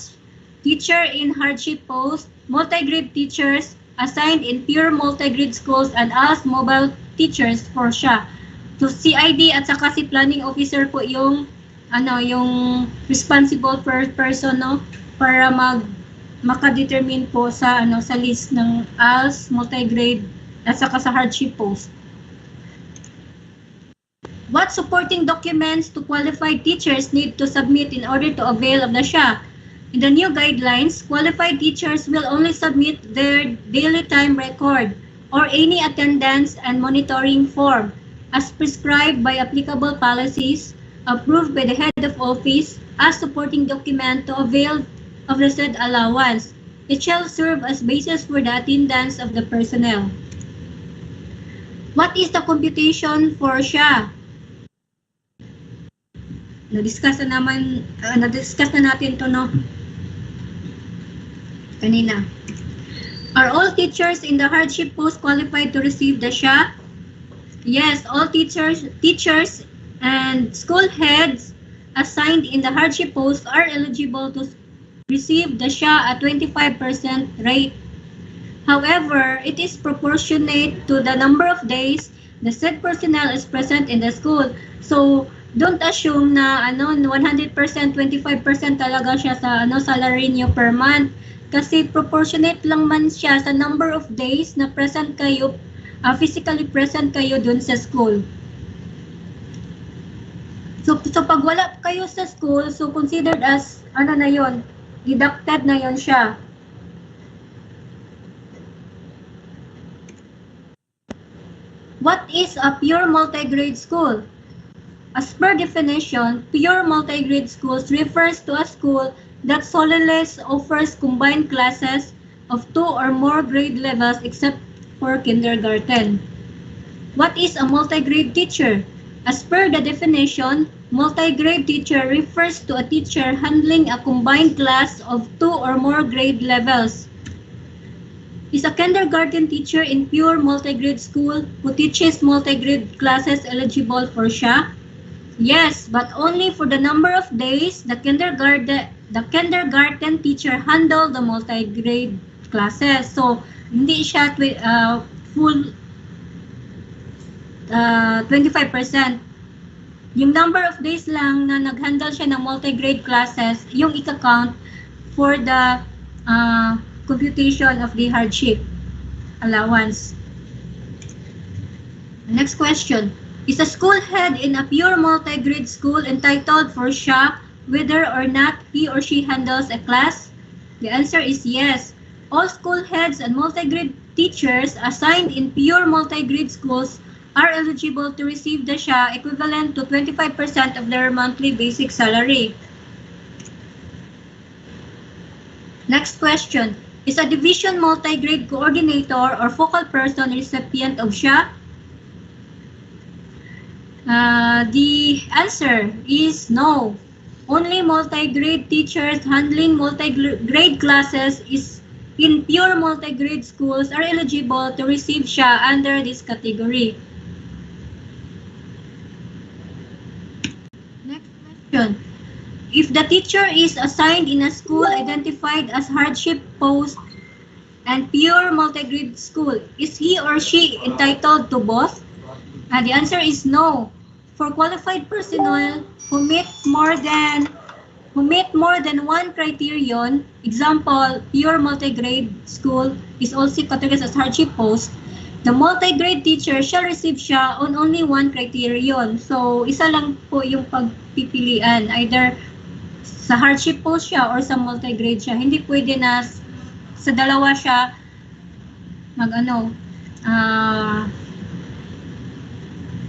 teacher in hardship post, multi-grade teachers assigned in pure multi-grade schools, and ALS mobile teachers for Shah. So CID at saka si planning officer po yung yung responsible person, no, para makadetermine po sa sa list ng ALS, multi-grade at saka sa hardship post. What supporting documents to qualified teachers need to submit in order to avail of the Shah? In the new guidelines, qualified teachers will only submit their daily time record or any attendance and monitoring form as prescribed by applicable policies approved by the head of office as supporting document to avail of the said allowance. It shall serve as basis for the attendance of the personnel. What is the computation for Shah? Na-discuss na natin to, no? Kanina. Are all teachers in the hardship post qualified to receive the Shah? Yes, all teachers and school heads assigned in the hardship post are eligible to receive the Shah at 25% rate. However, it is proportionate to the number of days the said personnel is present in the school. So, don't assume na 100%, 25% talaga siya sa salary niyo per month. Kasi proportionate lang man siya sa number of days na present kayo, physically present kayo dun sa school. So pag wala kayo sa school, so considered as na yon, deducted na yon siya. What is a pure multi-grade school? As per definition, pure multi-grade schools refers to a school that solely offers combined classes of 2 or more grade levels except for kindergarten. What is a multi-grade teacher? As per the definition, multi-grade teacher refers to a teacher handling a combined class of 2 or more grade levels. Is a kindergarten teacher in pure multi-grade school who teaches multi-grade classes eligible for Shah? Yes, but only for the number of days the kindergarten teacher handle the multi-grade classes. So, hindi siya full 25%. Yung number of days lang na nag-handle siya ng multi-grade classes, yung ika-count for the computation of the hardship allowance. Next question. Is a school head in a pure multi-grade school entitled for Shah whether or not he or she handles a class? The answer is yes. All school heads and multi-grade teachers assigned in pure multi-grade schools are eligible to receive the Shah equivalent to 25% of their monthly basic salary. Next question. Is a division multi-grade coordinator or focal person recipient of Shah? The answer is no. Only multi-grade teachers handling multi-grade classes in pure multi-grade schools are eligible to receive Shah under this category. Next question. If the teacher is assigned in a school identified as hardship post and pure multi-grade school, is he or she entitled to both? The answer is no. For qualified personnel who meet more than one criterion, example, pure multi-grade school is also categorized as hardship post, the multi-grade teacher shall receive Shah on only one criterion. So, isa lang po yung pagpipilian, either sa hardship post siya or sa multi-grade siya. Hindi pwede na sa dalawa siya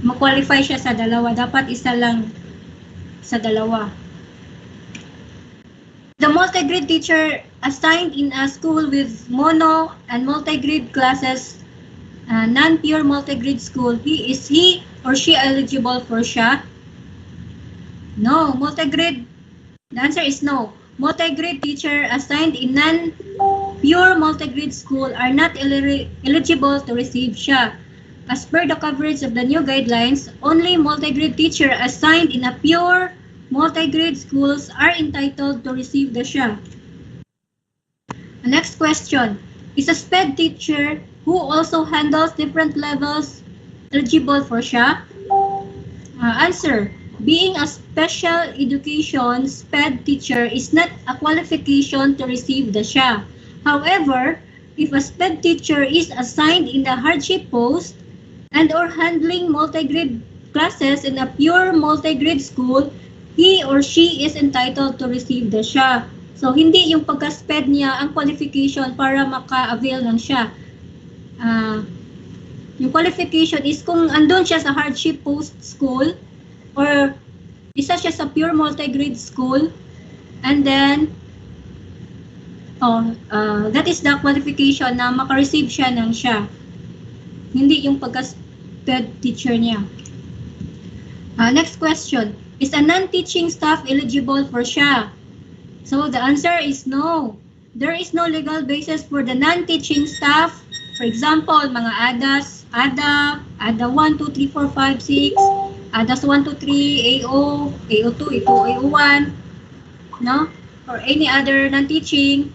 ma-qualify siya sa dalawa. Dapat isa lang sa dalawa. The multi-grade teacher assigned in a school with mono and multi-grade classes, non-pure multi-grade school, is he or she eligible for Shah? No. Multi-grade, the answer is no. Multi-grade teacher assigned in non-pure multi-grade school are not eligible to receive Shah. As per the coverage of the new guidelines, only multi-grade teacher assigned in a pure multi-grade schools are entitled to receive the Shah. Next question. Is a SPED teacher who also handles different levels eligible for Shah? Answer. Being a special education SPED teacher is not a qualification to receive the Shah. However, if a SPED teacher is assigned in the hardship post and or handling multi-grade classes in a pure multi-grade school, he or she is entitled to receive the Shah. So, hindi yung pagka-SPED niya ang qualification para maka-avail ng Shah. Yung qualification is kung andun siya sa hardship post school or isa siya sa pure multi-grade school, and then that is the qualification na maka-receive siya ng Shah. Hindi yung pagka-SPED teacher niya. Next question. Is a non-teaching staff eligible for Shah? So the answer is no. There is no legal basis for the non-teaching staff. For example, mga ADAS, ADA 1, 2, 3, 4, 5, 6, ADAS 1, 2, 3, AO, AO2, AO1, no? Or any other non-teaching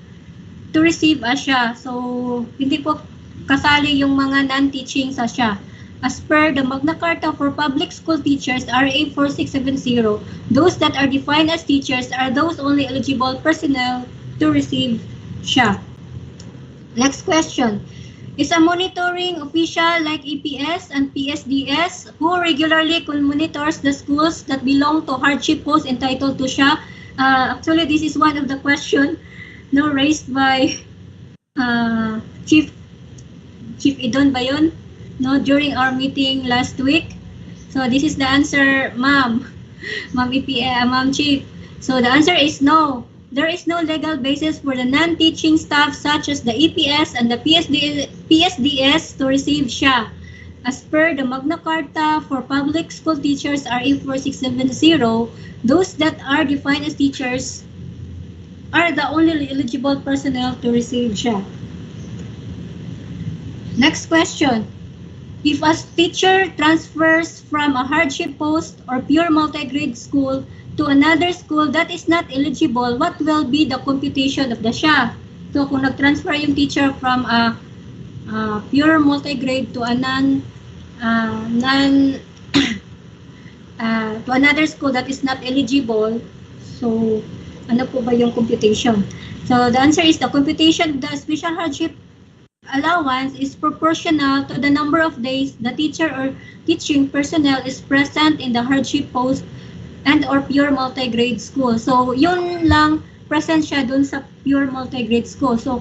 to receive a Shah. So, hindi po kasali yung mga non-teaching sa Shah. As per the Magna Carta for Public School Teachers, RA 4670, those that are defined as teachers are those only eligible personnel to receive Shah. Next question. Is a monitoring official like EPS and PSDS who regularly monitors the schools that belong to hardship post entitled to Shah? Actually, this is one of the questions raised by Chief Idon ba yun? During our meeting last week. So this is the answer, Ma'am Chief. So the answer is no. There is no legal basis for the non-teaching staff such as the EPS and the PSDS to receive Shah. As per the Magna Carta for Public School Teachers, RA 4670, those that are defined as teachers are the only eligible personnel to receive Shah. Next question. If a teacher transfers from a hardship post or pure multi-grade school to another school that is not eligible, what will be the computation of the Shah? So kung nag-transfer yung teacher from a pure multi-grade to a to another school that is not eligible, so ano po ba yung computation? So the answer is the computation of the special hardship allowance is proportional to the number of days the teacher or teaching personnel is present in the hardship post and or pure multi-grade school. So yun lang, present siya dun sa pure multi-grade school. So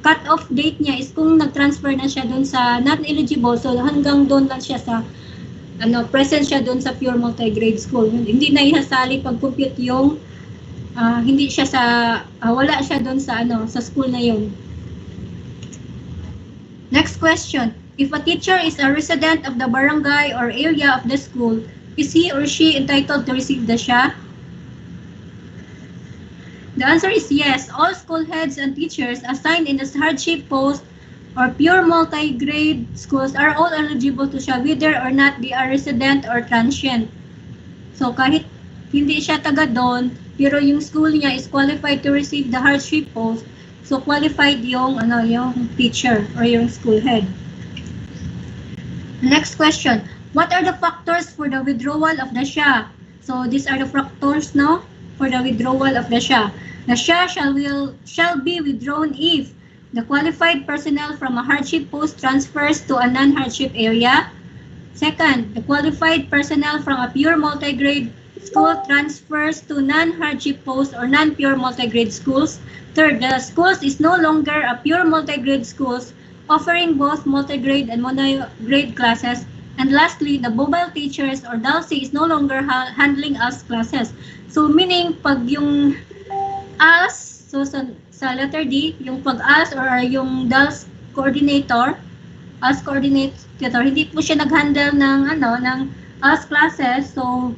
cut-off date niya is kung nag-transfer na siya dun sa not eligible, so hanggang dun lang siya sa present siya dun sa pure multi-grade school. Hindi na ihasali pag-compute yung hindi siya sa wala siya dun sa sa school na yun. Next question. If a teacher is a resident of the barangay or area of the school, is he or she entitled to receive the Shah? The answer is yes. All school heads and teachers assigned in the hardship post or pure multi-grade schools are all eligible to Shah whether or not they are resident or transient. So kahit hindi siya taga doon, pero yung school niya is qualified to receive the hardship post, so qualified yung yung teacher or yung school head. Next question. What are the factors for the withdrawal of the Shah? So these are the factors for the withdrawal of the Shah. The Shah shall be withdrawn if the qualified personnel from a hardship post transfers to a non-hardship area. Second, the qualified personnel from a pure multi-grade school transfers to non-hardship post or non-pure multi-grade schools. Third, the schools is no longer a pure multi-grade schools offering both multi-grade and mono-grade classes. And lastly, the mobile teachers or DALSI is no longer handling ALS classes. So meaning pag yung ALS, so sa letter D, yung pag ALS or yung DALS coordinator, hindi po siya nag-handle ng ALS classes, so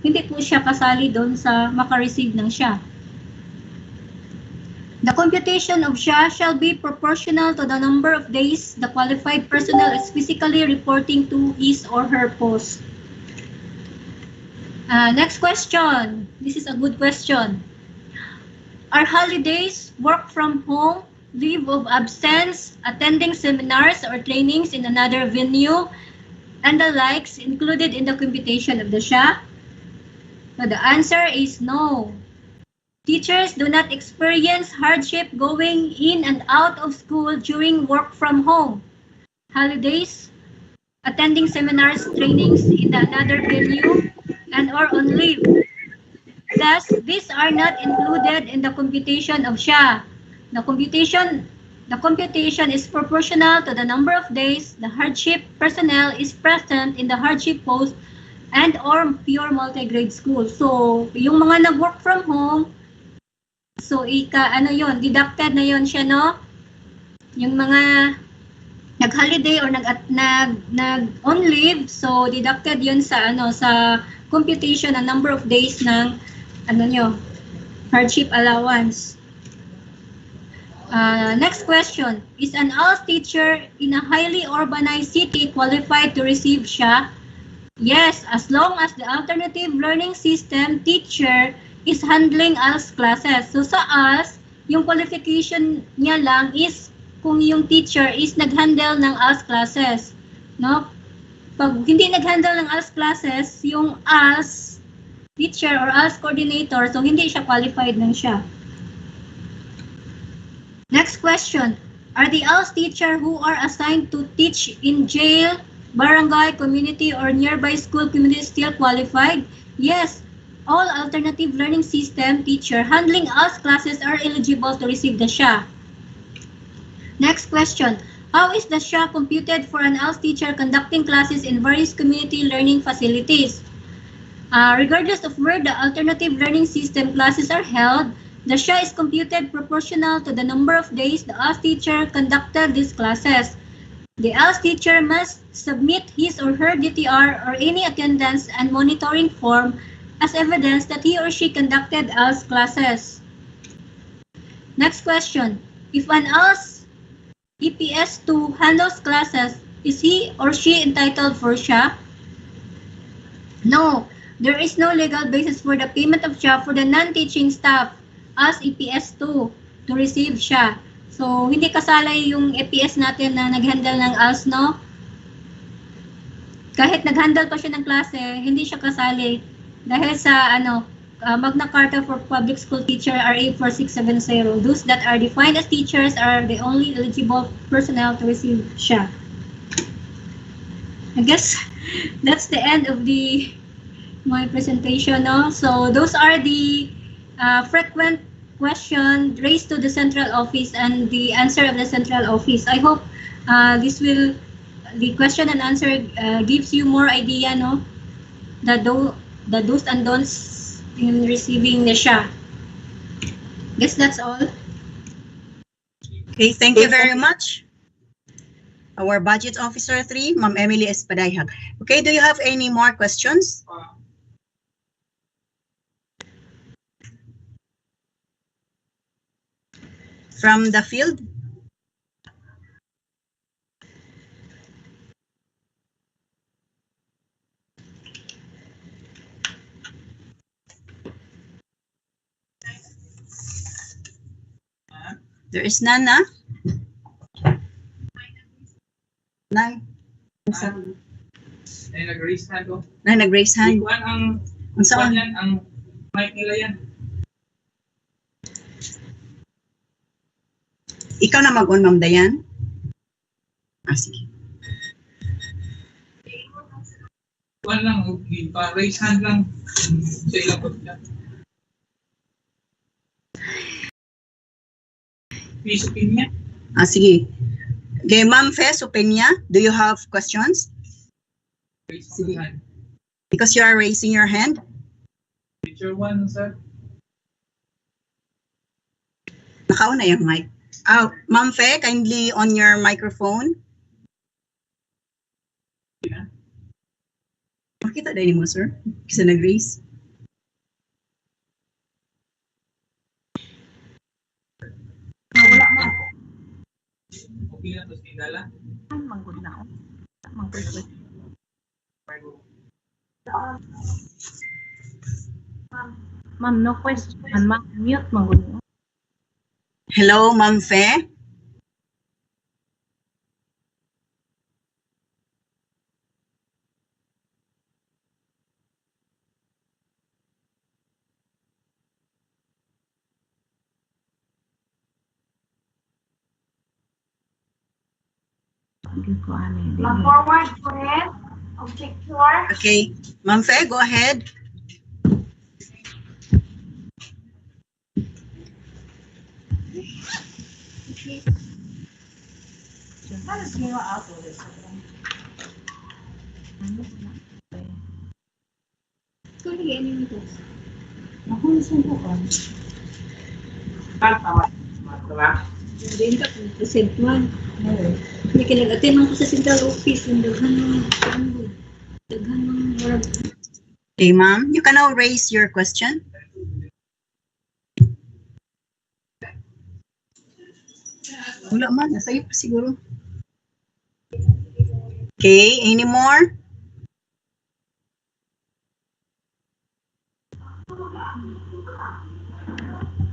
hindi po siya kasali doon sa maka-receive ng Shah. The computation of Shah shall be proportional to the number of days the qualified personnel is physically reporting to his or her post. Next question. This is a good question. Are holidays, work from home, leave of absence, attending seminars or trainings in another venue, and the likes included in the computation of the Shah? So the answer is no. Teachers do not experience hardship going in and out of school during work from home, holidays, attending seminars, trainings in another venue, and or on leave. Thus, these are not included in the computation of Shah. The computation is proportional to the number of days the hardship personnel is present in the hardship post and or pure multi-grade school. So, yung mga nag-work from home, so deducted na yon siya, no? Yung mga nag-holiday or nag-on leave, so deducted yun sa sa computation ng number of days ng hardship allowance. Next question. Is an ALS teacher in a highly urbanized city qualified to receive Shah? Yes, as long as the alternative learning system teacher is handling ALS classes. So sa ALS, yung qualification niya lang is kung yung teacher is nag-handle ng ALS classes. No? Pag hindi nag-handle ng ALS classes, yung ALS teacher or ALS coordinator, so hindi siya qualified ng siya. Next question. Are the ALS teacher who are assigned to teach in jail, barangay, community, or nearby school community still qualified? Yes. All alternative learning system teacher handling ALS classes are eligible to receive the Shah. Next question. How is the Shah computed for an ALS teacher conducting classes in various community learning facilities? Regardless of where the alternative learning system classes are held, the Shah is computed proportional to the number of days the ALS teacher conducted these classes. The ALS teacher must submit his or her DTR or any attendance and monitoring form as evidence that he or she conducted ALS classes. Next question. If EPS2 handles classes, is he or she entitled for Shah? No, there is no legal basis for the payment of Shah for the non-teaching staff as EPS2 to receive Shah. So, hindi kasali yung EPS natin na nag-handle ng ALS, no? Kahit nag-handle pa siya ng klase, hindi siya kasali dahil sa Magna Carta for Public School Teacher RA 4670. Those that are defined as teachers are the only eligible personnel to receive Shah. I guess that's the end of my presentation, no? So those are the frequent questions raised to the central office and the answer of the central office. I hope the question and answer gives you more idea, no? The do's and don'ts in receiving the Shah. Guess that's all. Okay, thank you very much. Our Budget Officer 3, Ma'am Emily Espadayag. Okay, do you have any more questions? From the field? There is none, na? Nay. Nay nag-raise hand ko. Nay nag-raise hand. Ang saan? Ang mic nila yan. Ikaw na mag-on, Ma'am Dayan? Sige. Kuan lang, raise hand lang sa ilang po siya. Please opinion. Sige. Okay, Ma'am Fes Openia, do you have questions? Sige. Because you are raising your hand. Picture 1, sir. Nakauna yung mic. Ma'am Fe, kindly on your microphone. Yeah. Makita din mo, sir? Kasi nag-raise. Wala ma. Okay na to, Stindala? Manggod na ako. Manggod. Ma'am, no question. Ma'am, mute manggod mo. Hello, Ma'am Fe. Mag-forward po rin. Objector. Okay. Ma'am Fe, go ahead. Hindi ka present man. Hindi ka nag-attend man ko sa central office. Daghan ng Okay, ma'am. You can now raise your question. Wala man. Nasa iyo pa siguro. Okay, any more?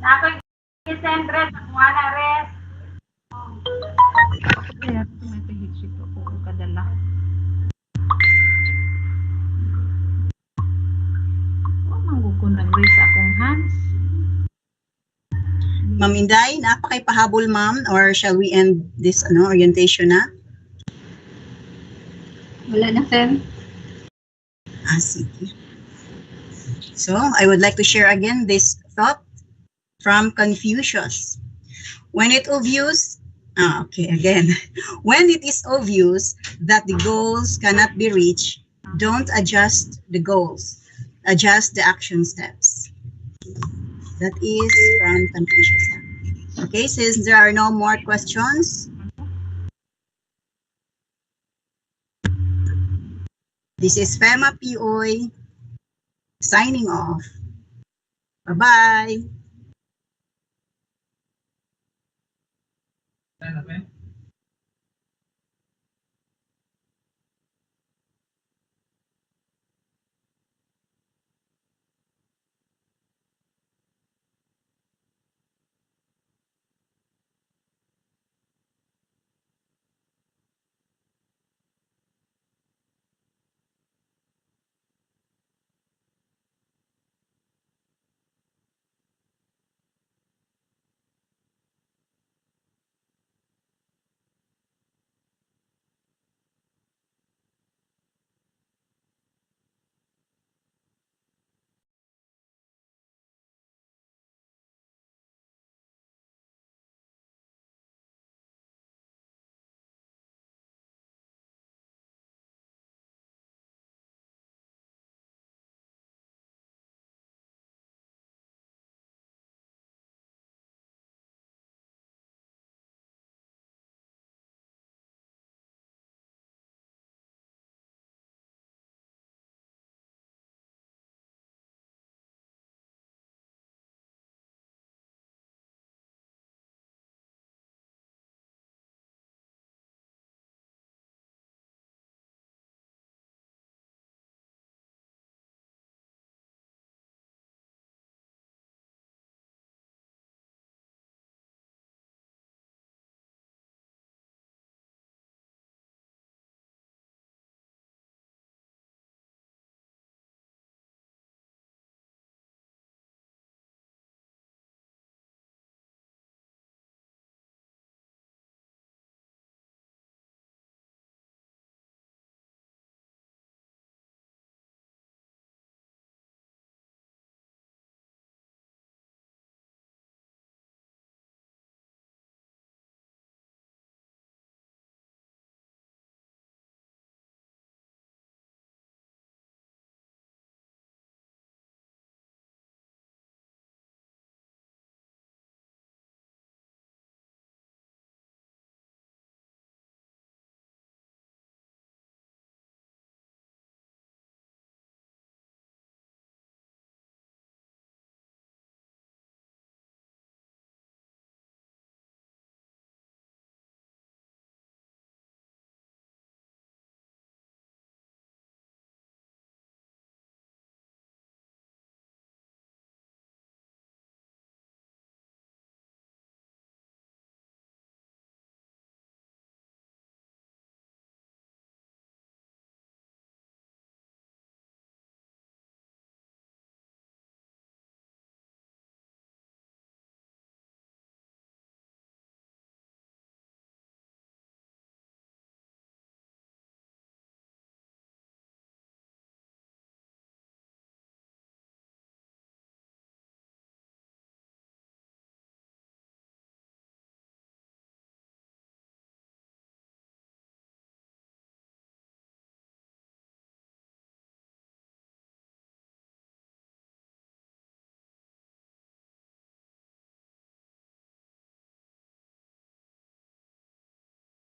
Ako'y December, wala res. Kaya may pahitsik ako kadala. Manggugun ang raise akong hands. Ma'am Inday, napakay pahabol, ma'am, or shall we end this orientation na? Wala na, Fem. Sige. So, I would like to share again this thought from Confucius. When it obvious, when it is obvious that the goals cannot be reached, don't adjust the goals, adjust the action steps. That is from Confucius. Okay, since there are no more questions, this is FEMA POY signing off. Bye-bye.